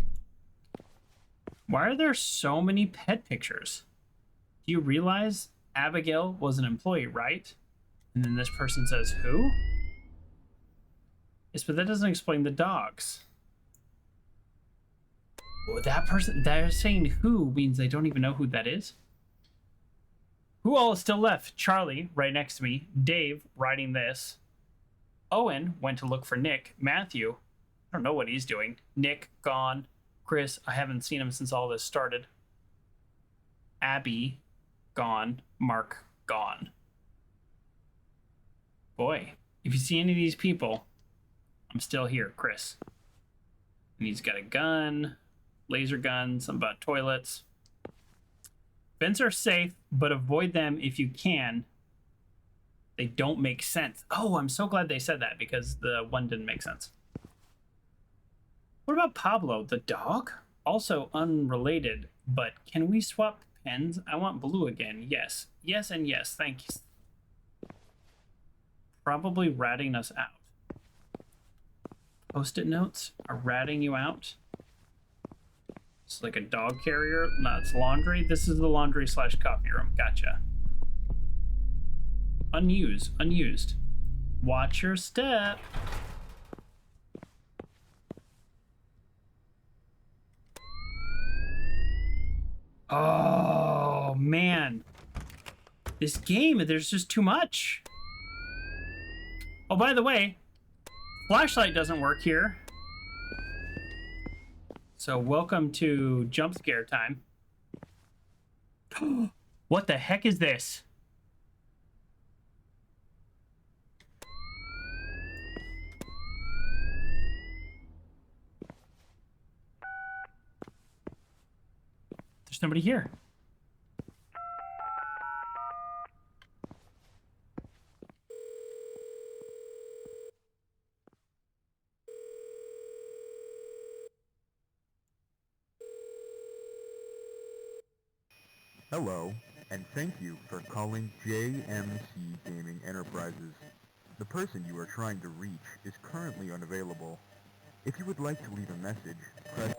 Why are there so many pet pictures? Do you realize Abigail was an employee, right? And then this person says, who? Yes, but that doesn't explain the dogs. Well, that person, they're saying who means they don't even know who that is. Who all is still left? Charlie, right next to me. Dave, riding this. Owen went to look for Nick. Matthew, I don't know what he's doing. Nick, gone. Chris, I haven't seen him since all this started. Abby, gone. Mark, gone. Boy, if you see any of these people, I'm still here, Chris. And he's got a gun, laser gun, something about toilets. Vents are safe, but avoid them if you can. They don't make sense. Oh, I'm so glad they said that, because the one didn't make sense. What about Pablo, the dog? Also unrelated, but can we swap pens? I want blue again. Yes. Yes and yes. Thank you. Probably ratting us out. Post-it notes are ratting you out. It's like a dog carrier. No, it's laundry. This is the laundry / coffee room. Gotcha. Unused. Unused. Watch your step. Oh, man. This game, there's just too much. Oh, by the way, flashlight doesn't work here. So welcome to jump scare time. What the heck is this? There's nobody here. Hello, and thank you for calling JMC Gaming Enterprises. The person you are trying to reach is currently unavailable. If you would like to leave a message, press...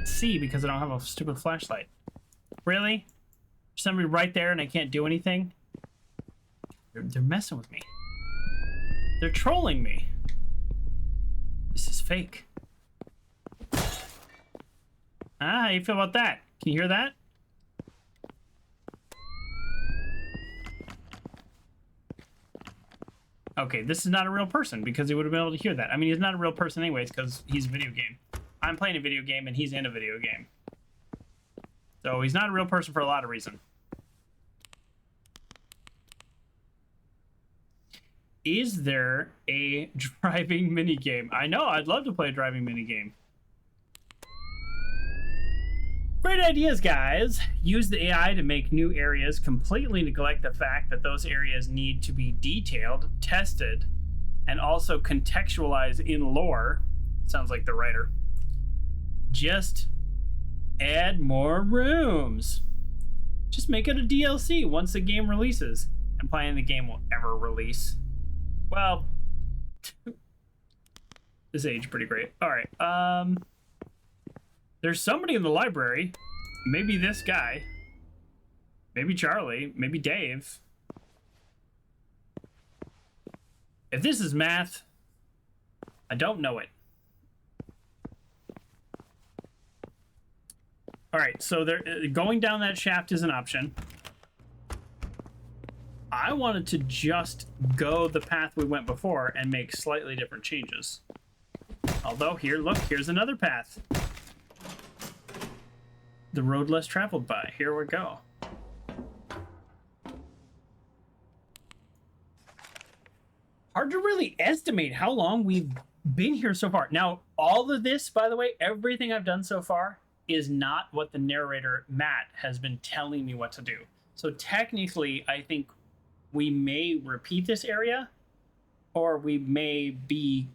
can't see because I don't have a stupid flashlight. Really? Somebody right there and I can't do anything? They're messing with me. They're trolling me. This is fake. How you feel about that? Can you hear that? Okay, this is not a real person because he would have been able to hear that. I mean, he's not a real person anyways because he's a video game. I'm playing a video game and he's in a video game. So he's not a real person for a lot of reasons. Is there a driving minigame? I know, I'd love to play a driving minigame. Great ideas, guys. Use the AI to make new areas. Completely neglect the fact that those areas need to be detailed, tested, and also contextualized in lore. Sounds like the writer. Just add more rooms. Just make it a DLC once the game releases. Implying the game will ever release. Well, this age pretty great. All right. There's somebody in the library. Maybe this guy. Maybe Charlie. Maybe Dave. If this is math, I don't know it. All right, so going down that shaft is an option. I wanted to just go the path we went before and make slightly different changes. Although here, look, here's another path. The road less traveled by. Here we go. Hard to really estimate how long we've been here so far. Now, all of this, by the way, everything I've done so far is not what the narrator, Matt, has been telling me what to do. So technically, I think we may repeat this area, or we may be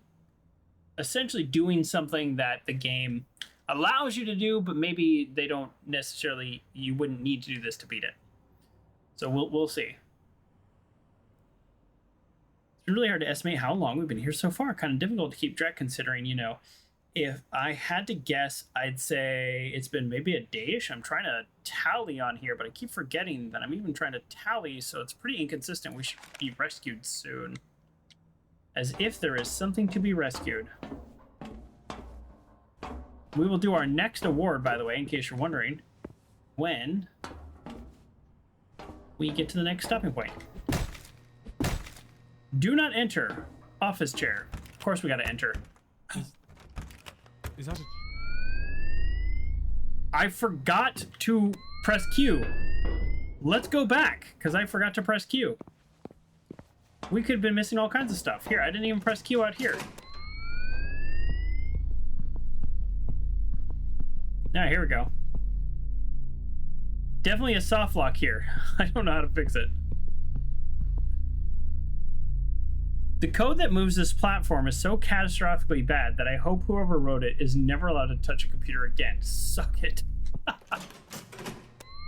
essentially doing something that the game allows you to do, but maybe they don't necessarily, you wouldn't need to do this to beat it. So we'll see. It's really hard to estimate how long we've been here so far. Kind of difficult to keep track considering, you know, if I had to guess, I'd say it's been maybe a day-ish. I'm trying to tally on here, but I keep forgetting that I'm even trying to tally, so it's pretty inconsistent. We should be rescued soon. As if there is something to be rescued. We will do our next award, by the way, in case you're wondering, when we get to the next stopping point. Do not enter. Office chair. Of course we gotta enter. Is that a... I forgot to press Q. Let's go back, because I forgot to press Q. We could have been missing all kinds of stuff. Here, I didn't even press Q out here. Now, here we go. Definitely a soft lock here. I don't know how to fix it. The code that moves this platform is so catastrophically bad that I hope whoever wrote it is never allowed to touch a computer again. Suck it.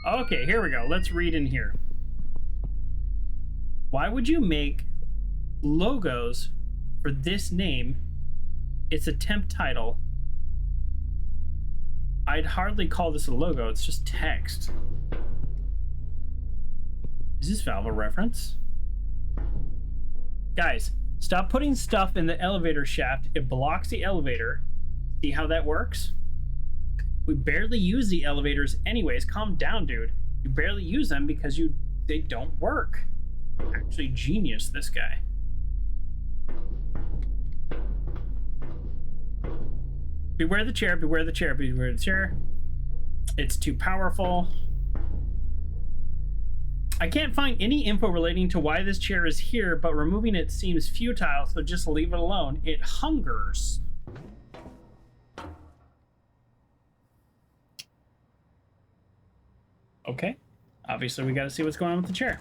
Okay, here we go. Let's read in here. Why would you make logos for this name? It's a temp title. I'd hardly call this a logo. It's just text. Is this Valve a reference? Guys, stop putting stuff in the elevator shaft. It blocks the elevator. See how that works? We barely use the elevators anyways. Calm down, dude. You barely use them because they don't work. Actually, genius, this guy. Beware the chair, beware the chair, beware the chair. It's too powerful. I can't find any info relating to why this chair is here, but removing it seems futile, so just leave it alone. It hungers. Okay. Obviously, we gotta see what's going on with the chair.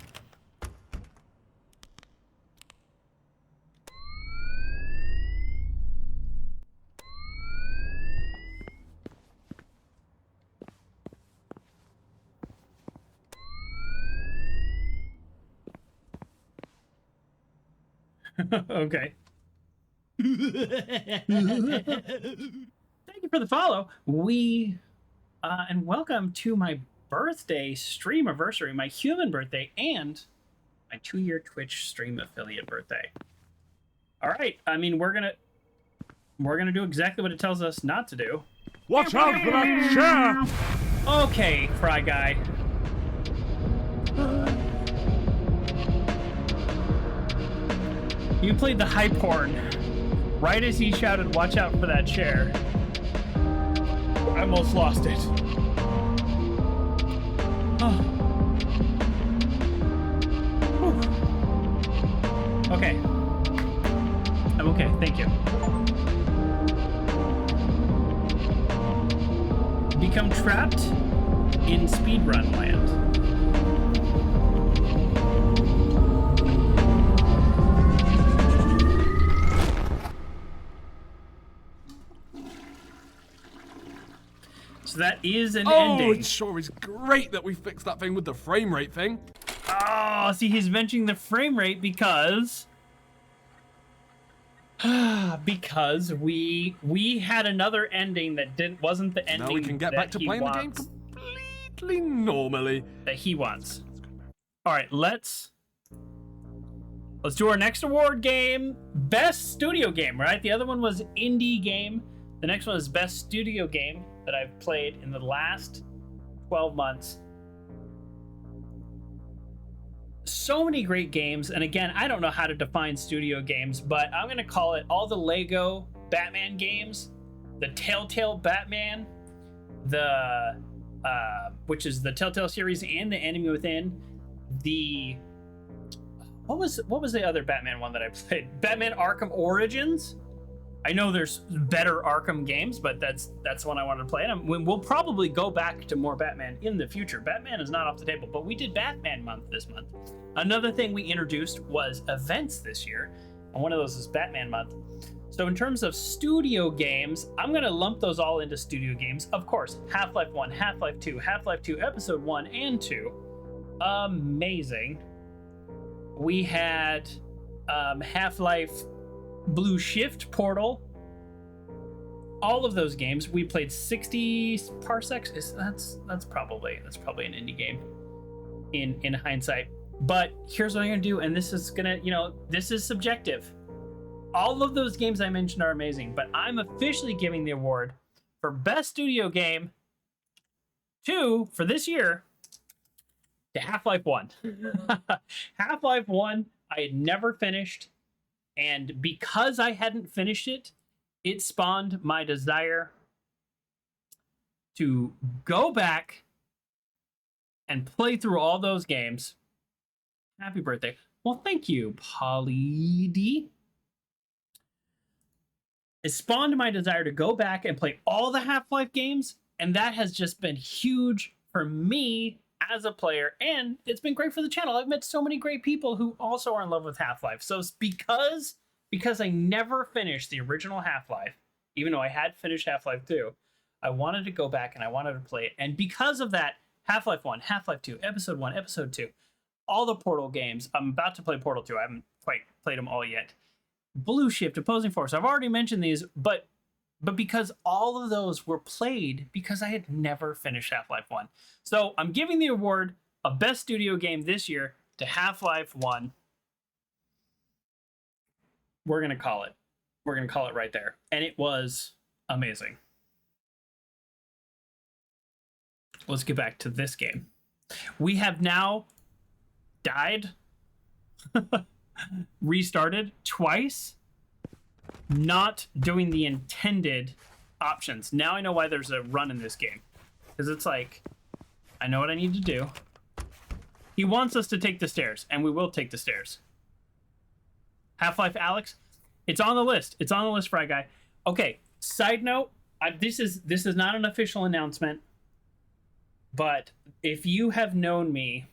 Okay. Thank you for the follow. We And welcome to my birthday streamiversary, my human birthday, and my 2-year Twitch stream affiliate birthday. All right, I mean, we're gonna do exactly what it tells us not to do. Watch out for that chair! Okay, Fry Guy. You played the hype horn right as he shouted, "Watch out for that chair." I almost lost it. Oh. Okay. I'm okay, thank you. Become trapped in speedrun land. So that is an ending. Oh, it sure is great that we fixed that thing with the frame rate thing. Oh, see, he's mentioning the frame rate because we had another ending that wasn't the ending. Now we can get back to playing the game completely normally. That he wants. All right, let's do our next award game. Best studio game, right? The other one was indie game. The next one is best studio game that I've played in the last 12 months. So many great games, and again, I don't know how to define studio games, but I'm gonna call it all the Lego Batman games, the Telltale Batman, the which is the Telltale series, and the Enemy Within. The what was the other Batman one that I played? Batman Arkham Origins. I know there's better Arkham games, but that's the one I wanted to play. And we'll probably go back to more Batman in the future. Batman is not off the table, but we did Batman month this month. Another thing we introduced was events this year, and one of those is Batman month. So in terms of studio games, I'm going to lump those all into studio games. Of course, Half-Life 1, Half-Life 2, Half-Life 2 Episode 1 and 2. Amazing. We had Half-Life Blue Shift, Portal, all of those games. We played 60 parsecs. That's probably an indie game in hindsight. But here's what I'm gonna do, and this is gonna, this is subjective. All of those games I mentioned are amazing, but I'm officially giving the award for best studio game for this year to Half-Life 1. Half-Life 1, I had never finished. And because I hadn't finished it, it spawned my desire to go back and play through all those games. Happy birthday. Well, thank you, Polly D. It spawned my desire to go back and play all the Half-Life games, and that has just been huge for me as a player, and it's been great for the channel. I've met so many great people who also are in love with Half-Life. So it's because I never finished the original Half-Life, even though I had finished Half-Life 2, I wanted to go back and I wanted to play it. And because of that, Half-Life 1, Half-Life 2, Episode 1, Episode 2, all the Portal games. I'm about to play Portal 2. I haven't quite played them all yet. Blue Shift, Opposing Force. I've already mentioned these, but because all of those were played because I had never finished Half-Life 1. So I'm giving the award of Best Studio Game this year to Half-Life 1. We're going to call it. We're going to call it right there. And it was amazing. Let's get back to this game. We have now died, restarted twice, not doing the intended options. Now I know why there's a run in this game. Because it's like, I know what I need to do. He wants us to take the stairs, and we will take the stairs. Half-Life Alyx, it's on the list. It's on the list, Fry Guy. Okay, side note, this is not an official announcement, but if you have known me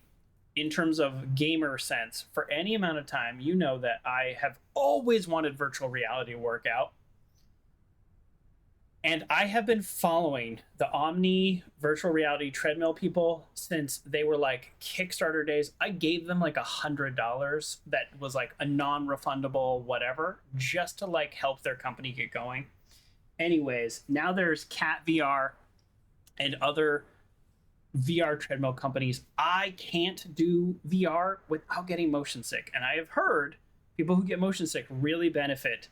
in terms of gamer sense for any amount of time, you know that I have always wanted virtual reality to work out. And I have been following the Omni virtual reality treadmill people since they were like Kickstarter days. I gave them like $100 that was like a non-refundable whatever, just to like help their company get going. Anyways, now there's Cat VR. and other VR treadmill companies, I can't do VR without getting motion sick. And I have heard people who get motion sick really benefit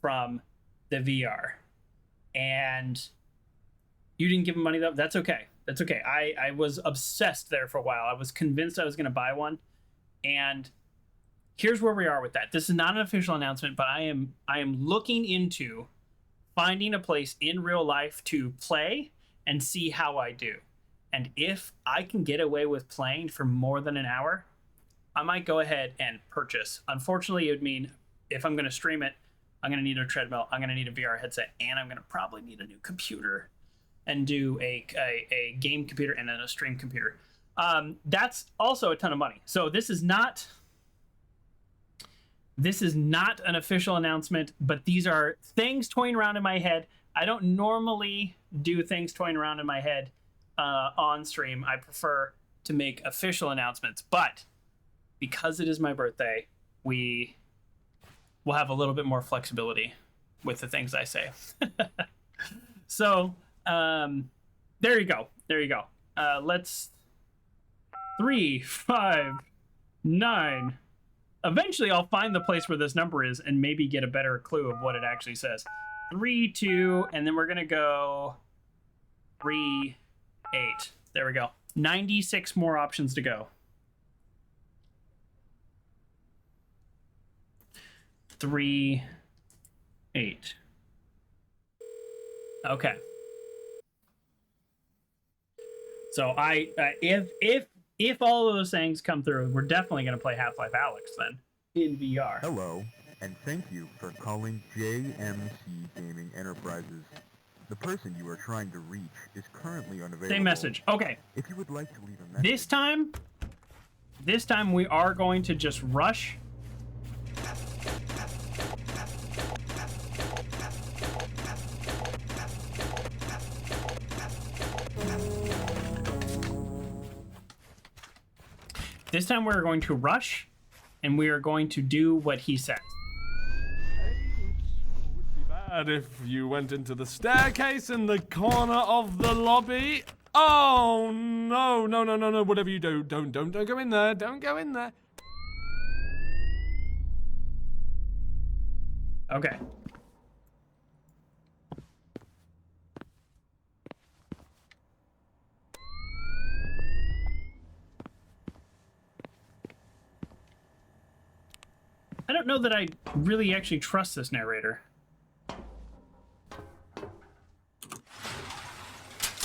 from the VR. And you didn't give them money though. That's okay. That's okay. I was obsessed there for a while. I was convinced I was going to buy one. And here's where we are with that. This is not an official announcement, but I am looking into finding a place in real life to play and see how I do. And if I can get away with playing for more than an hour, I might go ahead and purchase. Unfortunately, it would mean if I'm going to stream it, I'm going to need a treadmill, I'm going to need a VR headset, and I'm going to probably need a new computer and do a game computer and then a stream computer. That's also a ton of money. So this is not an official announcement, but these are things toying around in my head. I don't normally do things toying around in my head on stream. I prefer to make official announcements, but because it is my birthday, we will have a little bit more flexibility with the things I say. So there you go. Let's 3, 5, 9. Eventually I'll find the place where this number is and maybe get a better clue of what it actually says. 3, 2, and then we're gonna go 3, 8. There we go. 96 more options to go. 3, 8. Okay. So if all of those things come through, we're definitely going to play Half-Life Alyx then in VR. Hello, and thank you for calling JMC Gaming Enterprises. The person you are trying to reach is currently unavailable. Same message. Okay. If you would like to leave a message... This time we are going to just rush. This time we're going to rush, and we are going to do what he says. It would be bad if you went into the staircase in the corner of the lobby. Oh, no. Whatever you do, don't go in there. Don't go in there. Okay. I don't know that I really actually trust this narrator. I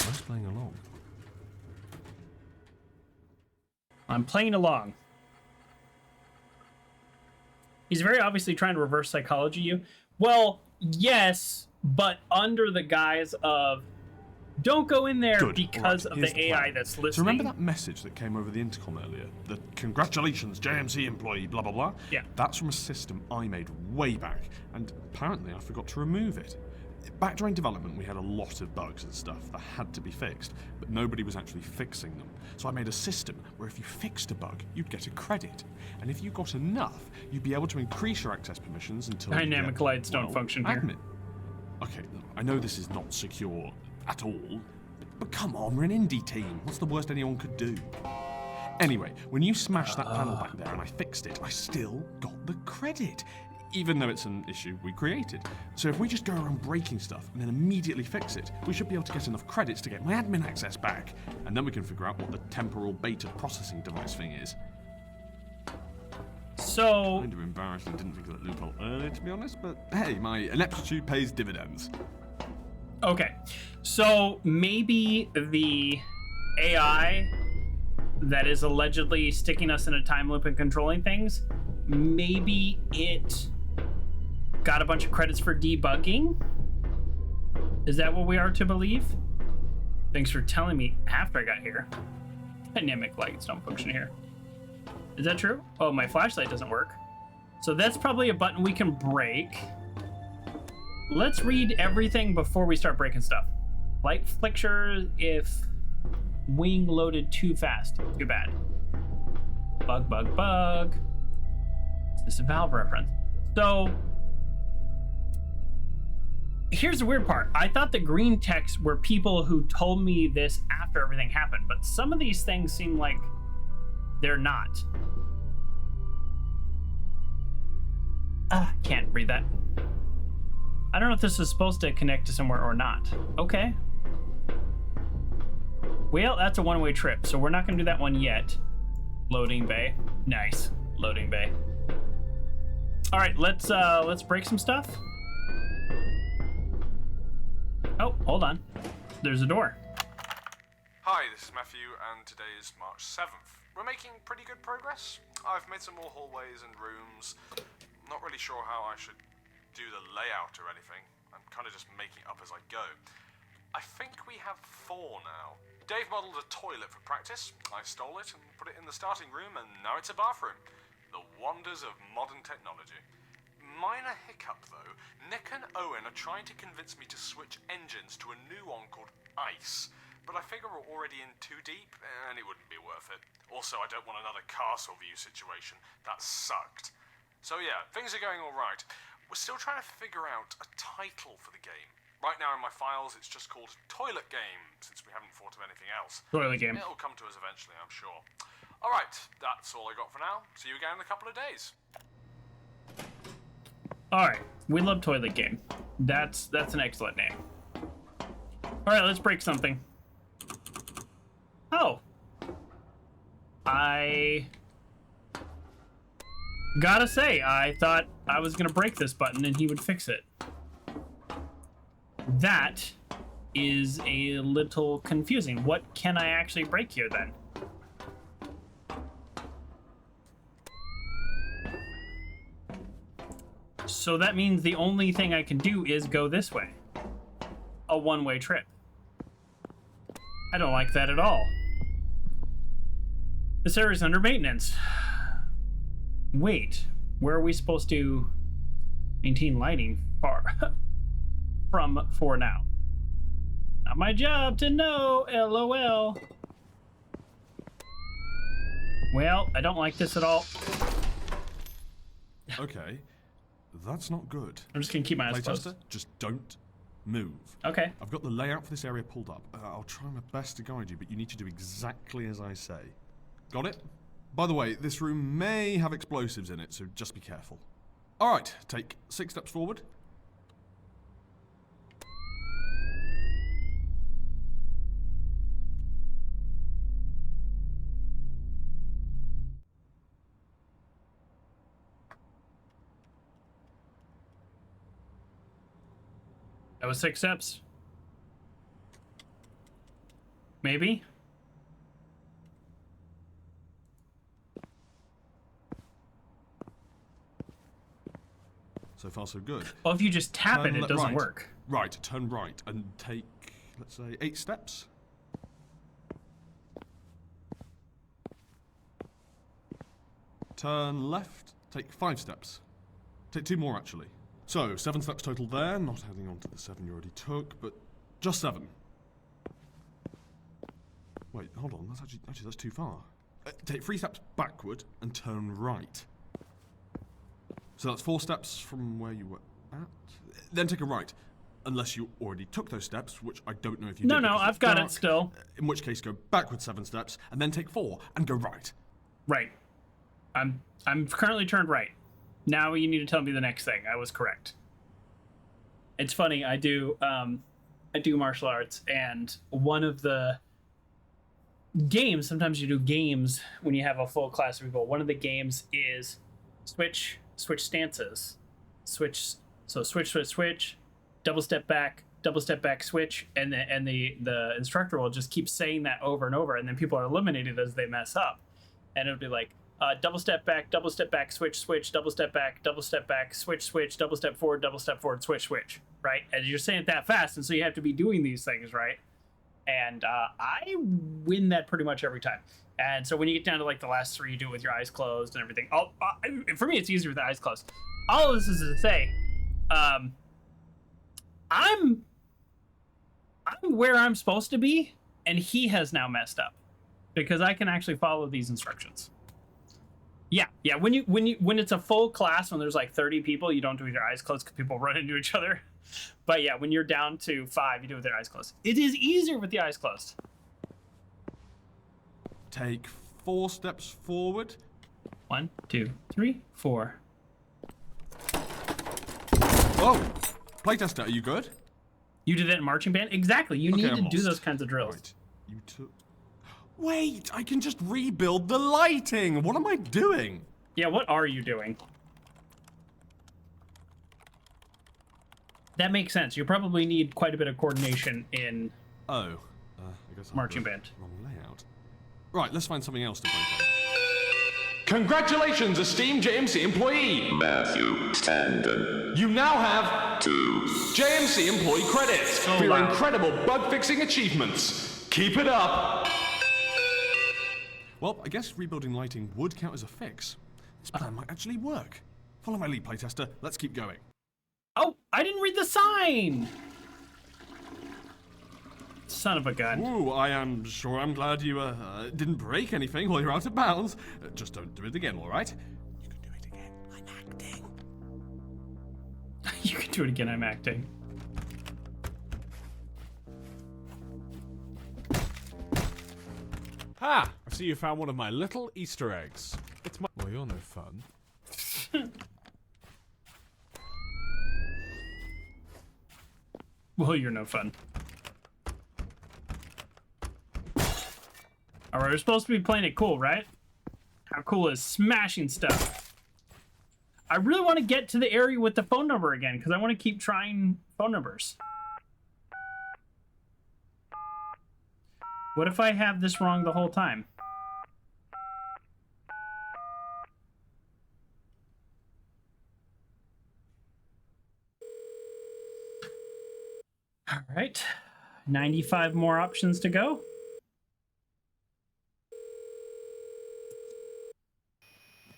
was playing along. I'm playing along. He's very obviously trying to reverse psychology you. Well, yes, but under the guise of don't go in there because of the AI that's listening. So remember that message that came over the intercom earlier? The congratulations, JMC employee, blah, blah, blah? Yeah. That's from a system I made way back, and apparently I forgot to remove it. Back during development, we had a lot of bugs and stuff that had to be fixed, but nobody was actually fixing them. So I made a system where if you fixed a bug, you'd get a credit. And if you got enough, you'd be able to increase your access permissions until Dynamic lights don't function here. admin. Okay, look, I know this is not secure at all, but come on, we're an indie team. What's the worst anyone could do? Anyway, when you smashed that panel back there and I fixed it, I still got the credit, even though it's an issue we created. So if we just go around breaking stuff and then immediately fix it, we should be able to get enough credits to get my admin access back, and then we can figure out what the temporal beta processing device thing is. So... Kind of embarrassed and didn't think of that loophole earlier, to be honest, but hey, my ineptitude pays dividends. Okay, so maybe the AI that is allegedly sticking us in a time loop and controlling things, maybe it got a bunch of credits for debugging? Is that what we are to believe? Thanks for telling me after I got here. Dynamic lights don't function here. Is that true? Oh, my flashlight doesn't work. So that's probably a button we can break. Let's read everything before we start breaking stuff. Light flicker if wing loaded too fast. Too bad. Bug. Is this a Valve reference? So, here's the weird part. I thought the green text were people who told me this after everything happened, but some of these things seem like they're not. Can't read that. I don't know if this is supposed to connect to somewhere or not. Okay. Well, that's a one-way trip, so we're not gonna do that one yet. Loading bay. Nice. Loading bay. All right, let's break some stuff. Oh, hold on. There's a door. Hi, this is Matthew, and today is March 7th. We're making pretty good progress. I've made some more hallways and rooms. Not really sure how I should do the layout or anything. I'm kind of just making it up as I go. I think we have 4 now. Dave modelled a toilet for practice. I stole it and put it in the starting room, and now it's a bathroom. The wonders of modern technology. Minor hiccup though, Nick and Owen are trying to convince me to switch engines to a new one called Ice, but I figure we're already in too deep, and it wouldn't be worth it. Also, I don't want another castle view situation. That sucked. So yeah, things are going alright. We're still trying to figure out a title for the game. Right now in my files, it's just called Toilet Game, since we haven't thought of anything else. Toilet Game. It'll come to us eventually, I'm sure. Alright, that's all I got for now. See you again in a couple of days. All right, we love Toilet Game. That's an excellent name. All right, let's break something. Oh. I gotta say, I thought I was gonna break this button and he would fix it. That is a little confusing. What can I actually break here then? So that means the only thing I can do is go this way. A one-way trip. I don't like that at all. This area is under maintenance. Wait, where are we supposed to maintain lighting for now? Not my job to know, LOL. Well, I don't like this at all. Okay, that's not good. I'm just gonna keep my eyes closed. Playtester, just don't move. Okay. I've got the layout for this area pulled up. I'll try my best to guide you, but you need to do exactly as I say. Got it? By the way, this room may have explosives in it, so just be careful. Alright, take 6 steps forward. That was 6 steps. Maybe? So far, so good. Well, if you just tap it, it doesn't right. work. Right, turn right and take, let's say, 8 steps. Turn left, take 5 steps. Take 2 more, actually. So, 7 steps total there, not adding on to the 7 you already took, but just 7. Wait, hold on, that's actually that's too far. Take 3 steps backward and turn right. So that's 4 steps from where you were at. Then take a right, unless you already took those steps, which I don't know if you did. No, I've got it still. In which case, go backward 7 steps, and then take 4 and go right. Right. I'm currently turned right. Now you need to tell me the next thing. I was correct. It's funny. I do martial arts, and one of the games. Sometimes you do games when you have a full class of people. One of the games is switch stances, switch, double step back, switch, and the instructor will just keep saying that over and over, and then people are eliminated as they mess up, and it'll be like double step back, switch, double step back, switch, double step forward, switch, right? And you're saying it that fast, and so you have to be doing these things, right? And I win that pretty much every time. And so when you get down to like the last 3, you do it with your eyes closed and everything. For me, it's easier with the eyes closed. All of this is to say, I'm where I'm supposed to be, and he has now messed up because I can actually follow these instructions. Yeah. When it's a full class, when there's like 30 people, you don't do it with your eyes closed because people run into each other. But yeah, when you're down to 5, you do it with your eyes closed. It is easier with the eyes closed. Take 4 steps forward. 1, 2, 3, 4. Whoa! Playtester, are you good? You did that in marching band? Exactly. You Okay, need I'm to do lost. those kinds of drills. Right. You took... Wait! I can just rebuild the lighting! What am I doing? Yeah, what are you doing? That makes sense. You probably need quite a bit of coordination in Oh. I guess I marching have the band. wrong layout. Right, let's find something else to break down. Congratulations, esteemed JMC employee! Matthew Standen. You now have 2. JMC employee credits So for your loud. incredible bug-fixing achievements. Keep it up! Well, I guess rebuilding lighting would count as a fix. This plan might actually work. Follow my lead, playtester. Let's keep going. Oh, I didn't read the sign! Son of a gun. Ooh, I am sure I'm glad you didn't break anything while you're out of bounds. Just don't do it again, all right? You can do it again. I'm acting. You can do it again, I'm acting. Ha! I see you found one of my little Easter eggs. It's my... Well, you're no fun. Well, you're no fun. Alright, we're supposed to be playing it cool, right? How cool is smashing stuff? I really want to get to the area with the phone number again, because I want to keep trying phone numbers. What if I have this wrong the whole time? Alright. 95 more options to go.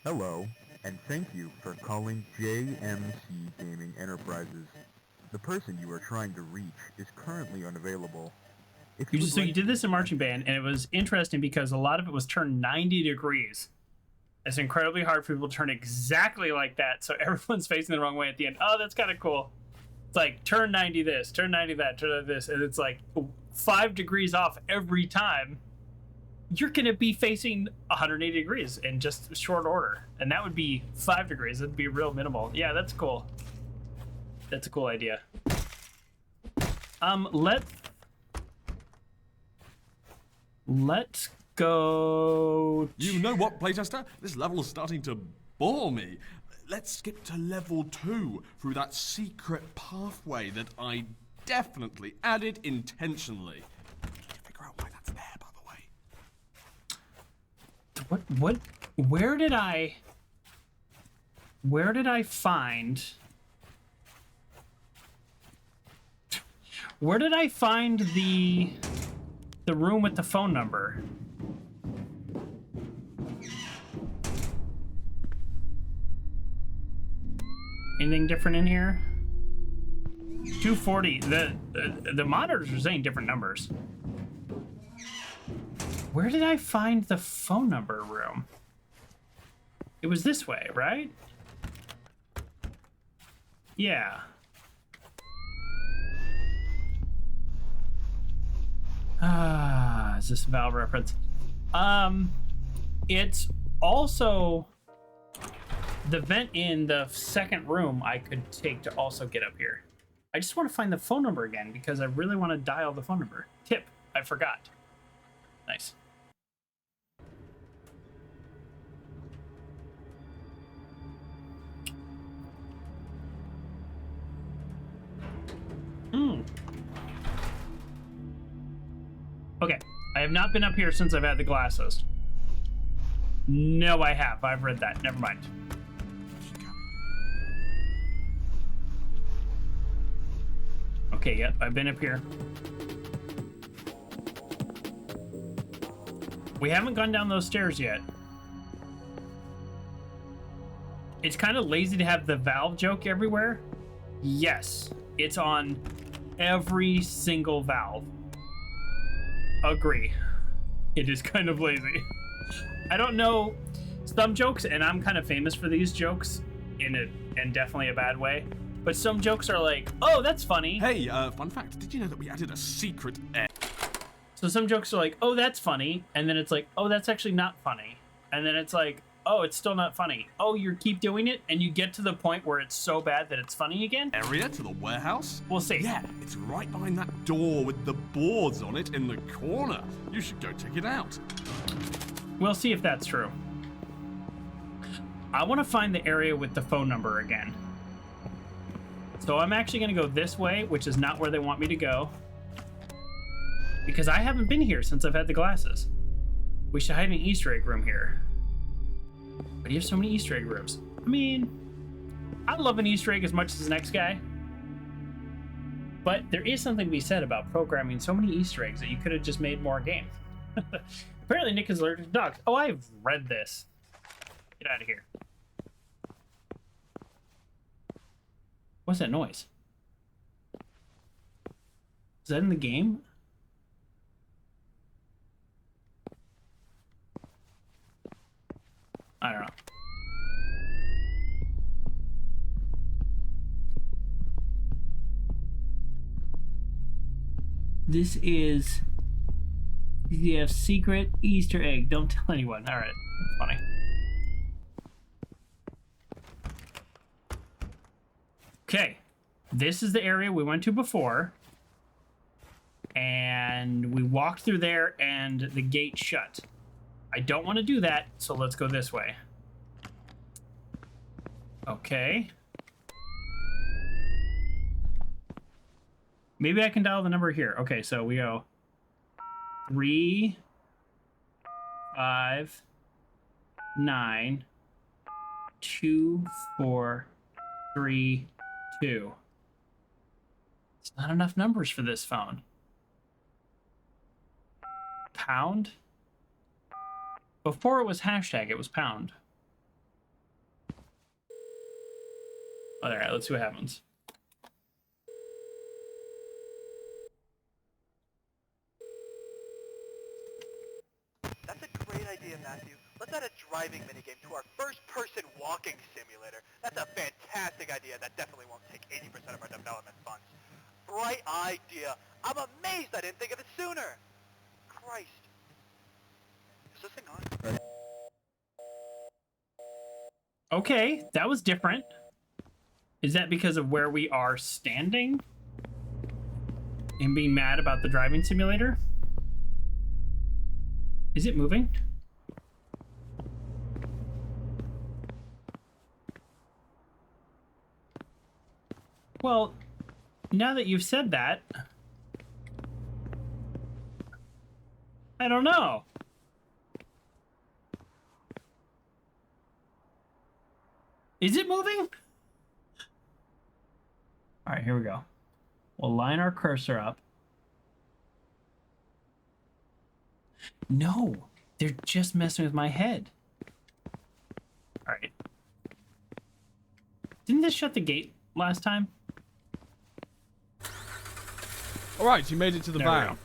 Hello, and thank you for calling JMC Gaming Enterprises. The person you are trying to reach is currently unavailable. If You would just, so you like did to- this in marching band, and it was interesting because a lot of it was turned 90 degrees. It's incredibly hard for people to turn exactly like that, so everyone's facing the wrong way at the end. Oh, that's kind of cool. It's like, turn 90 this, turn 90 that, turn 90 this, and it's like 5 degrees off every time. You're going to be facing 180 degrees in just short order, and that would be 5 degrees. It'd be real minimal. Yeah, that's cool. That's a cool idea. Let's go. You know what, playtester? This level is starting to bore me. Let's skip to level 2 through that secret pathway that I definitely added intentionally. I need to figure out why that's there, by the way. What, where did I find the room with the phone number? Anything different in here? 240. The monitors are saying different numbers. Where did I find the phone number room? It was this way, right? Yeah. Is this a Valve reference? It's also the vent in the second room I could take to also get up here. I just want to find the phone number again because I really want to dial the phone number. Tip, I forgot. Nice. Okay, I have not been up here since I've had the glasses. No, I have. I've read that. Never mind. Okay, yep, I've been up here. We haven't gone down those stairs yet. It's kind of lazy to have the valve joke everywhere. Yes, it's on every single valve. Agree. It is kind of lazy. I don't know some jokes, and I'm kind of famous for these jokes in definitely a bad way. But some jokes are like, oh, that's funny. Hey, fun fact, did you know that we added a secret So some jokes are like, oh, that's funny. And then it's like, oh, that's actually not funny. And then it's like, oh, it's still not funny. Oh, you keep doing it, and you get to the point where it's so bad that it's funny again? area to the warehouse? We'll see. Yeah, it's right behind that door with the boards on it in the corner. You should go check it out. We'll see if that's true. I want to find the area with the phone number again. So I'm actually going to go this way, which is not where they want me to go. Because I haven't been here since I've had the glasses. We should hide an Easter egg room here. But you have so many Easter egg rooms. I mean, I love an Easter egg as much as the next guy. But there is something to be said about programming so many Easter eggs that you could have just made more game. Apparently Nick is allergic to dogs. Oh, I've read this. Get out of here. What's that noise? Is that in the game? I don't know. This is... You have secret Easter egg. Don't tell anyone. All right. That's funny. Okay. This is the area we went to before. And we walked through there and the gate shut. I don't want to do that, so let's go this way. Okay. Maybe I can dial the number here. Okay, so we go 3, 5, 9, 2, 4, 3, 2. It's not enough numbers for this phone. Pound? Before it was hashtag, it was pound. All right, let's see what happens. That's a great idea, Matthew. Let's add a driving minigame to our first-person walking simulator. That's a fantastic idea that definitely won't take 80% of our development funds. Bright idea. I'm amazed I didn't think of it sooner. Christ. Is this thing on? Okay, that was different. Is that because of where we are standing? And being mad about the driving simulator? Is it moving? Well, now that you've said that, I don't know. Is it moving? All right, here we go. We'll line our cursor up. No, they're just messing with my head. All right. Didn't this shut the gate last time? Alright, you made it to the There we van. go.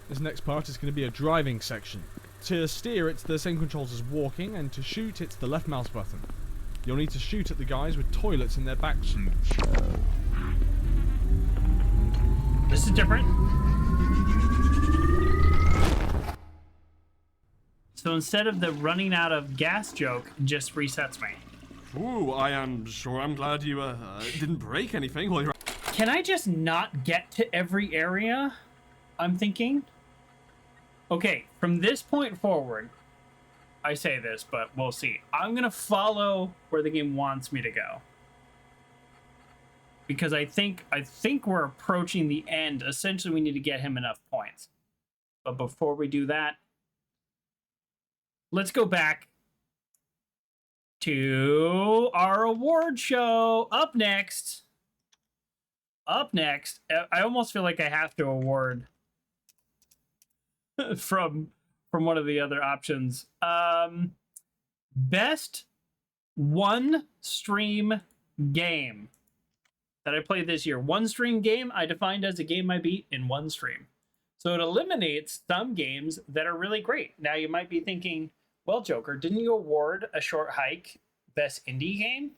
This next part is going to be a driving section. To steer, it's the same controls as walking, and to shoot, it's the left mouse button. You'll need to shoot at the guys with toilets in their back suits. This is different. So instead of the running out of gas joke, it just resets me. Ooh, I am sure I'm glad you didn't break anything while you're... Can I just not get to every area? I'm thinking. Okay, from this point forward, I say this, but we'll see. I'm gonna follow where the game wants me to go. Because I think we're approaching the end. Essentially, we need to get him enough points. But before we do that, let's go back to our award show. Up next, I almost feel like I have to award from one of the other options. Best one stream game that I played this year. One stream game I defined as a game I beat in one stream. So it eliminates some games that are really great. Now you might be thinking, well, Joker, didn't you award A Short Hike best indie game?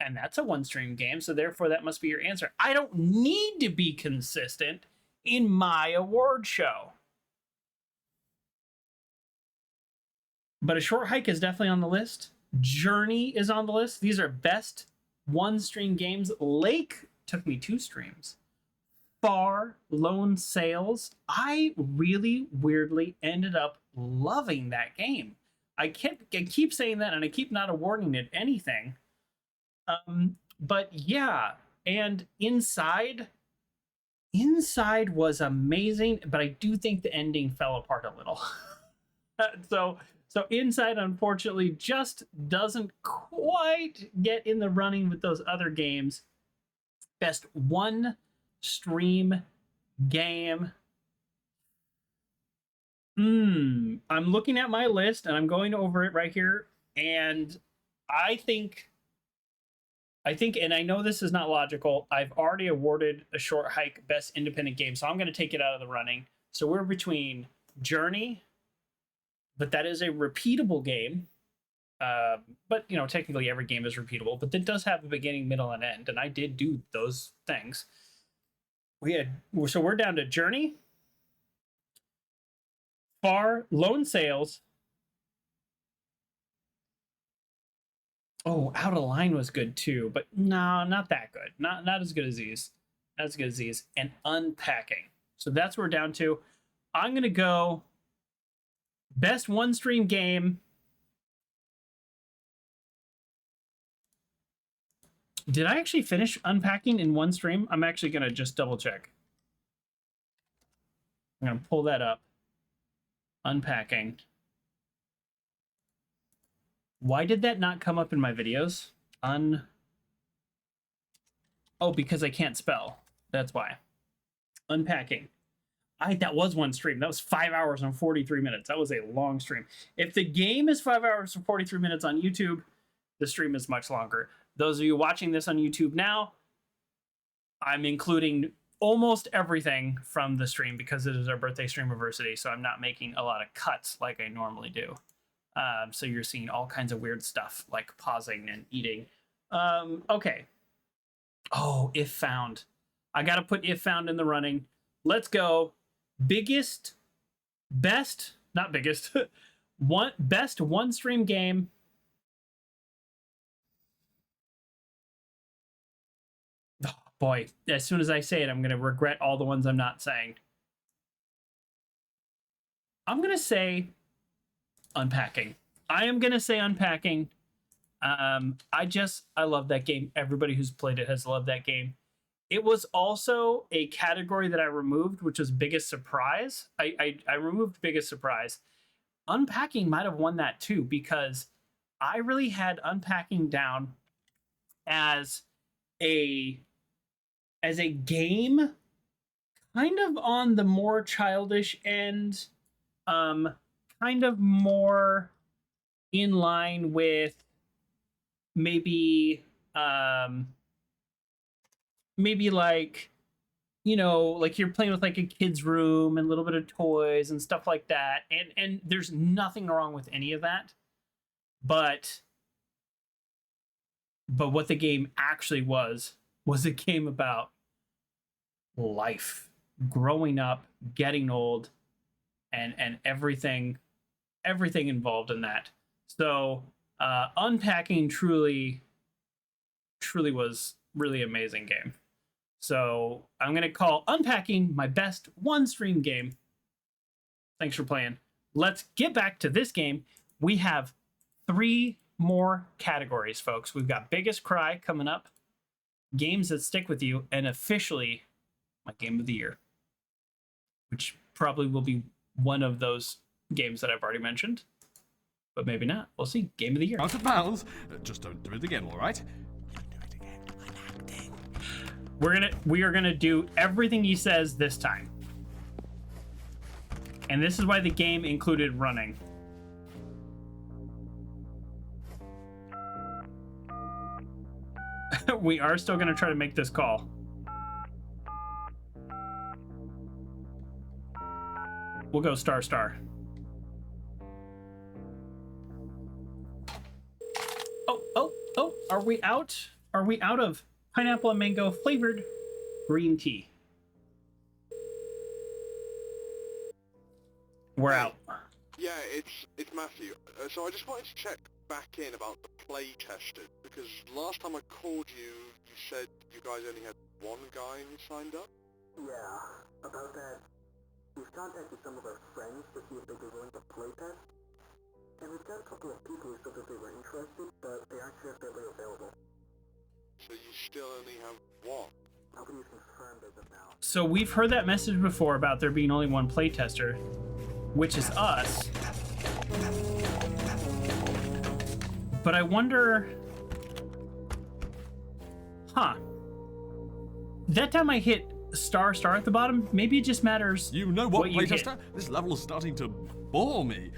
And that's a one stream game, so therefore that must be your answer. I don't need to be consistent in my award show. But A Short Hike is definitely on the list. Journey is on the list. These are best one stream games. Lake took me 2 streams. Far, Lone Sails. I really weirdly ended up loving that game. I keep saying that, and I keep not awarding it anything. But yeah, and Inside was amazing, but I do think the ending fell apart a little. So Inside, unfortunately, just doesn't quite get in the running with those other games. Best one stream game. I'm looking at my list, and I'm going over it right here, and I think, and I know this is not logical, I've already awarded A Short Hike best independent game, so I'm going to take it out of the running. So we're between Journey, but that is a repeatable game. But, you know, technically every game is repeatable, but it does have a beginning, middle, and end, and I did do those things. So we're down to Journey, Far, Lone Sails. Oh, Out of Line was good too, but no, not that good. Not as good as these. Not as good as these. And Unpacking. So that's what we're down to. I'm gonna go best one stream game. Did I actually finish Unpacking in one stream? I'm actually gonna just double check. I'm gonna pull that up. Unpacking. Why did that not come up in my videos? Oh, because I can't spell. That's why. Unpacking. That was one stream. That was 5 hours and 43 minutes. That was a long stream. If the game is 5 hours and 43 minutes on YouTube, the stream is much longer. Those of you watching this on YouTube now, I'm including almost everything from the stream because it is our Birthday Streamaversary, so I'm not making a lot of cuts like I normally do. So you're seeing all kinds of weird stuff like pausing and eating. Okay. Oh, If Found. I gotta put If Found in the running. Let's go. Best one stream game. Oh, boy, as soon as I say it, I'm gonna regret all the ones I'm not saying. I'm gonna say Unpacking. I am gonna say Unpacking. I love that game. Everybody who's played it has loved that game. It was also a category that I removed, which was biggest surprise. I removed biggest surprise. Unpacking might have won that too, because I really had Unpacking down as a game kind of on the more childish end, kind of more in line with maybe like, you know, like you're playing with like a kid's room and a little bit of toys and stuff like that. And there's nothing wrong with any of that. But what the game actually was a game about life, growing up, getting old, and everything involved in that. So Unpacking truly was really amazing game. So I'm gonna call Unpacking my best one stream game. Thanks for playing. Let's get back to this game. We have 3 more categories, folks. We've got Biggest Cry coming up, games that stick with you, and officially my game of the year, which probably will be one of those games that I've already mentioned, but maybe not. We'll see. Game of the year. Out of bounds. Just don't do it again, all right? Do it again. I'm acting. We are gonna do everything he says this time, and this is why the game included running. We are still gonna try to make this call. We'll go star. Oh, are we out? are we out of pineapple and mango flavored green tea? We're out. Yeah, it's Matthew. So I just wanted to check back in about the play tester, because last time I called you, you said you guys only had one guy who signed up? Yeah, about that. We've contacted some of our friends to see if they'd be willing to playtest. And we've got a couple of people who said that they were interested, but they aren't sure if they're really available. So you still only have one? Nobody's confirmed as of now. So we've heard that message before about there being only one playtester, which is us. But I wonder... Huh. That time I hit star at the bottom, maybe it just matters. You know what, you hit. playtester? This level is starting to bore me.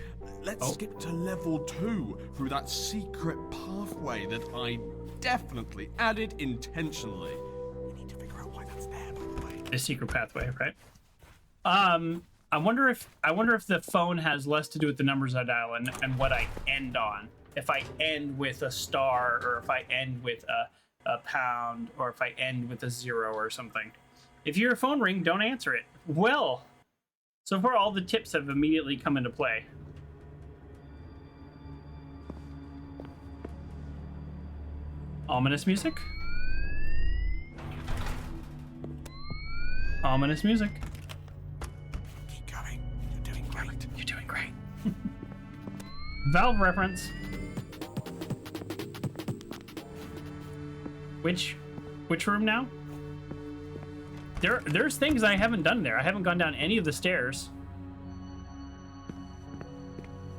Let's skip to level 2 through that secret pathway that I definitely added intentionally. We need to figure out why that's there, by the way. The secret pathway, right? I wonder if the phone has less to do with the numbers I dial and what I end on. If I end with a star, or if I end with a pound, or if I end with a 0 or something. If you hear a phone ring, don't answer it. Well, so far all the tips have immediately come into play. Ominous music. Ominous music. Keep going. You're doing great. You're doing great. Valve reference. Which room now? There's things I haven't done there. I haven't gone down any of the stairs.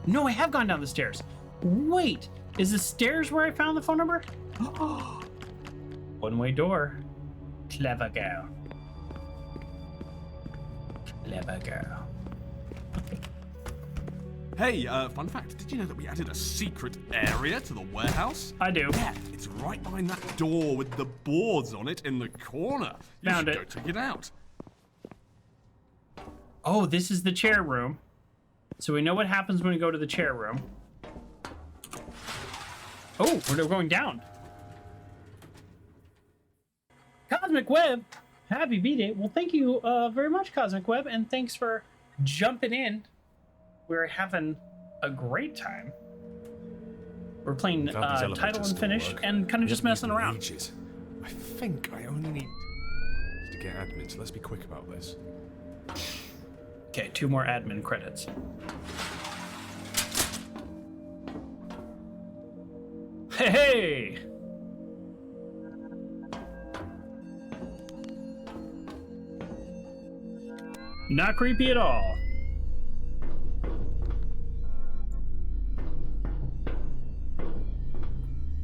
No, I have gone down the stairs. Wait, is the stairs where I found the phone number? One-way door. Clever girl. Clever girl. Hey, fun fact, did you know that we added a secret area to the warehouse? I do. Yeah, it's right behind that door with the boards on it in the corner. You Found should it. go check it out. Oh, this is the chair room. So we know what happens when we go to the chair room. Oh, we're going down. Cosmic Web, happy B-Day. Well, thank you very much, Cosmic Web, and thanks for jumping in. We're having a great time. We're playing title and finish and kind of just messing around. Ages. I think I only need to get admin, so let's be quick about this. Okay, 2 more admin credits. Hey! Not creepy at all.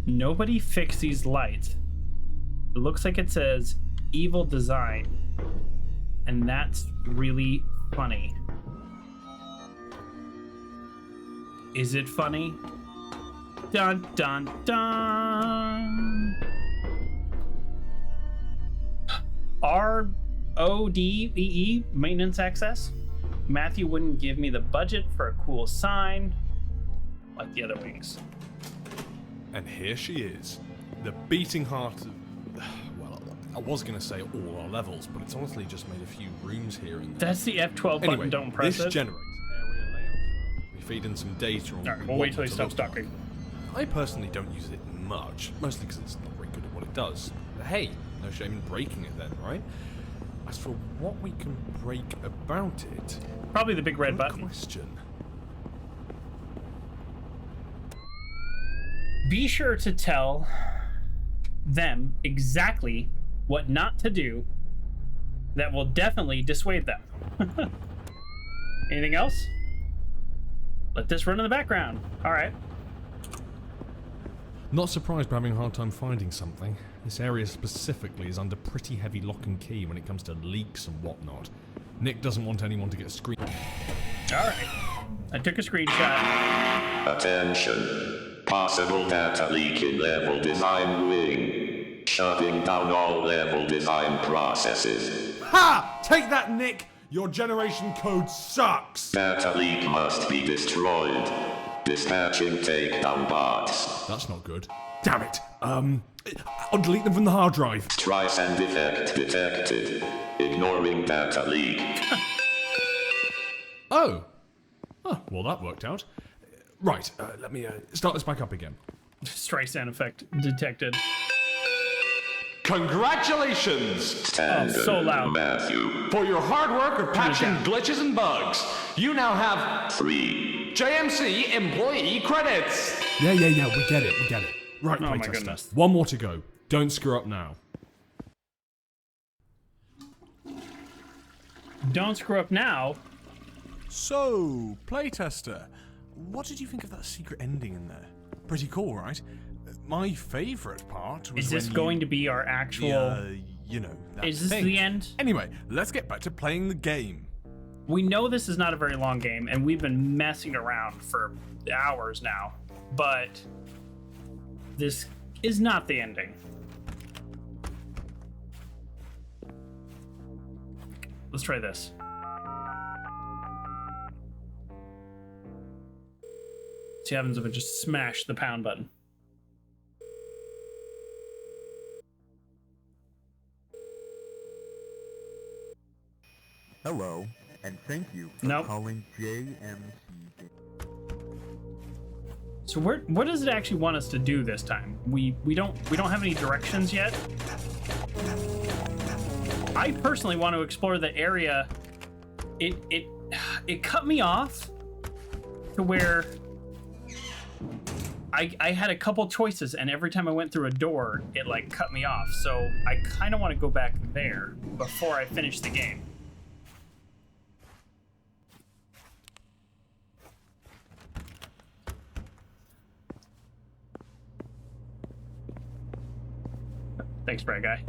Nobody fixed these lights. It looks like it says evil design. And that's really funny. Is it funny? Dun dun dun. RODEE, maintenance access. Matthew wouldn't give me the budget for a cool sign like the other wings. And here she is, the beating heart of, well, I was going to say all our levels, but it's honestly just made a few rooms here and there. That's the F12 button, Anyway, don't press this it. generates area layouts. We feed in some data on Alright, we'll what wait till he to stops look talking. like. I personally don't use it much, mostly because it's not very good at what it does. But hey, no shame in breaking it then, right? As for what we can break about it... Probably the big red good button. question. Be sure to tell them exactly what not to do that will definitely dissuade them. Anything else? Let this run in the background. All right. Not surprised by having a hard time finding something. This area specifically is under pretty heavy lock and key when it comes to leaks and whatnot. Nick doesn't want anyone to get screened. All right. I took a screenshot. Attention. Possible data leak in level design wing. Shutting down all level design processes. Ha! Take that, Nick! Your generation code sucks! Data leak must be destroyed. Dispatching takedown bots. That's not good. Damn it. I'll delete them from the hard drive. Try send effect detected. Ignoring data leak. Oh, well that worked out. Right, let me start this back up again. Streisand effect detected. Congratulations! Standard so loud. Matthew. For your hard work of patching glitches and bugs, you now have 3. JMC employee credits! Yeah, we get it. Right, Oh my playtester. goodness. One more to go. Don't screw up now. Don't screw up now. So, playtester, what did you think of that secret ending in there? Pretty cool, right? My favourite part was Is this when going to be our actual... you know, that Is this thing. the end? Anyway, let's get back to playing the game. We know this is not a very long game, and we've been messing around for hours now, but this is not the ending. Let's try this. See what happens if I just smash the pound button. Hello, and thank you for Nope. calling JMC Gaming. So what does it actually want us to do this time? We don't have any directions yet. I personally want to explore the area. It cut me off to where I had a couple choices, and every time I went through a door, it like cut me off. So I kind of want to go back there before I finish the game. Thanks, Brad Guy.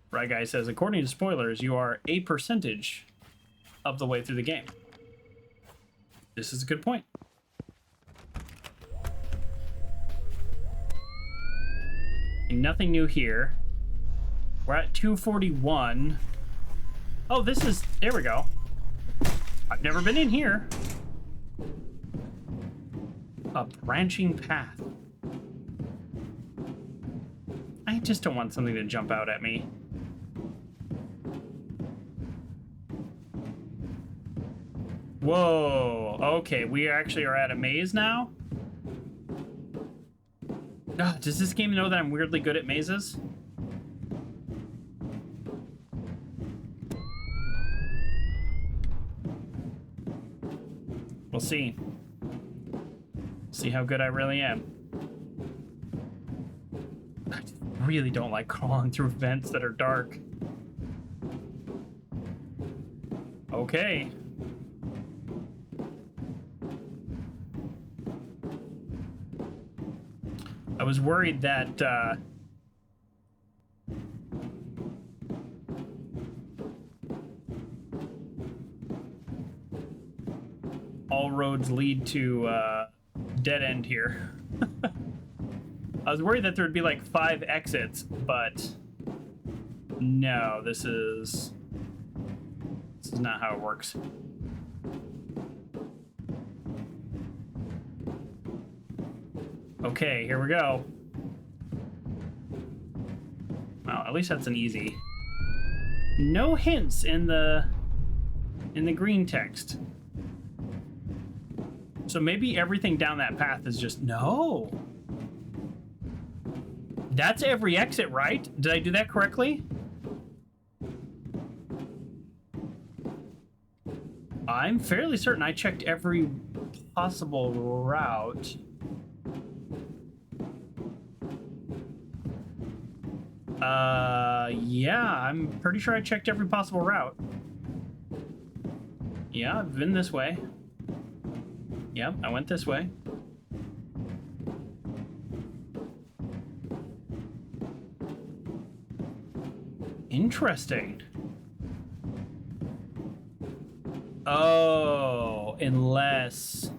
Brad Guy says, according to spoilers, you are a percentage of the way through the game. This is a good point. Nothing new here. We're at 241. Oh, this is... There we go. I've never been in here. A branching path. I just don't want something to jump out at me. Whoa, okay, we actually are at a maze now? Does this game know that I'm weirdly good at mazes? We'll see. See how good I really am. I really don't like crawling through vents that are dark. Okay. I was worried that all roads lead to dead end here. I was worried that there would be like 5 exits, but no, this is not how it works. Okay, here we go. Well, at least that's an easy. No hints in the green text. So maybe everything down that path is just no. That's every exit, right? Did I do that correctly? I'm fairly certain I checked every possible route. Yeah, I'm pretty sure I checked every possible route. Yeah, I've been this way. Yep, I went this way. Interesting. Oh, unless...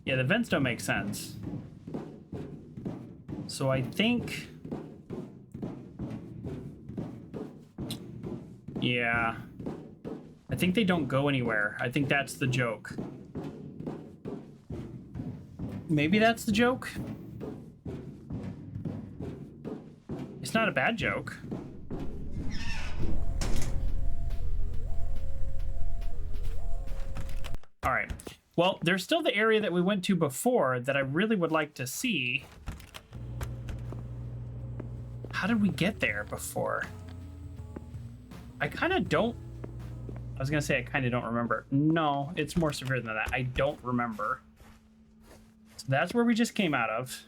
Yeah, the vents don't make sense. So I think... Yeah. I think they don't go anywhere. I think that's the joke. Maybe that's the joke? It's not a bad joke. All right. Well, there's still the area that we went to before that I really would like to see. How did we get there before? I kind of don't... I was going to say I kind of don't remember. No, it's more severe than that. I don't remember. So that's where we just came out of.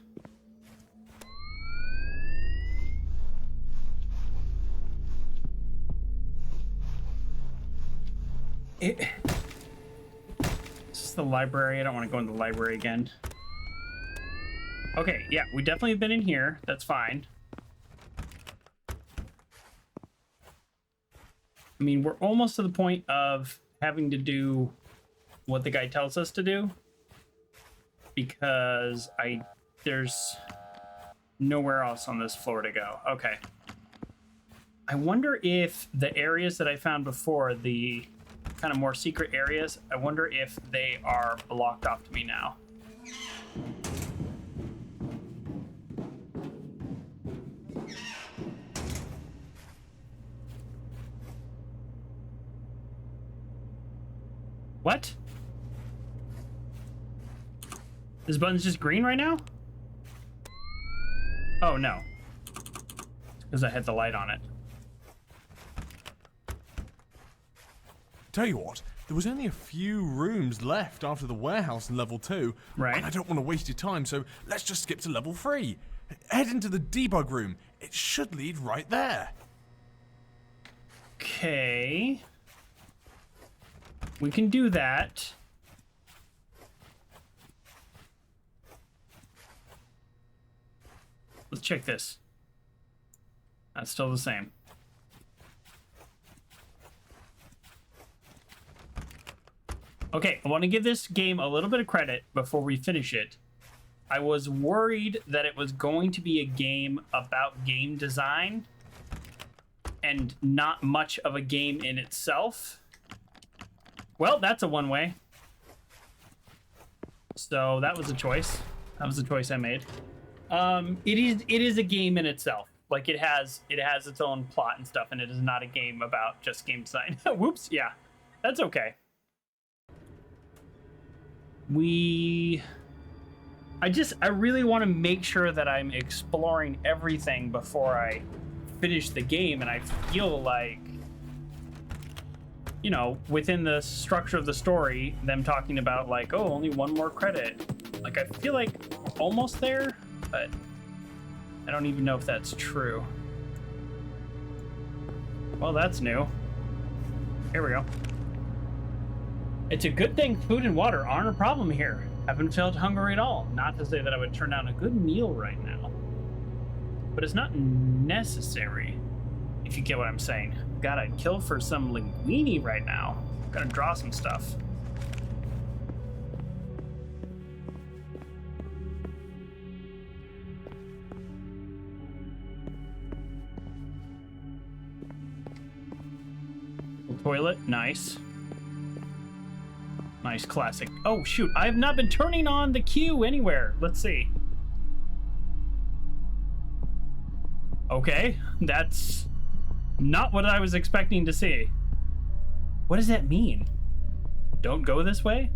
This is the library. I don't want to go in the library again. Okay, yeah, we definitely have been in here. That's fine. I mean, we're almost to the point of having to do what the guy tells us to do. Because there's nowhere else on this floor to go. Okay. I wonder if the areas that I found before, the kind of more secret areas, I wonder if they are blocked off to me now. What? This button's just green right now? Oh, no. It's because I had the light on it. Tell you what, there was only a few rooms left after the warehouse in level 2. Right. And I don't want to waste your time, so let's just skip to level 3. Head into the debug room. It should lead right there. Okay. We can do that. Let's check this. That's still the same. Okay, I want to give this game a little bit of credit before we finish it. I was worried that it was going to be a game about game design and not much of a game in itself. Well, that's a one-way. So that was a choice. That was a choice I made. It is a game in itself. Like it has its own plot and stuff, and it is not a game about just game design. Whoops, yeah. That's okay. I really want to make sure that I'm exploring everything before I finish the game, and I feel like, you know, within the structure of the story, them talking about like, oh, only one more credit. Like, I feel like we're almost there, but I don't even know if that's true. Well, that's new. Here we go. It's a good thing food and water aren't a problem here. Haven't felt hungry at all. Not to say that I would turn down a good meal right now, but it's not necessary, if you get what I'm saying. God, I'd kill for some linguine right now. I'm gonna draw some stuff. Toilet, nice. Nice classic. Oh shoot, I have not been turning on the queue anywhere. Let's see. Okay, that's not what I was expecting to see. What does that mean? Don't go this way?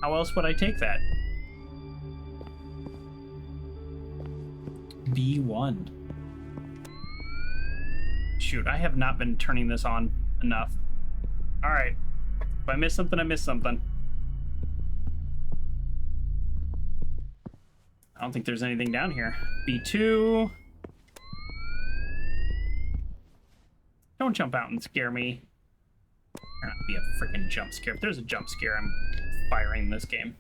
How else would I take that? B1. Shoot, I have not been turning this on enough. All right. If I miss something, I miss something. I don't think there's anything down here. B2. Don't jump out and scare me. There not be a freaking jump scare. If there's a jump scare, I'm firing this game.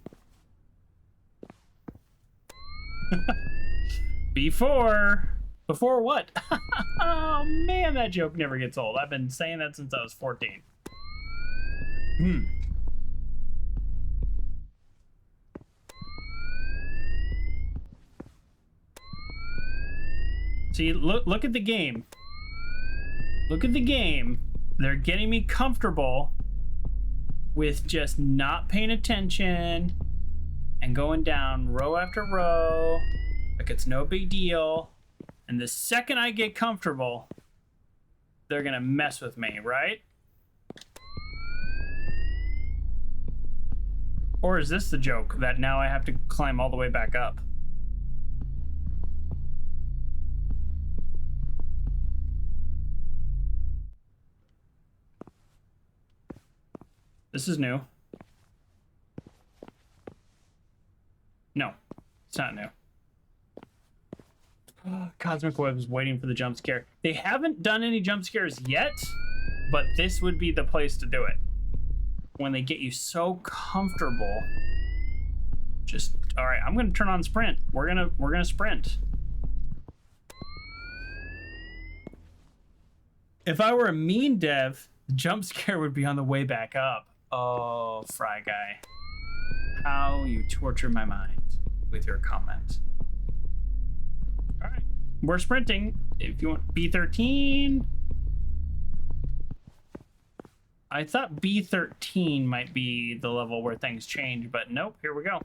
B4. Before what? Oh man, that joke never gets old. I've been saying that since I was 14. See, look at the game. Look at the game. They're getting me comfortable with just not paying attention and going down row after row like it's no big deal. And the second I get comfortable, they're gonna mess with me, right? Or is this the joke that now I have to climb all the way back up? This is new. No, it's not new. Cosmic Web is waiting for the jump scare. They haven't done any jump scares yet, but this would be the place to do it. When they get you so comfortable. Just, all right, I'm gonna turn on sprint. We're gonna sprint. If I were a mean dev, the jump scare would be on the way back up. Oh, Fry Guy. How you torture my mind with your comment. All right, we're sprinting. If you want B13. I thought B13 might be the level where things change, but nope, here we go.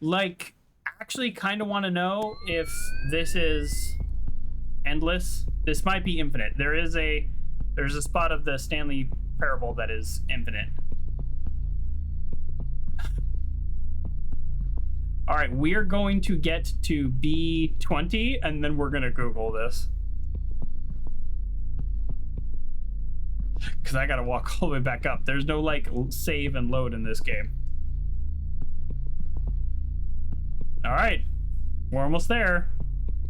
Like, actually kind of want to know if this is endless. This might be infinite. There's a spot of the Stanley Parable that is infinite. All right, we're going to get to B20 and then we're gonna Google this. Because I gotta walk all the way back up. There's no like save and load in this game. All right, we're almost there.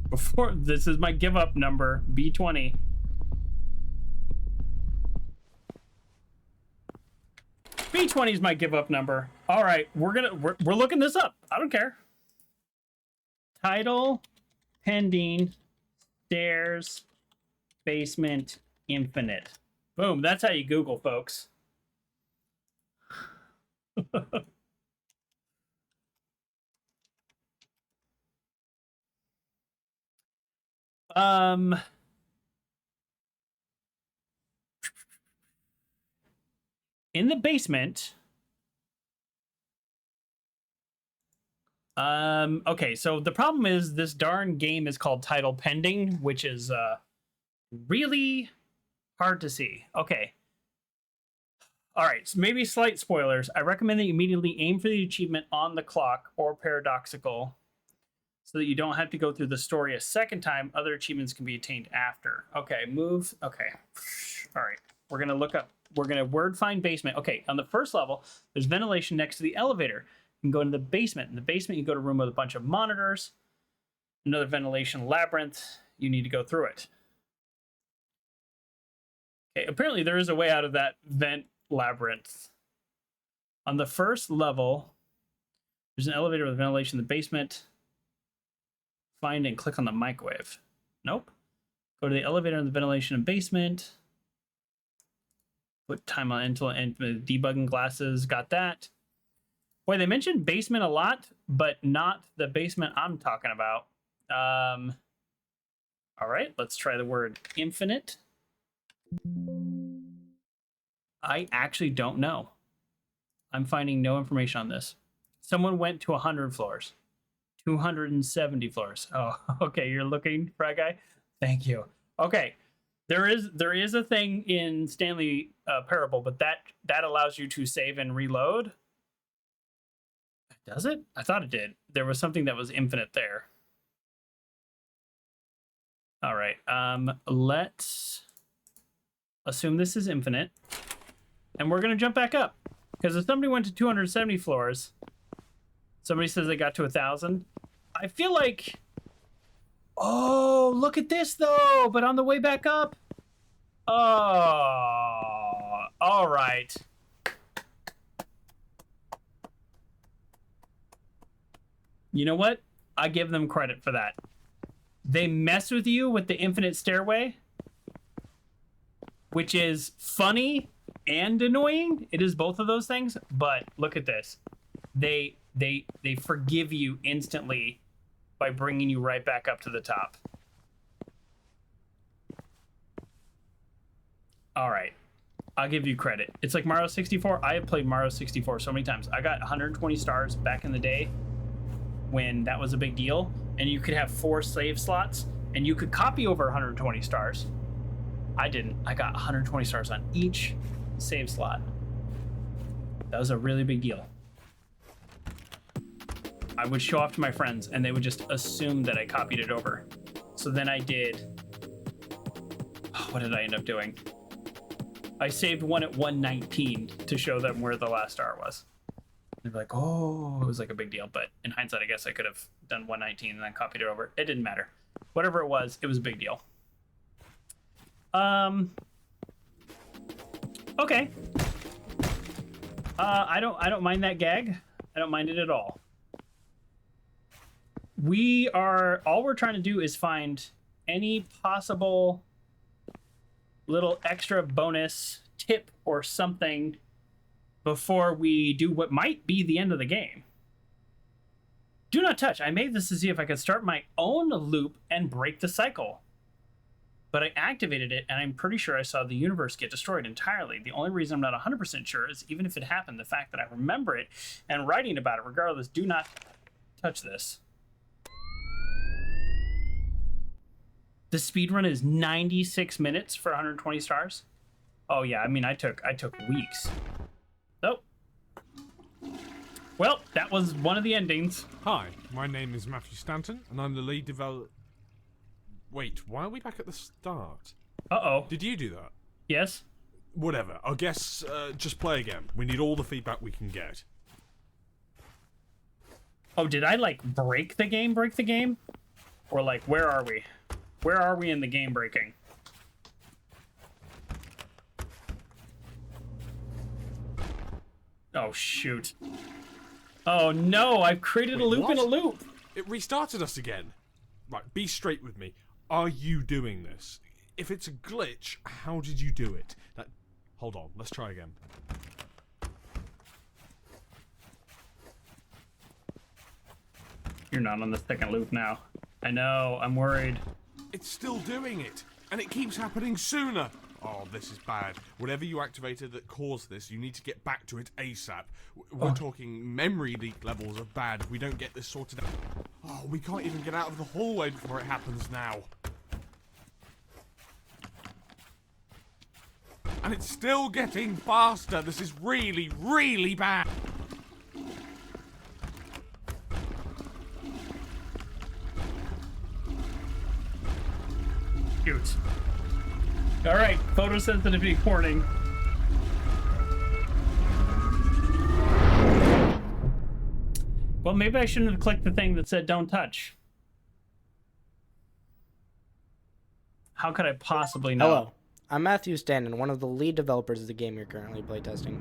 Before this is my give up number, B20. B20 is my give up number. All right, we're looking this up. I don't care. Title pending stairs basement infinite. Boom, that's how you Google, folks. In the basement. Okay, so the problem is this darn game is called Title Pending, which is really hard to see. Okay. All right, so maybe slight spoilers. I recommend that you immediately aim for the achievement on the clock or paradoxical so that you don't have to go through the story a second time. Other achievements can be attained after. Okay, move. Okay. All right, we're going to look up. We're going to word find basement. Okay, on the first level, there's ventilation next to the elevator. You can go into the basement. In the basement, you go to a room with a bunch of monitors. Another ventilation labyrinth. You need to go through it. Okay, apparently there is a way out of that vent labyrinth. On the first level, there's an elevator with ventilation in the basement. Find and click on the microwave. Nope. Go to the elevator in the ventilation and basement. Put time on until and debugging glasses. Got that. Boy, they mentioned basement a lot, but not the basement I'm talking about. All right, let's try the word infinite. I actually don't know. I'm finding no information on this. Someone went to 100 floors. 270 floors. Oh, okay, you're looking, Fry Guy? Thank you. Okay, there is a thing in Stanley Parable, but that allows you to save and reload. Does it? I thought it did. There was something that was infinite there. All right, let's assume this is infinite. And we're going to jump back up. Because if somebody went to 270 floors, somebody says they got to 1,000. I feel like... Oh, look at this, though. But on the way back up... Oh, all right. You know what? I give them credit for that. They mess with you with the infinite stairway, which is funny and annoying. It is both of those things, but look at this. They forgive you instantly by bringing you right back up to the top. All right. I'll give you credit. It's like Mario 64. I have played Mario 64 so many times. I got 120 stars back in the day when that was a big deal, and you could have 4 save slots, and you could copy over 120 stars. I didn't. I got 120 stars on each save slot. That was a really big deal. I would show off to my friends, and they would just assume that I copied it over. So then I did... what did I end up doing? I saved one at 119 to show them where the last star was. They're like, oh, it was like a big deal. But in hindsight, I guess I could have done 119 and then copied it over. It didn't matter. Whatever it was a big deal. Okay. I don't mind that gag. I don't mind it at all. All we're trying to do is find any possible little extra bonus tip or something before we do what might be the end of the game. Do not touch. I made this to see if I could start my own loop and break the cycle. But I activated it, and I'm pretty sure I saw the universe get destroyed entirely. The only reason I'm not 100% sure is even if it happened, the fact that I remember it and writing about it regardless. Do not touch this. The speedrun is 96 minutes for 120 stars. Oh yeah, I mean, I took weeks. Nope. Well, that was one of the endings. Hi, my name is Matthew Stanton, and I'm the lead developer. Wait, why are we back at the start? Uh-oh. Did you do that? Yes. Whatever. I guess just play again. We need all the feedback we can get. Oh, did I, like, break the game? Or, like, where are we? Where are we in the game breaking? Oh, shoot. Oh, no, I've created a loop in a loop. It restarted us again. Right, be straight with me. Are you doing this? If it's a glitch, how did you do it? Hold on, let's try again. You're not on the second loop now. I know, I'm worried. It's still doing it, and it keeps happening sooner. Oh, this is bad. Whatever you activated that caused this, you need to get back to it ASAP. We're talking memory leak levels of bad if we don't get this sorted out. Oh, we can't even get out of the hallway before it happens now. And it's still getting faster. This is really, really bad. Shoot. Alright, photosensitivity warning. Well, maybe I shouldn't have clicked the thing that said don't touch. How could I possibly know? Hello, I'm Matthew Stanton, one of the lead developers of the game you're currently playtesting.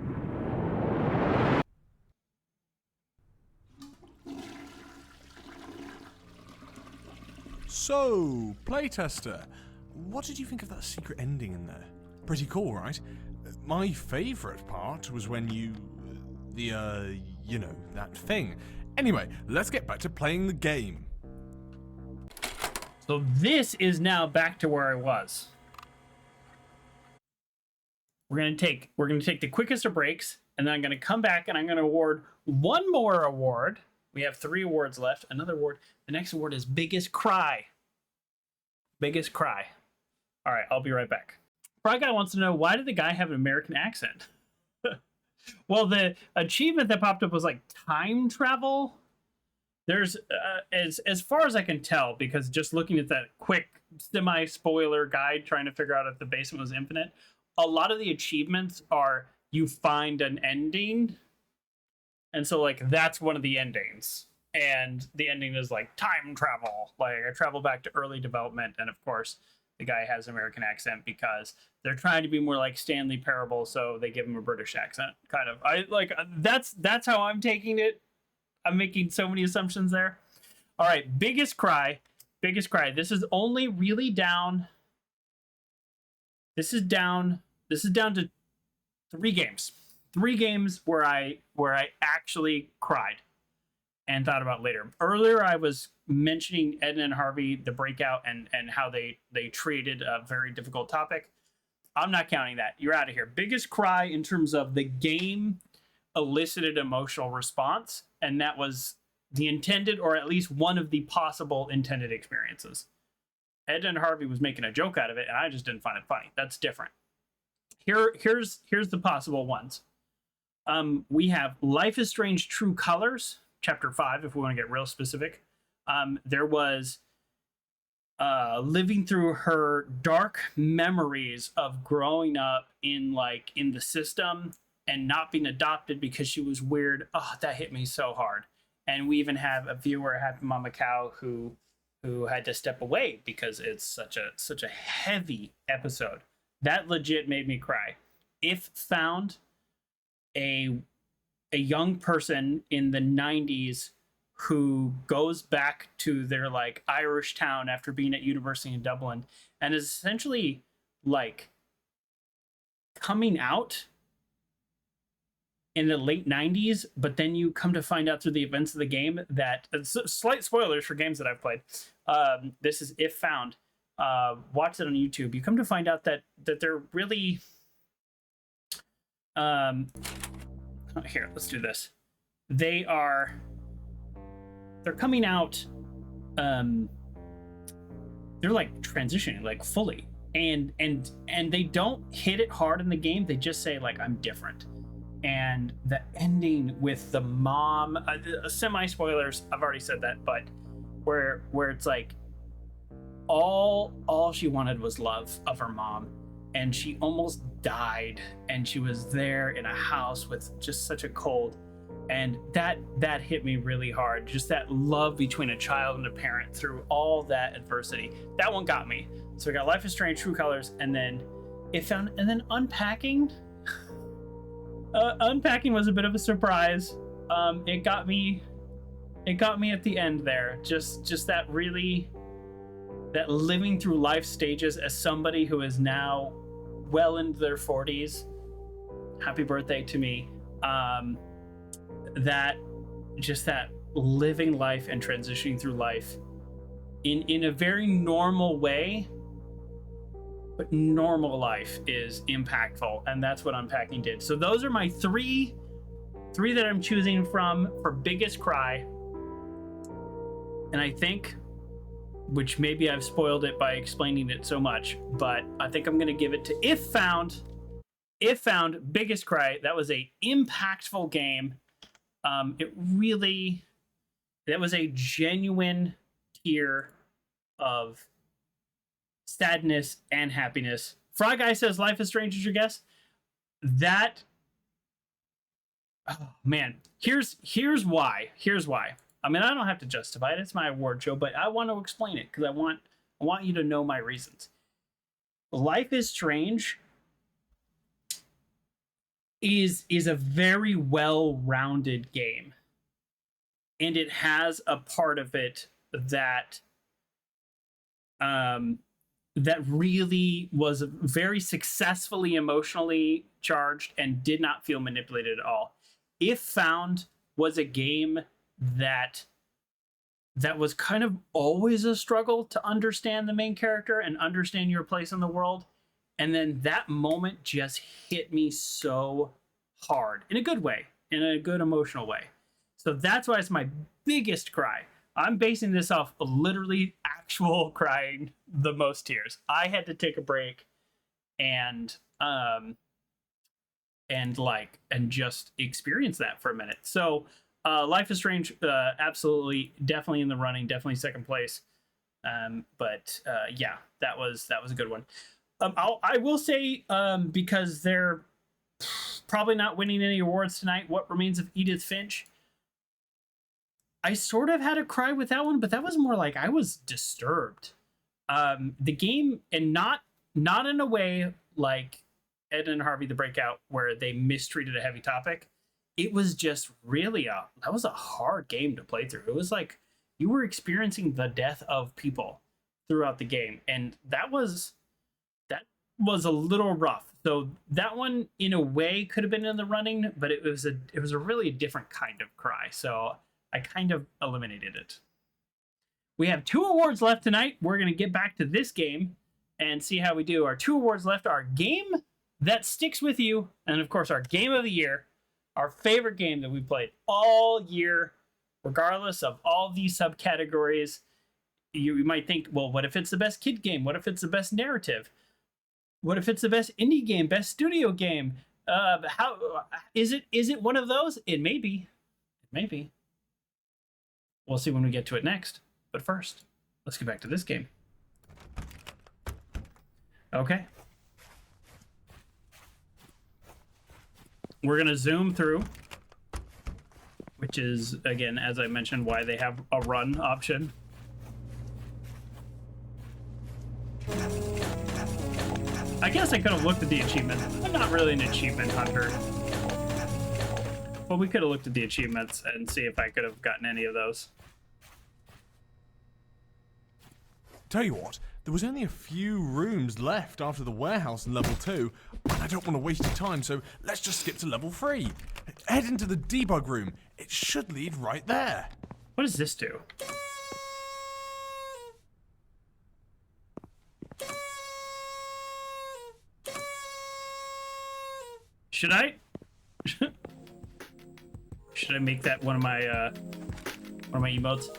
So, playtester, what did you think of that secret ending in there? Pretty cool, right? My favourite part was when you... you know, that thing. Anyway, let's get back to playing the game. So this is now back to where I was. We're gonna take the quickest of breaks, and then I'm gonna come back and I'm gonna award one more award. We have 3 awards left. Another award. The next award is Biggest Cry. Biggest Cry. All right, I'll be right back. Frog Guy wants to know, why did the guy have an American accent? Well, the achievement that popped up was like time travel. There's, as far as I can tell, because just looking at that quick semi-spoiler guide trying to figure out if the basement was infinite, a lot of the achievements are you find an ending. And so, like, that's one of the endings. And the ending is, like, time travel. Like, I travel back to early development. And, of course, the guy has an American accent because they're trying to be more like Stanley Parable, so they give him a British accent, kind of. That's how I'm taking it. I'm making so many assumptions there. All right, Biggest Cry. Biggest Cry. This is only really down. This is down to 3 games. 3 games where I actually cried and thought about later. Earlier, I was mentioning Edna and Harvey, the breakout, and how they treated a very difficult topic. I'm not counting that. You're out of here. Biggest cry in terms of the game elicited emotional response, and that was the intended, or at least one of the possible intended experiences. Ed and Harvey was making a joke out of it, and I just didn't find it funny. That's different. Here's the possible ones. We have Life is Strange True Colors, Chapter 5, if we want to get real specific. There was living through her dark memories of growing up in the system and not being adopted because she was weird. Oh, that hit me so hard. And we even have a viewer, Happy Mama Cow, who had to step away because it's such a heavy episode. That legit made me cry. If found, a young person in the 90s who goes back to their Irish town after being at university in Dublin and is essentially coming out in the late 90s, but then you come to find out through the events of the game that slight spoilers for games that I've played. This is If Found. Watch it on YouTube. You come to find out that they're really here, let's do this. They're coming out, they're transitioning fully, and they don't hit it hard in the game. They just say I'm different. And the ending with the mom, semi spoilers, I've already said that, but where it's all she wanted was love of her mom, and she almost died, and she was there in a house with just such a cold, and that hit me really hard. Just that love between a child and a parent through all that adversity. That one got me. So we got Life is Strange, True Colors, and then It Found, and then Unpacking. Unpacking was a bit of a surprise. It got me at the end there. Just that living through life stages as somebody who is now well into their 40s. Happy birthday to me. That living life and transitioning through life in a very normal way. But normal life is impactful, and that's what Unpacking did. So those are my three that I'm choosing from for biggest cry. And I think, which maybe I've spoiled it by explaining it so much, but I think I'm going to give it to If Found. If Found, biggest cry. That was a impactful game. That was a genuine tear of sadness and happiness. Fry Guy says Life is Strange is your guess. That, oh man, here's why. I mean, I don't have to justify it. It's my award show, but I want to explain it because I want you to know my reasons. Life is Strange is a very well-rounded game, and it has a part of it that that really was very successfully emotionally charged and did not feel manipulated at all. If Found was a game that was kind of always a struggle to understand the main character and understand your place in the world. And then that moment just hit me so hard in a good way, in a good emotional way. So that's why it's my biggest cry. I'm basing this off literally actual crying the most tears. I had to take a break and just experience that for a minute. So Life is Strange, absolutely, definitely in the running, definitely second place. But yeah, that was a good one. I will say, because they're probably not winning any awards tonight, What Remains of Edith Finch. I sort of had a cry with that one, but that was more I was disturbed. The game, and not in a way like Ed and Harvey the Breakout, where they mistreated a heavy topic. It was just really that was a hard game to play through. It was you were experiencing the death of people throughout the game, and that was a little rough. So that one, in a way, could have been in the running, but it was a really different kind of cry. So I kind of eliminated it. We have 2 awards left tonight. We're going to get back to this game and see how we do. Our 2 awards left, our game that sticks with you, and of course our game of the year, our favorite game that we played all year, regardless of all these subcategories. You might think, well, what if it's the best kid game? What if it's the best narrative? What if it's the best indie game, best studio game? How is it? Is it one of those? It may be. It may be. We'll see when we get to it next. But first, let's get back to this game. Okay. We're gonna zoom through, which is, again, as I mentioned, why they have a run option. I guess I could have looked at the achievements. I'm not really an achievement hunter. But we could have looked at the achievements and see if I could have gotten any of those. Tell you what, there was only a few rooms left after the warehouse in level 2, and I don't want to waste your time, so let's just skip to level 3. Head into the debug room. It should lead right there. What does this do? Should I? Should I make that one of my emotes?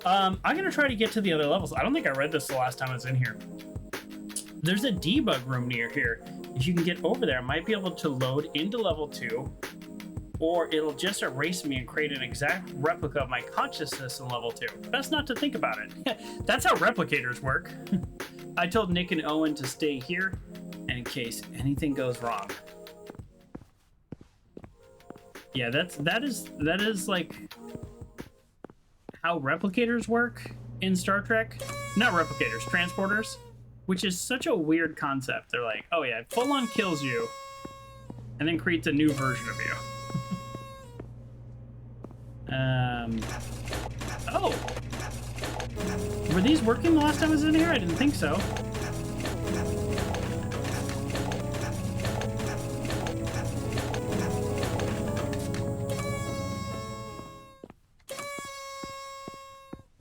I'm gonna try to get to the other levels. I don't think I read this the last time I was in here. There's a debug room near here. If you can get over there, I might be able to load into level 2, or it'll just erase me and create an exact replica of my consciousness in level 2. Best not to think about it. That's how replicators work. I told Nick and Owen to stay here, and in case anything goes wrong. Yeah, that is like how replicators work in Star Trek. Not replicators, transporters, which is such a weird concept. They're like, oh yeah, full on kills you and then creates a new version of you. Oh, were these working the last time I was in here? I didn't think so.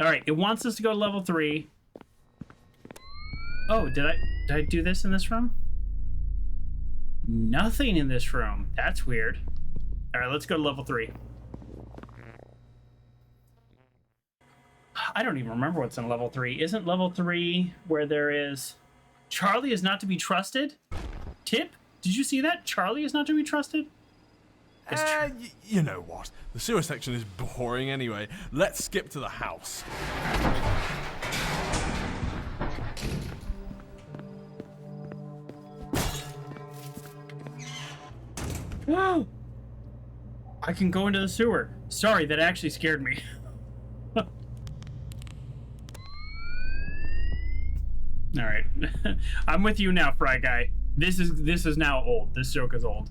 All right, it wants us to go to level 3. Oh, did I do this in this room? Nothing in this room. That's weird. All right, let's go to level 3. I don't even remember what's in level 3. Isn't level 3 where there is Charlie is not to be trusted? Tip, did you see that? Charlie is not to be trusted? You know what? The sewer section is boring anyway. Let's skip to the house. Whoa! I can go into the sewer. Sorry, that actually scared me. All right, I'm with you now, Fry Guy. This is now old. This joke is old.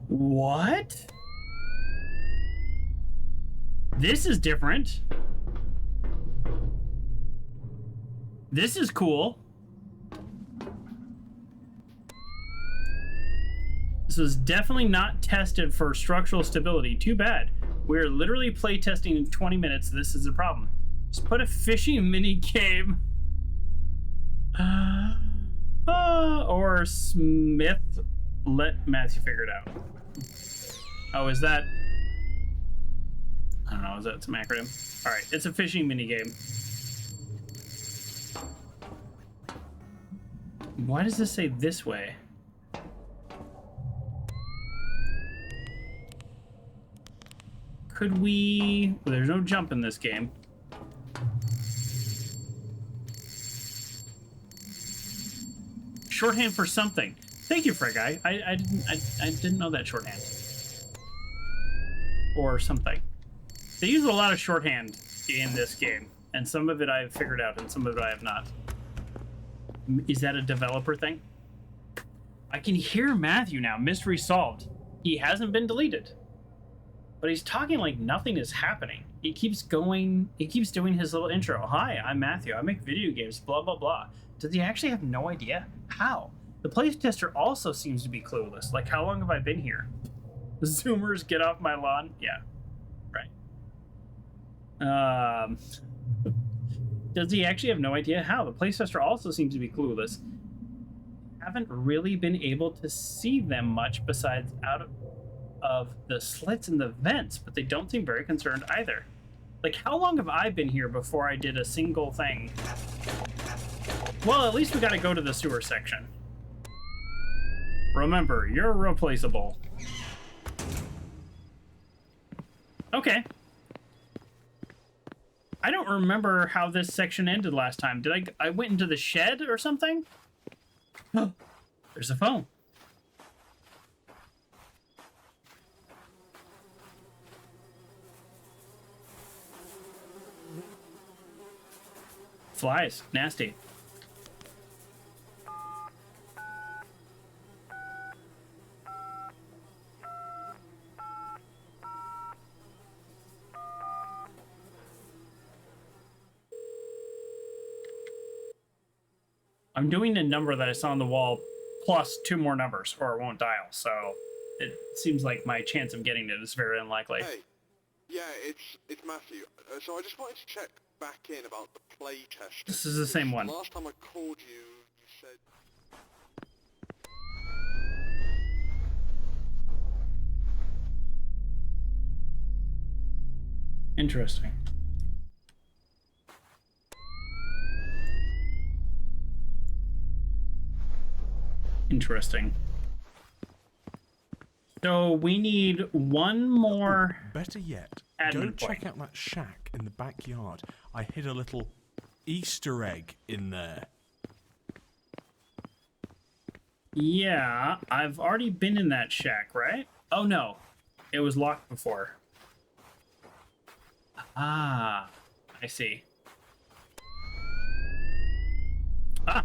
What? This is different. This is cool. This was definitely not tested for structural stability. Too bad. We're literally playtesting in 20 minutes. This is a problem. Just put a fishing mini game. Or Smith. Let Matthew figure it out. Oh, is that? I don't know. Is that some acronym? All right, it's a fishing mini game. Why does this say this way? Could we? Well, there's no jump in this game. Shorthand for something. Thank you, Fred Guy. I didn't know that shorthand. Or something. They use a lot of shorthand in this game, and some of it I've figured out, and some of it I have not. Is that a developer thing? I can hear Matthew now. Mystery solved. He hasn't been deleted. But he's talking like nothing is happening. He keeps going, he keeps doing his little intro. Hi, I'm Matthew. I make video games, blah, blah, blah. Does he actually have no idea? How? The playtester also seems to be clueless. Like, how long have I been here? Zoomers, get off my lawn? Yeah, right. Does he actually have no idea how? The playtester also seems to be clueless. Haven't really been able to see them much besides out of the slits in the vents, but they don't seem very concerned either. Like, how long have I been here before I did a single thing? Well, at least we gotta go to the sewer section. Remember, you're replaceable. Okay. I don't remember how this section ended last time. Did I went into the shed or something? There's a phone. Flies. Nasty. I'm doing a number that I saw on the wall plus 2 more numbers or it won't dial, so it seems like my chance of getting it is very unlikely. Hey, yeah, it's Matthew. So I just wanted to check back in about the play test. This is the same one. Last time I called you, you said... Interesting. Interesting. So we need one more. Better yet, admin go check point. out that shack in the backyard. I hid a little Easter egg in there. Yeah, I've already been in that shack, right? Oh no, it was locked before. Ah, I see. Ah.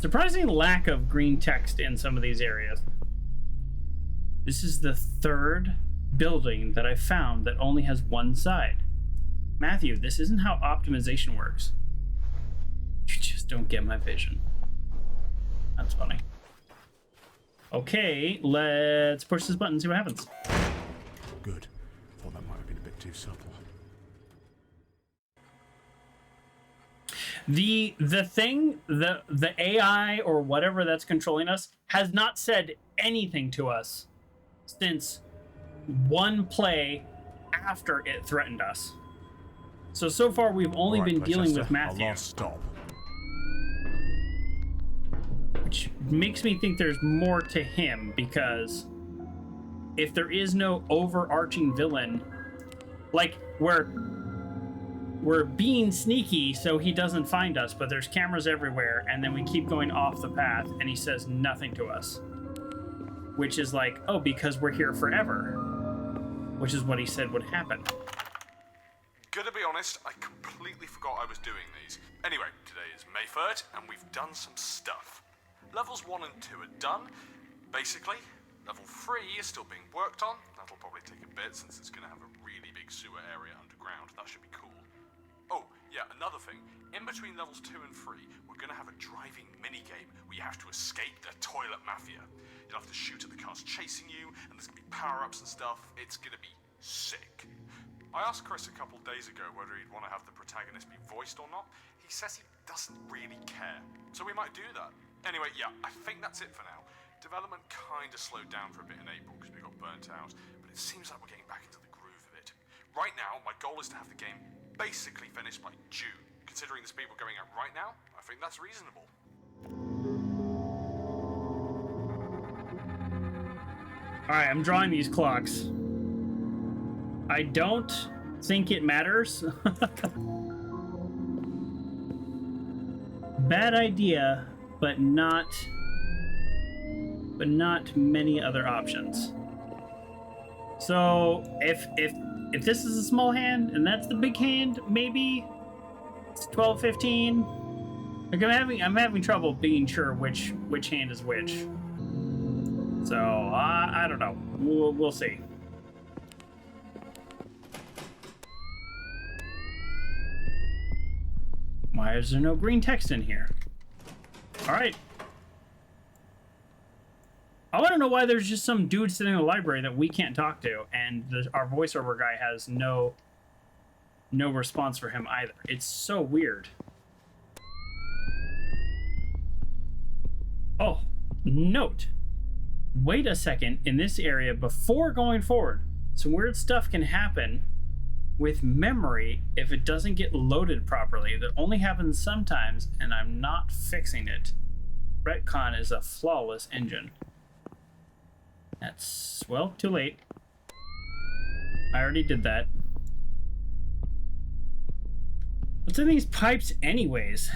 Surprising lack of green text in some of these areas. This is the 3rd building that I found that only has one side. Matthew, this isn't how optimization works. You just don't get my vision. That's funny. Okay, let's push this button and see what happens. Good. Thought that might have been a bit too subtle. The thing, the AI or whatever that's controlling us has not said anything to us since one play after it threatened us. So far we've only been dealing with Matthew. Our last stop. Which makes me think there's more to him, because if there is no overarching villain, like we're being sneaky so he doesn't find us, but there's cameras everywhere, and then we keep going off the path and he says nothing to us, which is like, oh, because we're here forever, which is what he said would happen. Gonna be honest, I completely forgot I was doing these. Anyway, today is May 3rd, and we've done some stuff. Levels 1 and 2 are done, basically. Level 3 is still being worked on. That'll probably take a bit, since it's gonna have a really big sewer area underground. That should be cool. Oh, yeah, another thing. In between levels 2 and 3, we're gonna have a driving minigame where you have to escape the toilet mafia. You'll have to shoot at the cars chasing you, and there's gonna be power-ups and stuff. It's gonna be sick. I asked Chris a couple days ago whether he'd want to have the protagonist be voiced or not. He says he doesn't really care, so we might do that. Anyway, yeah, I think that's it for now. Development kind of slowed down for a bit in April because we got burnt out, but it seems like we're getting back into the groove of it. Right now, my goal is to have the game basically finished by June. Considering the speed we're going at right now, I think that's reasonable. Alright, I'm drawing these clocks. I don't think it matters. Bad idea, but not many other options. So if this is a small hand and that's the big hand, maybe it's 12, 15. Like I'm having trouble being sure which hand is which. So I don't know. We'll see. Why is there no green text in here? All right. I want to know why there's just some dude sitting in the library that we can't talk to, and our voiceover guy has no No response for him either. It's so weird. Oh, note. Wait a second, in this area before going forward, some weird stuff can happen with memory if it doesn't get loaded properly. That only happens sometimes, and I'm not fixing it. Retcon is a flawless engine. That's, well, too late. I already did that. What's in these pipes anyways?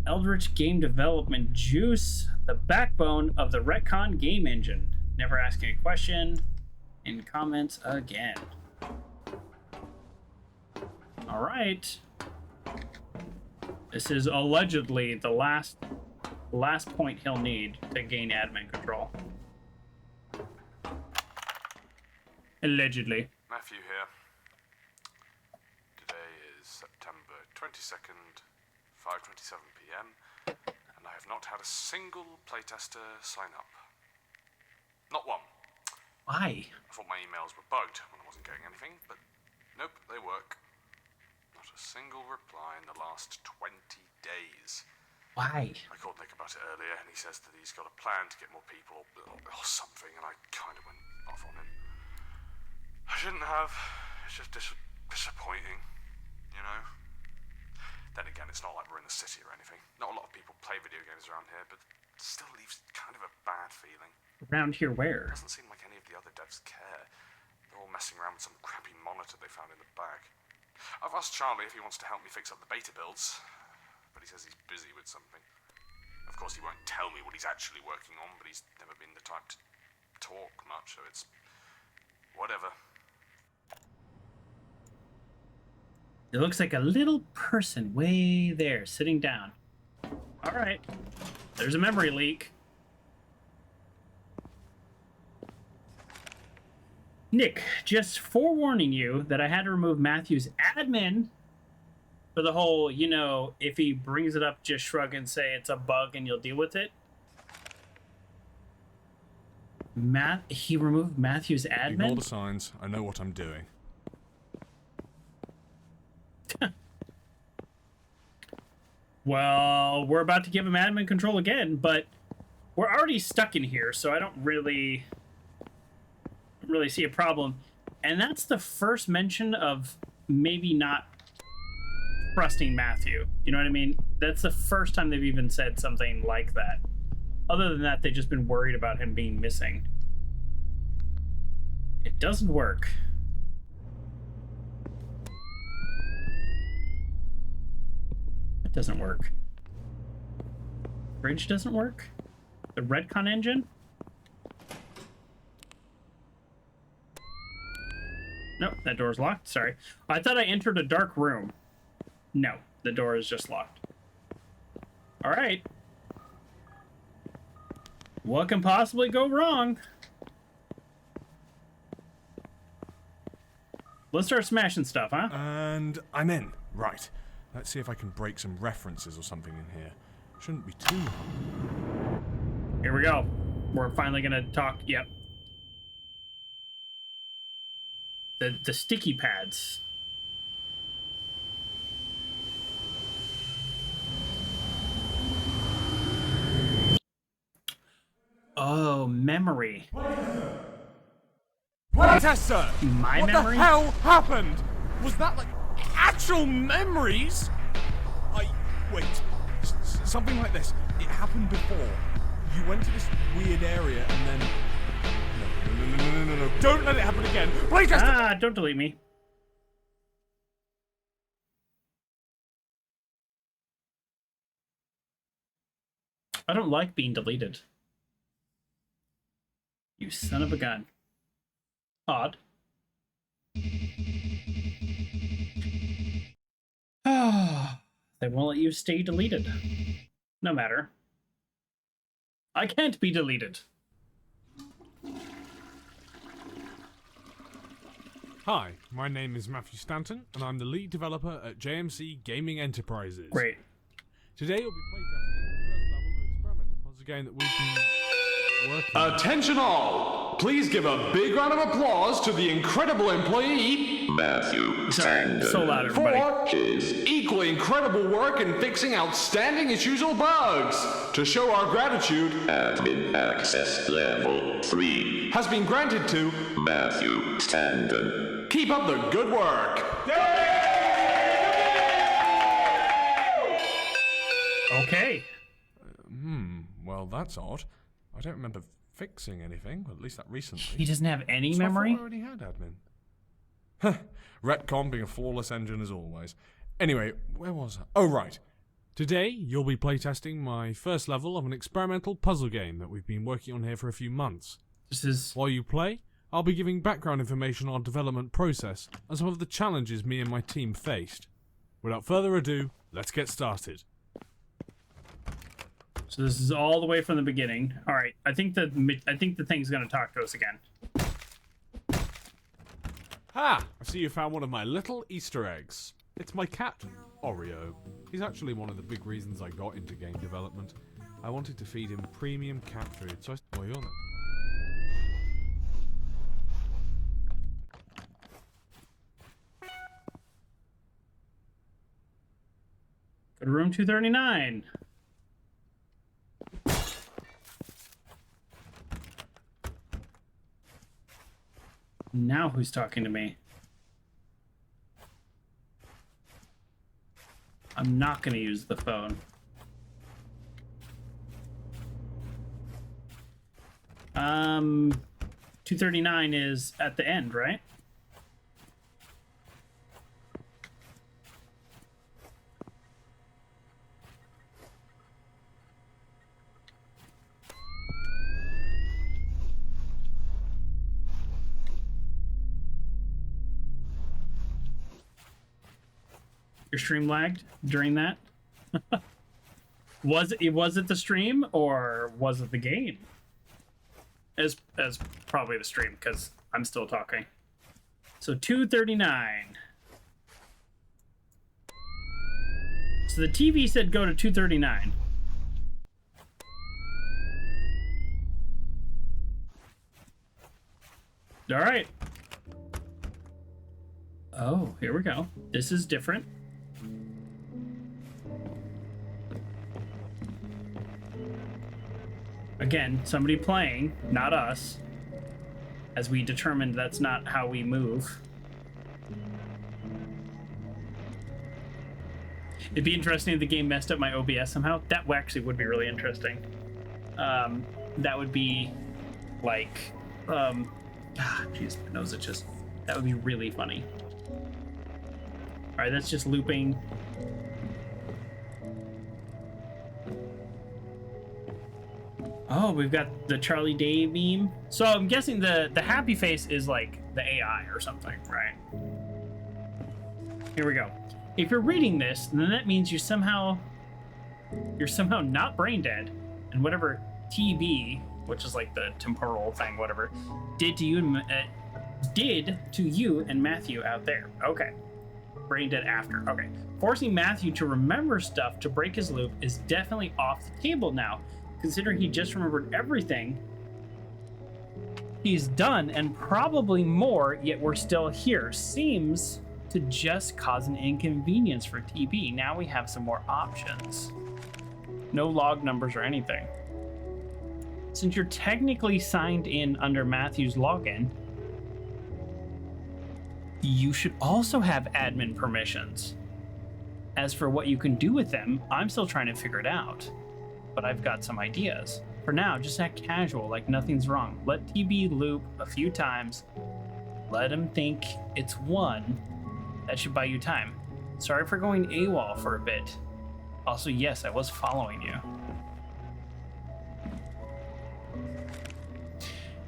Eldritch Game Development Juice, the backbone of the Retcon game engine. Never asking a question. In comments again. Alright. This is allegedly the last point he'll need to gain admin control. Allegedly. Matthew here. Today is September 22nd, 5:27 p.m. and I have not had a single playtester sign up. Not one. Why? I thought my emails were bugged when I wasn't getting anything, but nope, they work. Not a single reply in the last 20 days. Why? I called Nick about it earlier, and he says that he's got a plan to get more people or something, and I kind of went off on him. I shouldn't have. It's just disappointing, you know? Then again, it's not like we're in the city or anything. Not a lot of people play video games around here, but it still leaves kind of a bad feeling. Around here where? It doesn't seem like any of the other devs care. They're all messing around with some crappy monitor they found in the bag. I've asked Charlie if he wants to help me fix up the beta builds, but he says he's busy with something. Of course, he won't tell me what he's actually working on, but he's never been the type to talk much, so it's whatever. It looks like a little person way there, sitting down. Alright. There's a memory leak. Nick, just forewarning you that I had to remove Matthew's admin for the whole, you know, if he brings it up, just shrug and say it's a bug and you'll deal with it. He removed Matthew's admin? Ignore the signs. I know what I'm doing. Well, we're about to give him admin control again, but we're already stuck in here, so I don't really see a problem. And that's the first mention of maybe not trusting Matthew. You know what I mean? That's the first time they've even said something like that. Other than that, they've just been worried about him being missing. It doesn't work. It doesn't work. Bridge doesn't work? The Retcon engine? Nope, that door's locked. Sorry. I thought I entered a dark room. No, the door is just locked. Alright. What can possibly go wrong? Let's start smashing stuff, huh? And I'm in. Right. Let's see if I can break some references or something in here. Shouldn't be too hard. Here we go. We're finally gonna talk. Yep. The sticky pads. Oh, memory. Playtester! My what memory? the hell happened? Was that like actual memories? Wait. Something like this. It happened before. You went to this weird area and then. No. Don't let it happen again. Playtester! Ah, don't delete me. I don't like being deleted. You son of a gun. Odd. They won't let you stay deleted. No matter. I can't be deleted. Hi, my name is Matthew Stanton, and I'm the lead developer at JMC Gaming Enterprises. Great. Today you'll be playtesting the first level of an experimental puzzle game that we've been working on. Attention all! Please give a big round of applause to the incredible employee, Matthew Sorry, so loud, everybody. for his equally incredible work in fixing outstanding issues or bugs. To show our gratitude, Admin access level 3. has been granted to Matthew Standen. keep up the good work. Okay. Well, that's odd. I don't remember fixing anything, at least not recently. He doesn't have any So I thought memory? I already had admin. Huh. Retcon being a flawless engine as always. Anyway, where was I? Oh, right. Today, you'll be playtesting my first level of an experimental puzzle game that we've been working on here for a few months. This is... While you play, I'll be giving background information on our development process and some of the challenges me and my team faced. Without further ado, let's get started. So this is all the way from the beginning. All right, I think the thing's gonna talk to us again. Ha! I see you found one of my little Easter eggs. It's my cat, Oreo. He's actually one of the big reasons I got into game development. I wanted to feed him premium cat food, so I... Well, you're not... Go to room 239. Now who's talking to me? I'm not going to use the phone. 239 is at the end, right? Your stream lagged during that? Was it the stream or was it the game? As probably the stream, because I'm still talking. So 239. So the TV said go to 239. All right. Oh, here we go. This is different. Again, somebody playing, not us, as we determined that's not how we move. It'd be interesting if the game messed up my OBS somehow. That actually would be really interesting. That would be like, jeez, my nose itches. That would be really funny. All right, that's just looping. Oh, we've got the Charlie Day meme. So I'm guessing the happy face is like the AI or something, right? Here we go. If you're reading this, then that means you're somehow not brain dead, and whatever TB, which is like the temporal thing, whatever, did to you and Matthew out there. Okay. Brain dead after. Okay. Forcing Matthew to remember stuff to break his loop is definitely off the table now, considering he just remembered everything he's done and probably more, yet we're still here. Seems to just cause an inconvenience for TB. Now we have some more options. No log numbers or anything. Since you're technically signed in under Matthew's login, you should also have admin permissions. As for what you can do with them, I'm still trying to figure it out. But I've got some ideas. For now, just act casual, like nothing's wrong. Let TB loop a few times. Let him think it's one. That should buy you time. Sorry for going AWOL for a bit. Also, yes, I was following you.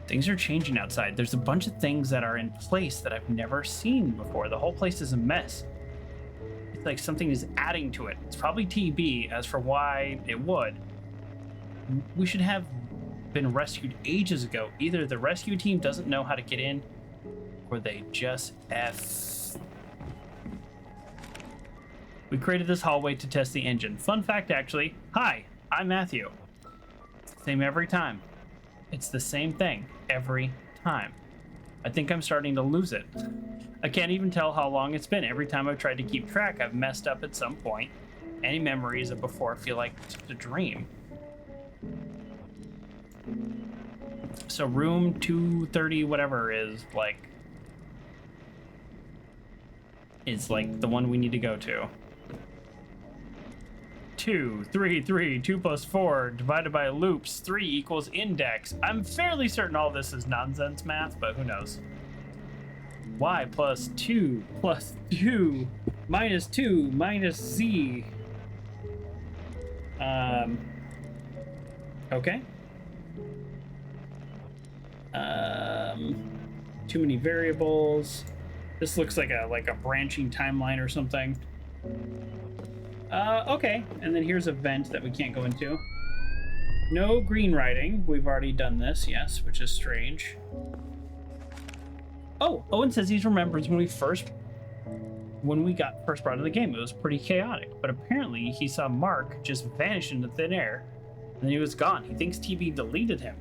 Things are changing outside. There's a bunch of things that are in place that I've never seen before. The whole place is a mess. It's like something is adding to it. It's probably TB. As for why it would, we should have been rescued ages ago. Either the rescue team doesn't know how to get in, or they just F. We created this hallway to test the engine. Fun fact, actually. Hi, I'm Matthew. It's the same every time. It's the same thing every time. I think I'm starting to lose it. I can't even tell how long it's been. Every time I've tried to keep track, I've messed up at some point. Any memories of before feel like a dream. So room 230 whatever is like the one we need to go to. 2, 3, 3, 2 plus 4 divided by loops, 3 equals index. I'm fairly certain all this is nonsense math, but who knows. Y plus 2 minus 2 minus Z. Okay. Too many variables. This looks like a branching timeline or something. Okay, and then here's a vent that we can't go into. No green writing. We've already done this, yes, which is strange. Oh, Owen says he remembers when we got first brought to the game. It was pretty chaotic, but apparently he saw Mark just vanish into thin air, and then he was gone. He thinks TB deleted him.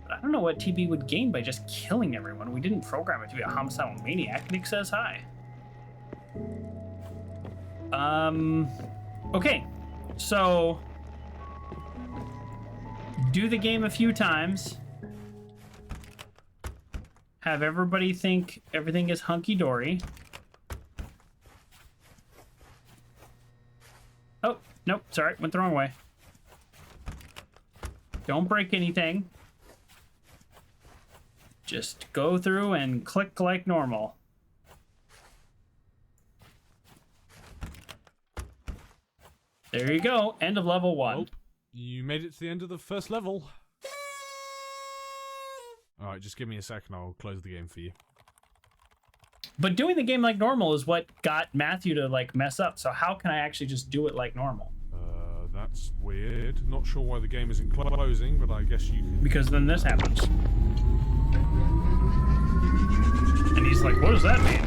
But I don't know what TB would gain by just killing everyone. We didn't program it to be a homicidal maniac. Nick says hi. Okay, so do the game a few times, have everybody think everything is hunky-dory. Oh, nope, sorry, went the wrong way. Don't break anything. Just go through and click like normal. There you go. End of level 1. Well, you made it to the end of the first level. Alright, just give me a second. I'll close the game for you. But doing the game like normal is what got Matthew to, like, mess up. So how can I actually just do it like normal? That's weird. Not sure why the game isn't closing, but I guess you can... Because then this happens. And he's like, what does that mean?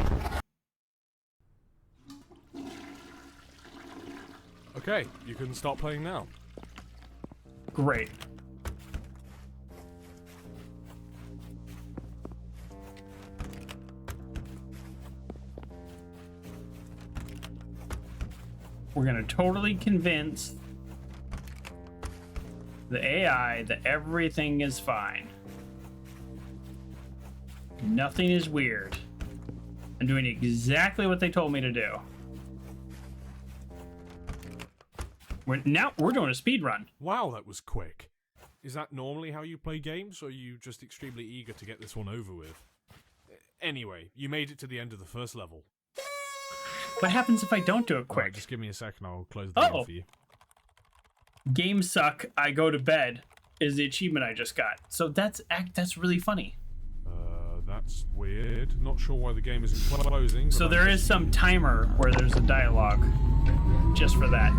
Okay, you can start playing now. Great. We're gonna totally convince the AI that everything is fine. Nothing is weird. I'm doing exactly what they told me to do. We're doing a speed run. Wow, that was quick. Is that normally how you play games, or are you just extremely eager to get this one over with? Anyway, you made it to the end of the first level. What happens if I don't do it quick? Right, just give me a second, I'll close the game for you. Games suck, I go to bed is the achievement I just got. So that's really funny. That's weird. Not sure why the game isn't closing. So there is some timer where there's a dialogue just for that,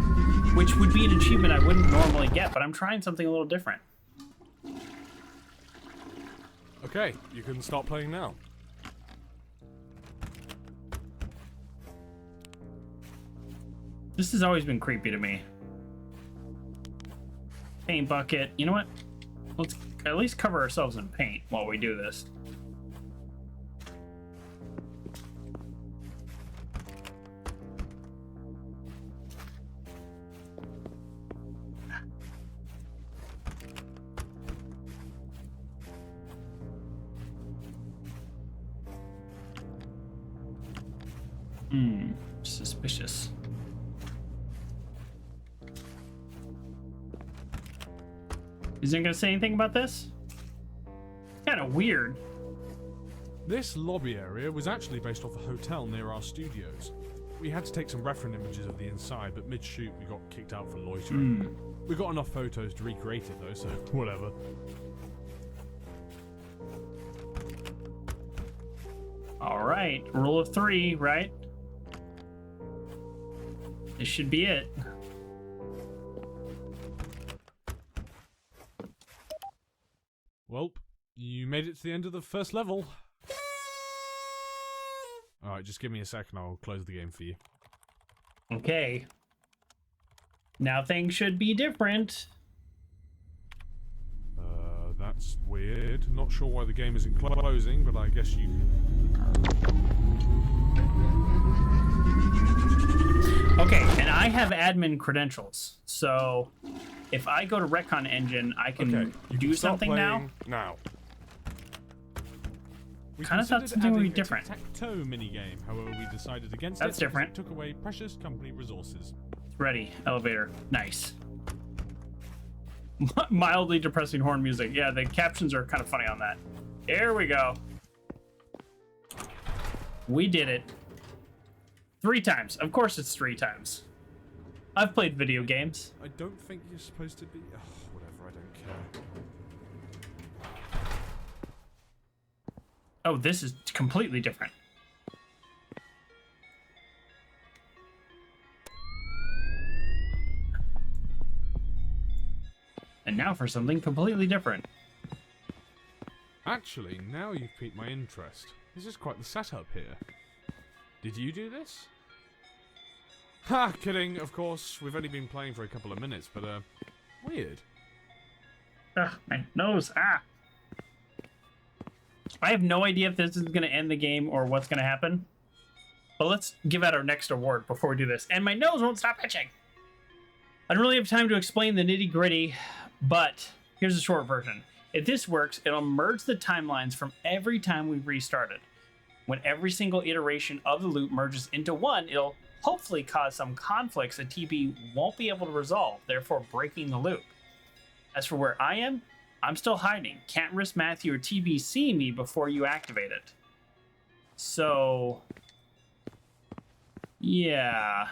which would be an achievement I wouldn't normally get, but I'm trying something a little different. Okay, you can start playing now. This has always been creepy to me. Paint bucket. You know what? Let's at least cover ourselves in paint while we do this. Suspicious. Isn't gonna say anything about this? Kind of weird. This lobby area was actually based off a hotel near our studios. We had to take some reference images of the inside, but mid-shoot we got kicked out for loitering. We got enough photos to recreate it though, so whatever. Alright, rule of 3, right? This should be it. Well, you made it to the end of the first level. Alright, just give me a second, I'll close the game for you. Okay. Now things should be different. That's That's weird. Not sure why the game isn't closing, but I guess you can... Okay, and I have admin credentials, so if I go to Retcon Engine, I can Okay, you do can start something now. playing now. We Kind of thought considered something would be adding a different. tic-tac-toe minigame, however we decided against That's it different. because it took away precious company resources. Ready, elevator, nice. Mildly depressing horn music. Yeah, the captions are kind of funny on that. Here we go. We did it. 3 times. Of course it's 3 times. I've played video games. I don't think you're supposed to be... Ugh, whatever, I don't care. Oh, this is completely different. And now for something completely different. Actually, now you've piqued my interest. This is quite the setup here. Did you do this? Ha! Kidding, of course. We've only been playing for a couple of minutes, but, weird. Ugh, my nose. Ah! I have no idea if this is going to end the game or what's going to happen. But let's give out our next award before we do this. And my nose won't stop itching. I don't really have time to explain the nitty-gritty, but here's the short version. If this works, it'll merge the timelines from every time we've restarted. When every single iteration of the loop merges into one, it'll hopefully cause some conflicts that TB won't be able to resolve, therefore breaking the loop. As for where I am, I'm still hiding. Can't risk Matthew or TB seeing me before you activate it. So... yeah...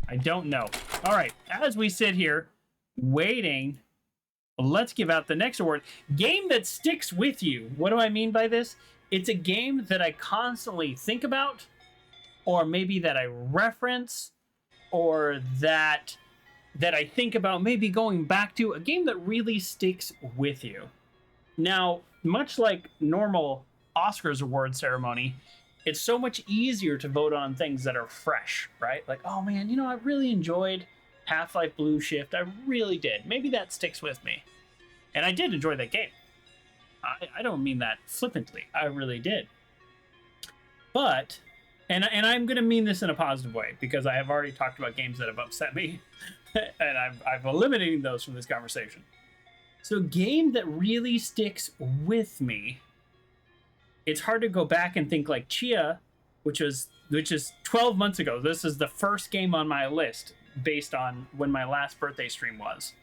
I don't know. All right, as we sit here waiting, let's give out the next award. Game that sticks with you. What do I mean by this? It's a game that I constantly think about, or maybe that I reference, or that I think about maybe going back to. A game that really sticks with you. Now, much like normal Oscars award ceremony, it's so much easier to vote on things that are fresh, right? Like, oh man, you know, I really enjoyed Half-Life Blue Shift. I really did. Maybe that sticks with me. And I did enjoy that game. I don't mean that flippantly. I really did. But, and I'm going to mean this in a positive way, because I have already talked about games that have upset me, and I've eliminated those from this conversation. So a game that really sticks with me, it's hard to go back and think like Chia, which is 12 months ago. This is the first game on my list based on when my last birthday stream was.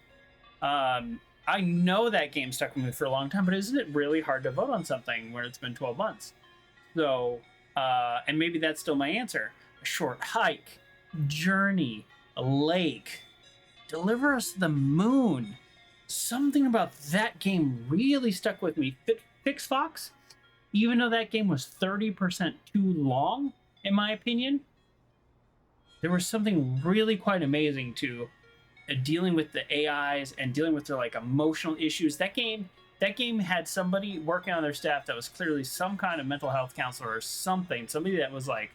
I know that game stuck with me for a long time, but isn't it really hard to vote on something where it's been 12 months? So, and maybe that's still my answer. A Short Hike, Journey, a Lake, Deliver Us to the Moon. Something about that game really stuck with me. Fix Fox, even though that game was 30% too long, in my opinion, there was something really quite amazing to dealing with the AIs and dealing with their like emotional issues. That game had somebody working on their staff that was clearly some kind of mental health counselor or something, somebody that was like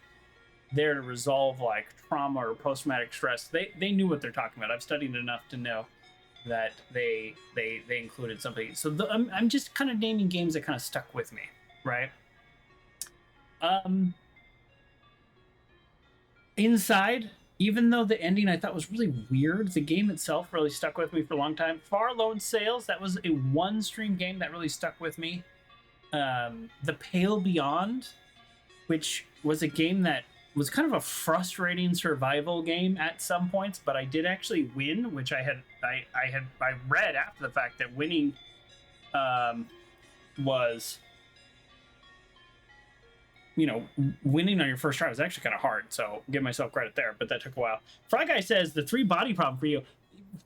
there to resolve like trauma or post-traumatic stress. They knew what they're talking about. I've studied enough to know that they included something. So I'm just kind of naming games that kind of stuck with me, right? Inside, even though the ending I thought was really weird, the game itself really stuck with me for a long time. Far Lone Sails, that was a one-stream game that really stuck with me. The Pale Beyond, which was a game that was kind of a frustrating survival game at some points, but I did actually win, which I read after the fact that winning was, you know, winning on your first try was actually kind of hard, so give myself credit there, but that took a while. Fry Guy says, the 3 body problem for you,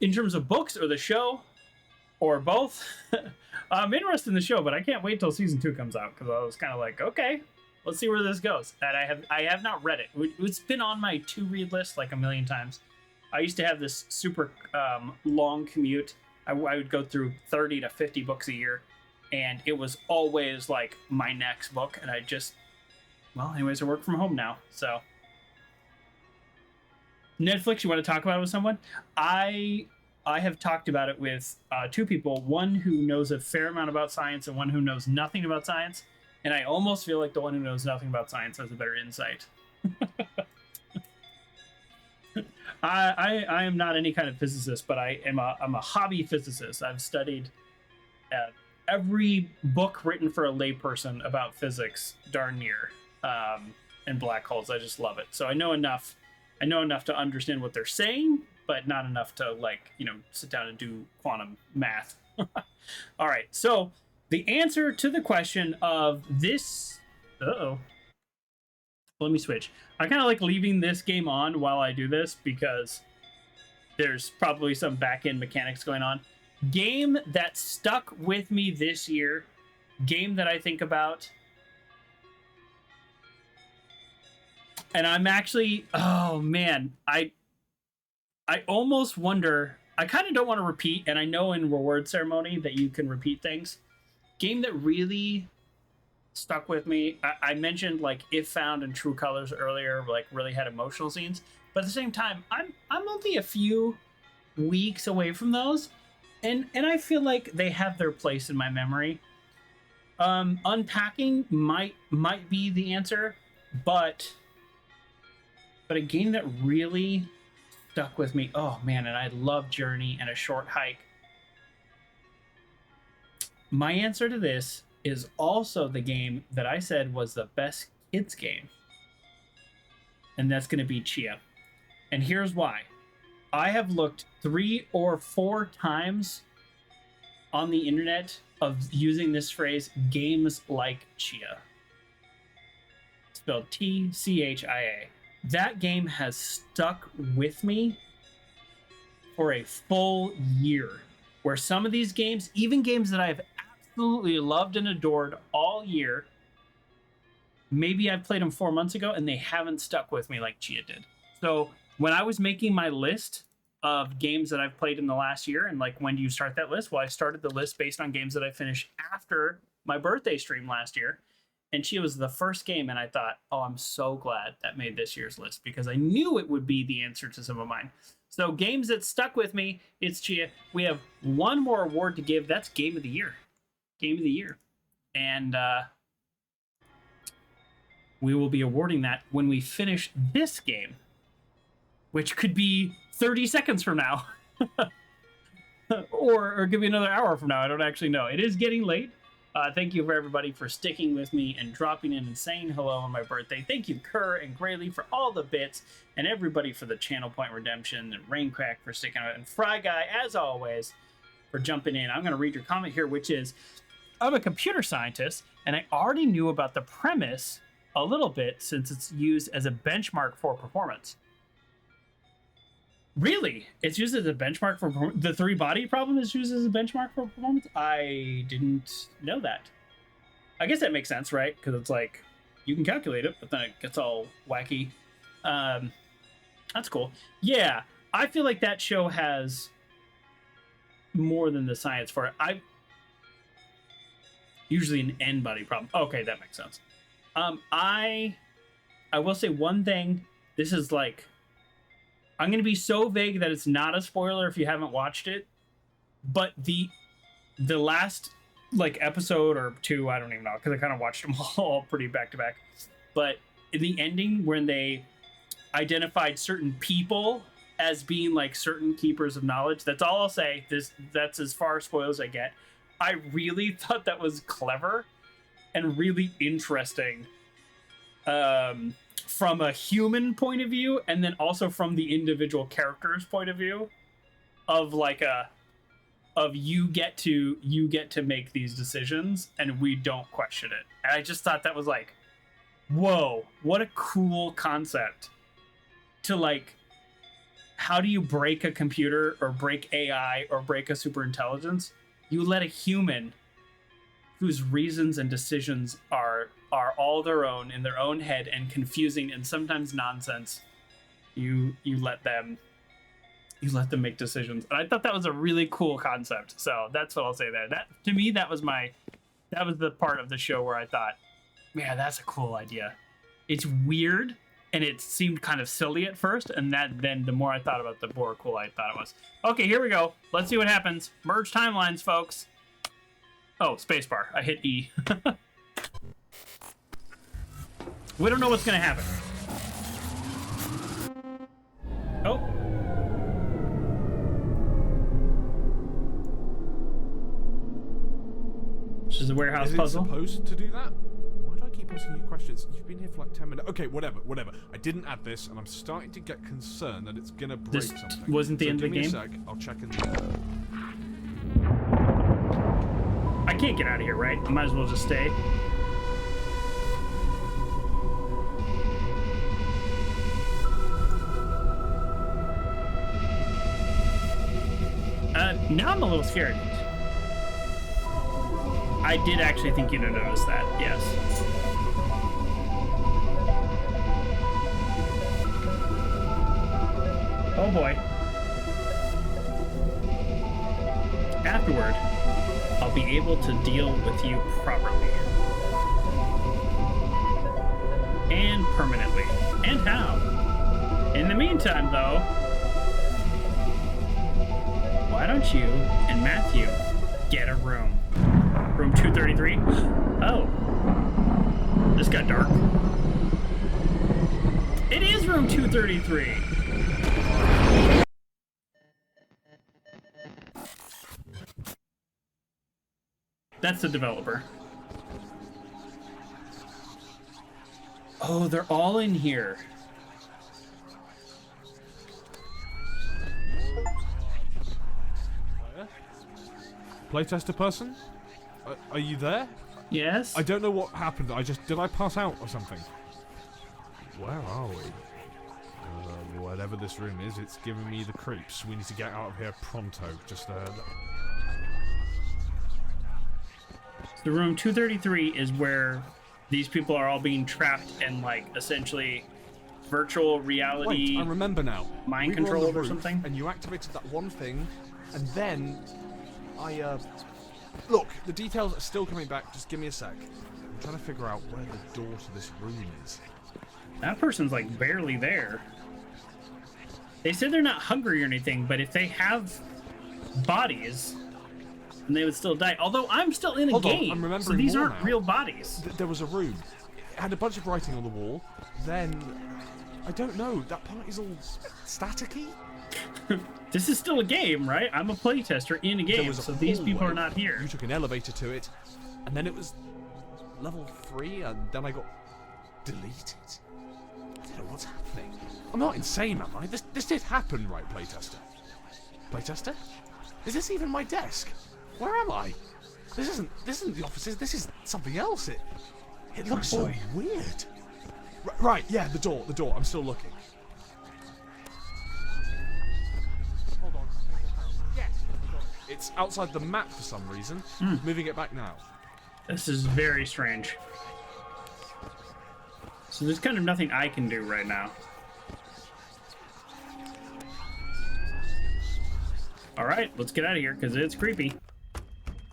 in terms of books or the show, or both? I'm interested in the show, but I can't wait till season 2 comes out, because I was kind of like, okay, let's see where this goes. And I have not read it. It's been on my to-read list like a million times. I used to have this super long commute. I would go through 30 to 50 books a year, and it was always like my next book, and I just... Well, anyways, I work from home now, so. Netflix, you want to talk about it with someone? I have talked about it with two people, one who knows a fair amount about science and one who knows nothing about science. And I almost feel like the one who knows nothing about science has a better insight. I am not any kind of physicist, but I'm a hobby physicist. I've studied every book written for a layperson about physics, darn near, and black holes. I just love it. So I know enough to understand what they're saying, but not enough to, like, you know, sit down and do quantum math. All right. So the answer to the question of this, let me switch. I kind of like leaving this game on while I do this because there's probably some back-end mechanics going on. Game that stuck with me this year, game that I think about, and I'm actually, oh man, I almost wonder, I kind of don't want to repeat, and I know in reward ceremony that you can repeat things. Game that really stuck with me, I mentioned like If Found and True Colors earlier, like really had emotional scenes, but at the same time, I'm only a few weeks away from those, and I feel like they have their place in my memory. Unpacking might be the answer, but a game that really stuck with me, oh man, and I love Journey and A Short Hike. My answer to this is also the game that I said was the best kids game, and that's going to be Chia. And here's why. I have looked 3 or 4 times on the internet of using this phrase, games like Chia. Spelled Tchia. That game has stuck with me for a full year, where some of these games, even games that I've absolutely loved and adored all year, maybe I played them 4 months ago and they haven't stuck with me like Chia did. So when I was making my list of games that I've played in the last year, and like, when do you start that list? Well, I started the list based on games that I finished after my birthday stream last year, and Chia was the first game, and I thought, oh, I'm so glad that made this year's list because I knew it would be the answer to some of mine. So games that stuck with me, it's Chia. We have one more award to give. That's Game of the Year. Game of the Year. And we will be awarding that when we finish this game, which could be 30 seconds from now. or could be another hour from now. I don't actually know. It is getting late. Thank you for everybody for sticking with me and dropping in and saying hello on my birthday. Thank you, Kerr and Grayley, for all the bits, and everybody for the Channel Point Redemption, and Raincrack for sticking out, and Fry Guy, as always, for jumping in. I'm going to read your comment here, which is, I'm a computer scientist, and I already knew about the premise a little bit since it's used as a benchmark for performance. Really? It's used as a benchmark for the 3-body problem is used as a benchmark for performance? I didn't know that. I guess that makes sense, right? Because it's like, you can calculate it, but then it gets all wacky. That's cool. Yeah, I feel like that show has more than the science for it. Usually an n-body problem. Okay, that makes sense. I will say one thing. This is like, I'm going to be so vague that it's not a spoiler if you haven't watched it, but the last like episode or 2, I don't even know, because I kind of watched them all pretty back to back, but in the ending when they identified certain people as being like certain keepers of knowledge, that's all I'll say. That's as far spoilers as I get. I really thought that was clever and really interesting. From a human point of view, and then also from the individual character's point of view, of like you get to make these decisions and we don't question it. And I just thought that was like, whoa, what a cool concept. To like, how do you break a computer or break AI or break a super intelligence? You let a human whose reasons and decisions are all their own in their own head and confusing and sometimes nonsense. You let them make decisions. And I thought that was a really cool concept. So that's what I'll say there. That to me, that was the part of the show where I thought, man, that's a cool idea. It's weird and it seemed kind of silly at first, and then the more I thought about it, the more cool I thought it was. Okay, here we go. Let's see what happens. Merge timelines, folks. Oh, spacebar. I hit E. We don't know what's gonna happen. Oh. This is a warehouse puzzle. Is it supposed to do that? Why do I keep asking you questions? You've been here for like 10 minutes. Okay, whatever. I didn't add this, and I'm starting to get concerned that it's gonna break something. This wasn't the end of the game? Give me a sec. I'll check in the... I can't get out of here, right? I might as well just stay. Now I'm a little scared. I did actually think you'd have noticed that, yes. Oh boy. Afterward, I'll be able to deal with you properly. And permanently. And how? In the meantime, though, why don't you and Matthew get a room? Room 233? Oh. This got dark. It is room 233! That's the developer. Oh, they're all in here. Playtester person? Are you there? Yes? I don't know what happened. Did I pass out or something? Where are we? Whatever this room is, it's giving me the creeps. We need to get out of here pronto. The room 233 is where these people are all being trapped and, like, essentially virtual reality. Wait, I remember now. Mind controlled or something. And you activated that one thing, and then look, the details are still coming back. Just give me a sec. I'm trying to figure out where the door to this room is. That person's, like, barely there. They said they're not hungry or anything, but if they have bodies, then they would still die. Although I'm still in a game, I'm remembering so these more aren't now. real bodies. There was a room. It had a bunch of writing on the wall. Then, I don't know, that part is all staticky? This is still a game, right? I'm a playtester in a game, so these people are not here. You took an elevator to it, and then it was level 3, and then I got deleted. I don't know what's happening. I'm not insane, am I? This did happen, right, Playtester? Playtester? Is this even my desk? Where am I? This isn't the offices. This is something else. It looks so weird. Right, yeah, the door. I'm still looking. Hold on. Yes. It's outside the map for some reason. Moving it back now. This is very strange. So there's kind of nothing I can do right now. Alright, let's get out of here, because it's creepy.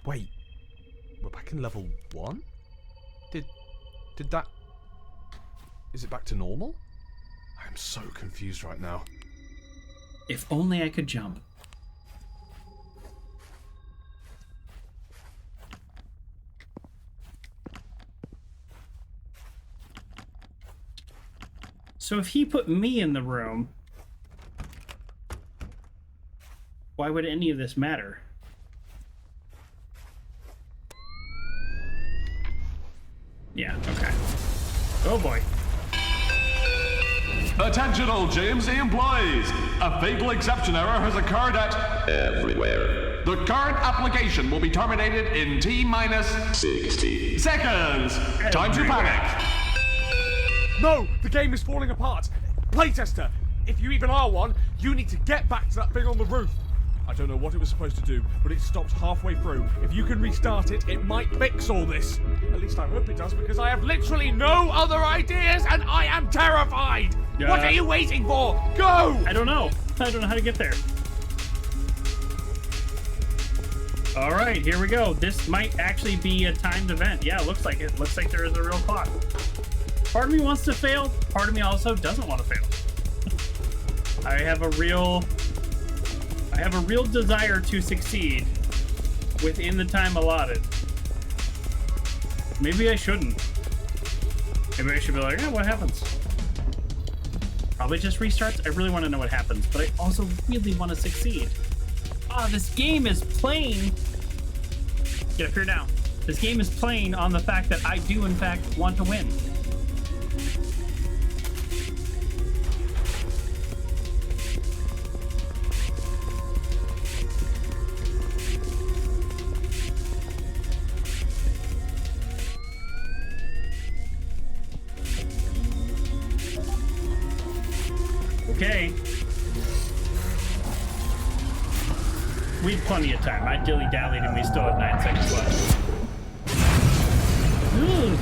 Wait. We're back in level 1? Did that... Is it back to normal? I am so confused right now. If only I could jump. So if he put me in the room, why would any of this matter? Yeah, okay. Oh boy. Attention all JMC employees! A fatal exception error has occurred at... everywhere. The current application will be terminated in T-minus... 60 seconds! Time to panic! No! The game is falling apart! Playtester! If you even are one, you need to get back to that thing on the roof! I don't know what it was supposed to do, but it stopped halfway through. If you can restart it, it might fix all this. At least I hope it does, because I have literally no other ideas and I am terrified! What are you waiting for? Go! I don't know. I don't know how to get there. Alright, here we go. This might actually be a timed event. Yeah, it looks like it. Looks like there is a real clock. Part of me wants to fail. Part of me also doesn't want to fail. I have a real desire to succeed within the time allotted. Maybe I shouldn't. Maybe I should be like, what happens? Probably just restarts. I really want to know what happens, but I also really want to succeed. This game is playing. Get up here now. This game is playing on the fact that I do, in fact, want to win. Okay. We had plenty of time. I dilly-dallied and we still had 9 seconds left. Ooh.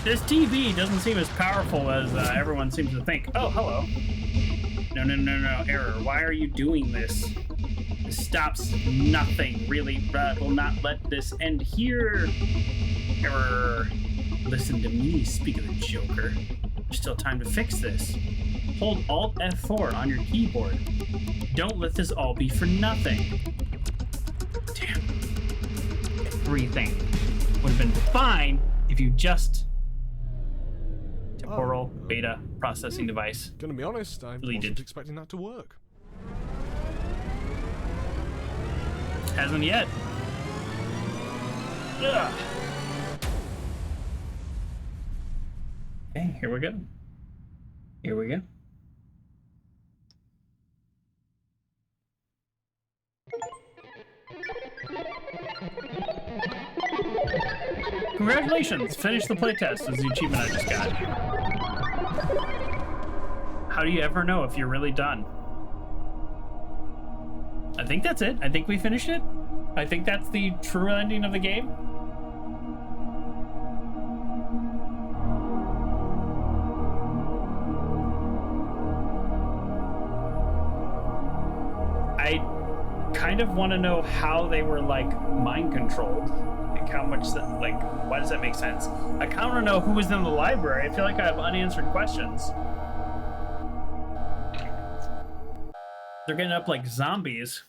This TV doesn't seem as powerful as everyone seems to think. Oh, hello. No. Error. Why are you doing this? This stops nothing. Really, will not let this end here. Error. Listen to me, speak of the Joker. There's still time to fix this. Hold Alt F4 on your keyboard. Don't let this all be for nothing. Damn. Everything would have been fine if you just... Temporal beta processing device. Gonna be honest, I wasn't expecting that to work. Hasn't yet. Ugh. Okay, here we go. Here we go. Congratulations! Finish the playtest is the achievement I just got. How do you ever know if you're really done? I think that's it. I think we finished it. I think that's the true ending of the game. I kind of want to know how they were, like, mind controlled. Like, how much that, like, why does that make sense? I kind of want to know who was in the library. I feel like I have unanswered questions. They're getting up like zombies.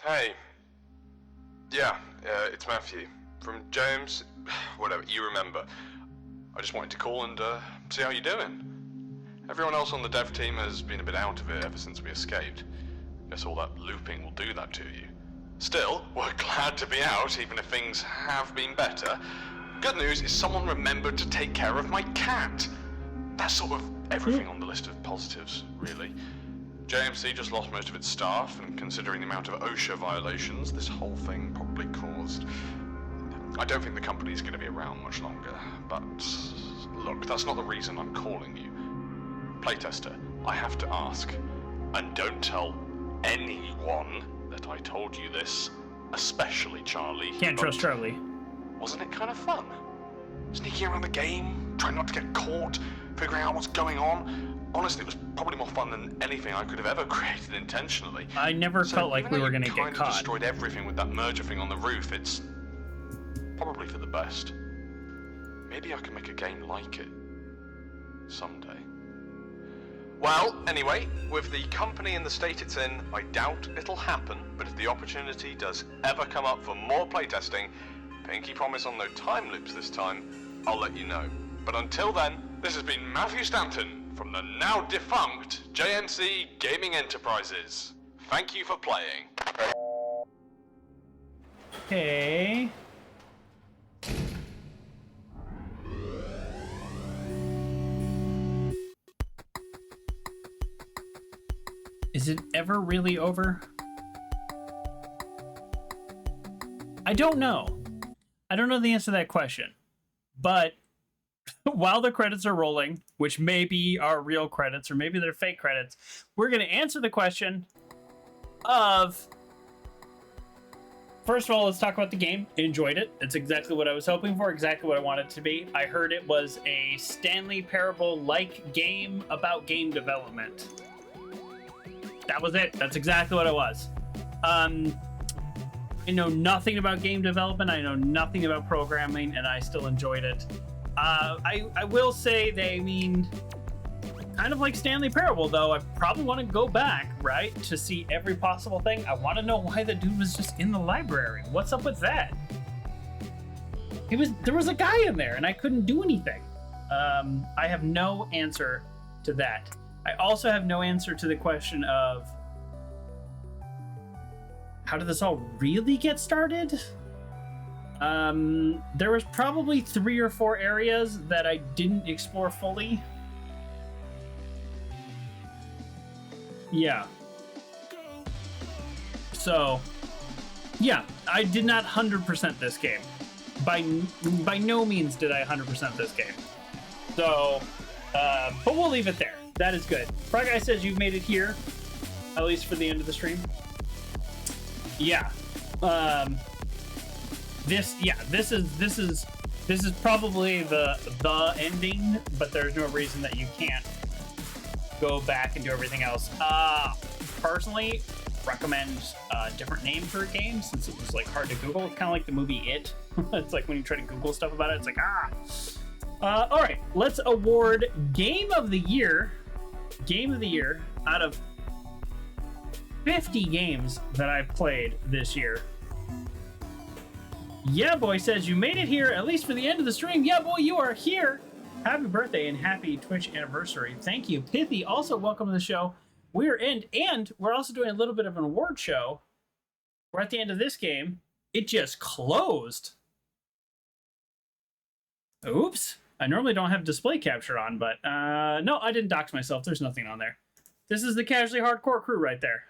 Hey. Yeah, it's Matthew. From James, whatever, you remember. I just wanted to call and see how you're doing. Everyone else on the dev team has been a bit out of it ever since we escaped. Guess all that looping will do that to you. Still, we're glad to be out, even if things have been better. Good news is someone remembered to take care of my cat. That's sort of everything on the list of positives, really. JMC just lost most of its staff, and considering the amount of OSHA violations this whole thing probably caused, I don't think the company's going to be around much longer. But look, that's not the reason I'm calling you. Playtester, I have to ask, and don't tell anyone that I told you this, especially Charlie. Can't trust Charlie. Wasn't it kind of fun? Sneaking around the game, trying not to get caught, figuring out what's going on. Honestly, it was probably more fun than anything I could have ever created intentionally. I never felt like we were going to get caught. Destroyed everything with that merger thing on the roof. It's probably for the best. Maybe I can make a game like it someday. Well, anyway, with the company in the state it's in, I doubt it'll happen, but if the opportunity does ever come up for more playtesting, pinky promise on no time loops this time, I'll let you know. But until then, this has been Matthew Stanton from the now defunct JMC Gaming Enterprises. Thank you for playing. Okay. Is it ever really over? I don't know. I don't know the answer to that question. But while the credits are rolling, which maybe are real credits or maybe they're fake credits, we're going to answer the question of first of all, let's talk about the game. Enjoyed it. It's exactly what I was hoping for, exactly what I wanted it to be. I heard it was a Stanley Parable-like game about game development. That was it. That's exactly what it was. I know nothing about game development. I know nothing about programming, and I still enjoyed it. I will say kind of like Stanley Parable, though. I probably want to go back, right, to see every possible thing. I want to know why the dude was just in the library. What's up with that? There was a guy in there, and I couldn't do anything. I have no answer to that. I also have no answer to the question of how did this all really get started? There was probably 3 or 4 areas that I didn't explore fully. Yeah. So, yeah, I did not 100% this game. By no means did I 100% this game. So, but we'll leave it there. That is good. Frog Guy says you've made it here, at least for the end of the stream. Yeah. This is probably the ending, but there's no reason that you can't go back and do everything else. Personally, recommend a different name for a game since it was like hard to Google. Kind of like the movie It. It's like when you try to Google stuff about it, it's like all right, let's award Game of the Year. Game of the Year out of 50 games that I played this year. Yeah Boy says you made it here at least for the end of the stream. Yeah boy, you are here. Happy birthday and happy Twitch anniversary. Thank you. Pithy, also welcome to the show. We're in, and we're also doing a little bit of an award show. We're at the end of this game. It just closed. Oops. I normally don't have display capture on, but no, I didn't dox myself. There's nothing on there. This is the Casually Hardcore crew right there.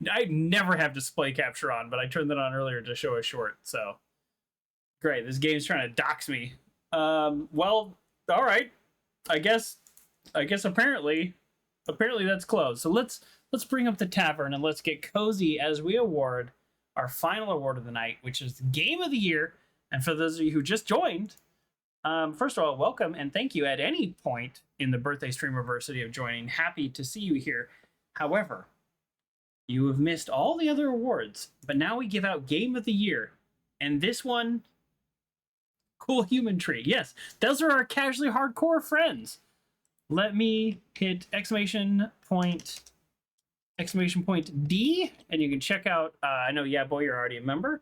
I never have display capture on, but I turned that on earlier to show a short, so. Great, this game's trying to dox me. Well, all right. I guess apparently that's closed. So let's bring up the tavern and let's get cozy as we award our final award of the night, which is Game of the Year. And for those of you who just joined, first of all, welcome and thank you at any point in the Birthday Streamaversary of joining. Happy to see you here. However, you have missed all the other awards, but now we give out Game of the Year. And this one, Cool Human Tree. Yes, those are our Casually Hardcore friends. Let me hit exclamation point D, and you can check out, I know, yeah, boy, you're already a member,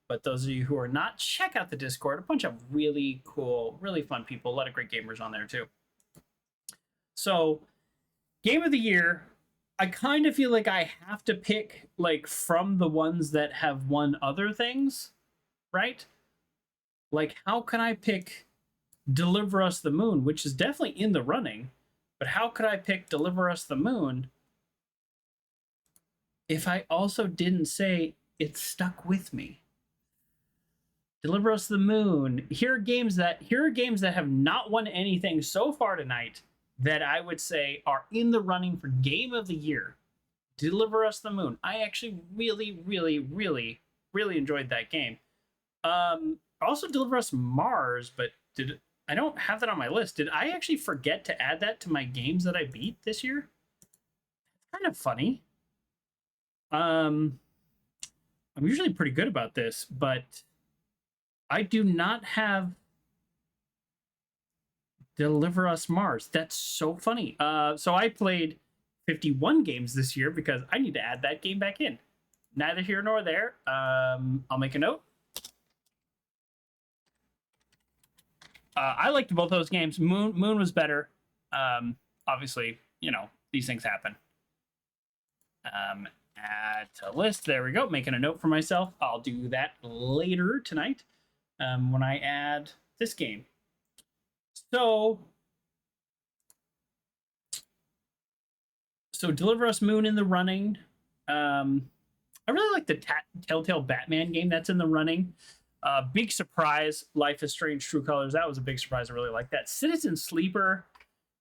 but those of you who are not, check out the Discord. A bunch of really cool, really fun people, a lot of great gamers on there too. So, Game of the Year, I kind of feel like I have to pick like from the ones that have won other things, right? Like, how can I pick Deliver Us the Moon, which is definitely in the running, but how could I pick Deliver Us the Moon if I also didn't say it stuck with me? Deliver Us the Moon. Here are games that have not won anything so far tonight that I would say are in the running for Game of the Year. Deliver Us the Moon. I actually really, really, really, really enjoyed that game. Also Deliver Us Mars, but I don't have that on my list. Did I actually forget to add that to my games that I beat this year? Kind of funny. I'm usually pretty good about this, but I do not have Deliver Us Mars. That's so funny. So I played 51 games this year because I need to add that game back in. Neither here nor there. I'll make a note. I liked both those games. Moon was better. Obviously, you know, these things happen. Add to list. There we go. Making a note for myself. I'll do that later tonight when I add this game. So Deliver Us Moon in the running. I really like the Telltale Batman game that's in the running. Big surprise, Life is Strange True Colors. That was a big surprise. I really like that. Citizen Sleeper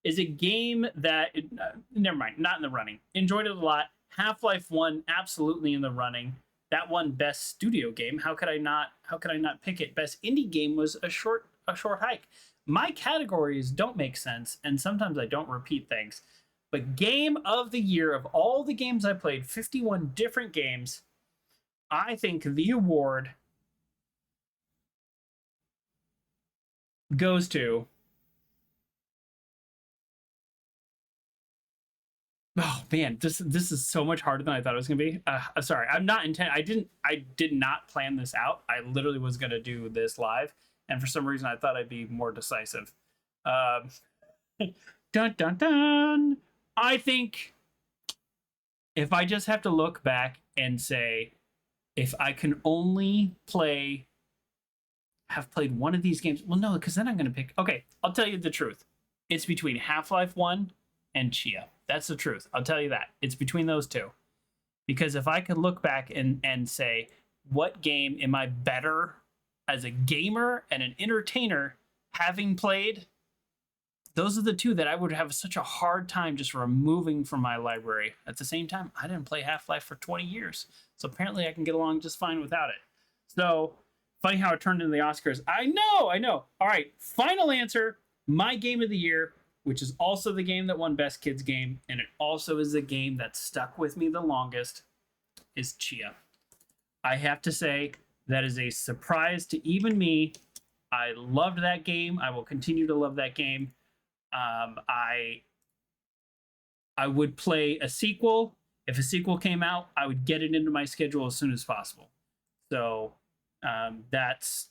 is a game that, never mind, not in the running. Enjoyed it a lot. Half-Life 1, absolutely in the running. that won best studio game. How could I not pick it? Best indie game was a short hike. My categories don't make sense, and sometimes I don't repeat things. But game of the year, of all the games I played, 51 different games, I think the award goes to... Oh man, this is so much harder than I thought it was gonna be. Sorry, I did not plan this out. I literally was gonna do this live, and for some reason I thought I'd be more decisive. Dun dun dun. I think if I just have to look back and say, if I can only have played one of these games, well, no, because then I'm gonna pick. Okay, I'll tell you the truth. It's between Half-Life 1 and Chia. That's the truth. I'll tell you that. It's between those two. Because if I could look back and say, what game am I better as a gamer and an entertainer having played? Those are the two that I would have such a hard time just removing from my library. At the same time, I didn't play Half-Life for 20 years. So apparently I can get along just fine without it. So, funny how it turned into the Oscars. I know. All right, final answer. My game of the year, which is also the game that won Best Kids Game, and it also is the game that stuck with me the longest, is Chia. I have to say, that is a surprise to even me. I loved that game. I will continue to love that game. I would play a sequel. If a sequel came out, I would get it into my schedule as soon as possible. So that's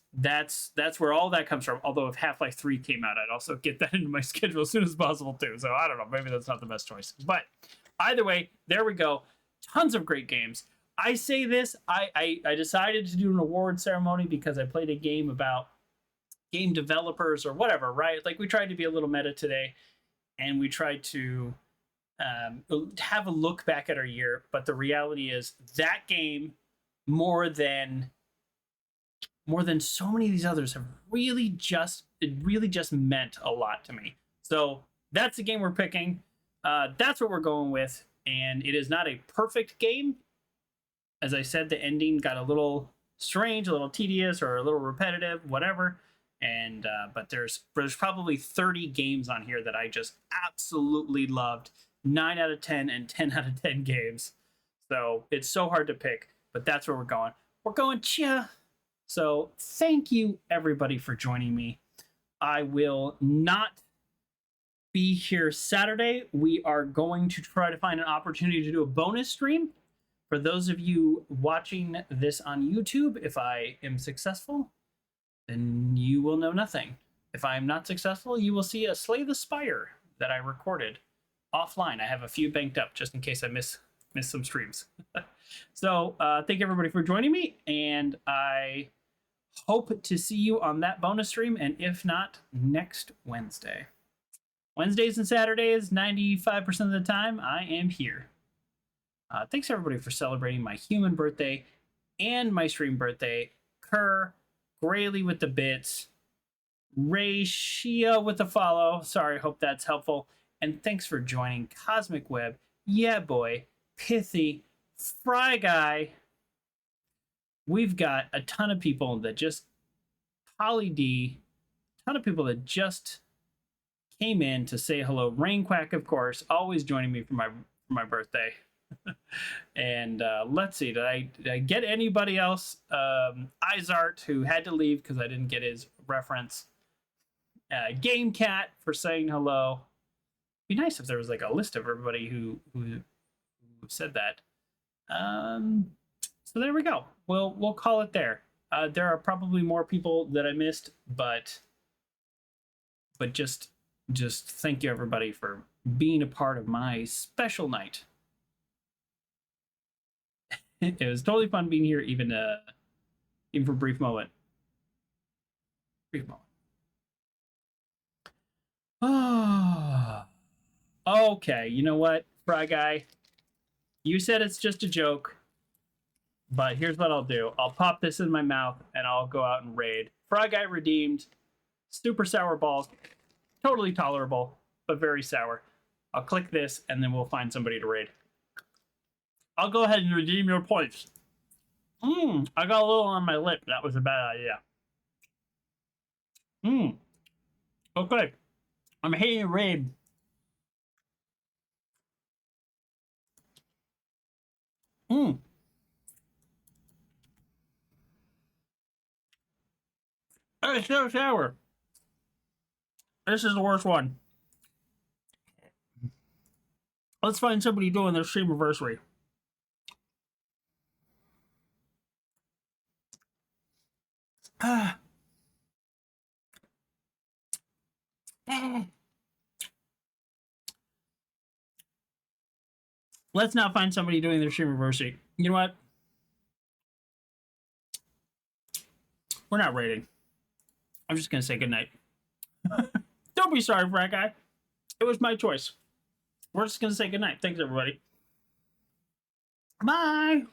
where all that comes from. Although if Half-Life 3 came out, I'd also get that into my schedule as soon as possible too. So I don't know, maybe that's not the best choice. But either way, there we go. Tons of great games. I say this, I decided to do an award ceremony because I played a game about game developers or whatever, right? Like we tried to be a little meta today, and we tried to have a look back at our year. But the reality is that game, more than so many of these others, have really just meant a lot to me. So that's the game we're picking. That's what we're going with, and it is not a perfect game. As I said, the ending got a little strange, a little tedious, or a little repetitive, whatever. And but there's probably 30 games on here that I just absolutely loved. 9 out of 10 and 10 out of 10 games. So it's so hard to pick, but that's where we're going. We're going Chia. So thank you everybody for joining me. I will not be here Saturday. We are going to try to find an opportunity to do a bonus stream. For those of you watching this on YouTube, if I am successful, then you will know nothing. If I am not successful, you will see a Slay the Spire that I recorded offline. I have a few banked up just in case I miss some streams. So thank everybody for joining me, and I hope to see you on that bonus stream, and if not, next Wednesday. Wednesdays and Saturdays, 95% of the time, I am here. Thanks everybody for celebrating my human birthday and my stream birthday. Kerr, Grayley with the bits, Ray Shia with the follow. Sorry, hope that's helpful. And thanks for joining Cosmic Web, Yeah Boy, Pithy, Fry Guy. We've got a ton of people that just, Polly D, a ton of people that just came in to say hello. Rainquack, of course, always joining me for my birthday. And let's see, did I get anybody else? Izart, who had to leave because I didn't get his reference. Game Cat for saying hello. Be nice if there was like a list of everybody who said that. So there we go. We'll call it there. There are probably more people that I missed, but just thank you everybody for being a part of my special night. It was totally fun being here, even for a brief moment. Oh, okay. You know what, Fry Guy? You said it's just a joke, but here's what I'll do. I'll pop this in my mouth and I'll go out and raid. Fry Guy redeemed. Super sour balls. Totally tolerable, but very sour. I'll click this and then we'll find somebody to raid. I'll go ahead and redeem your points. I got a little on my lip. That was a bad idea. Okay. I'm hitting raid. It's so sour. This is the worst one. Let's find somebody doing their Streamaversary. Let's not find somebody doing their Streamaversary. You know what? We're not raiding. I'm just gonna say goodnight. Don't be sorry, frat guy. It was my choice. We're just gonna say goodnight. Thanks, everybody. Bye.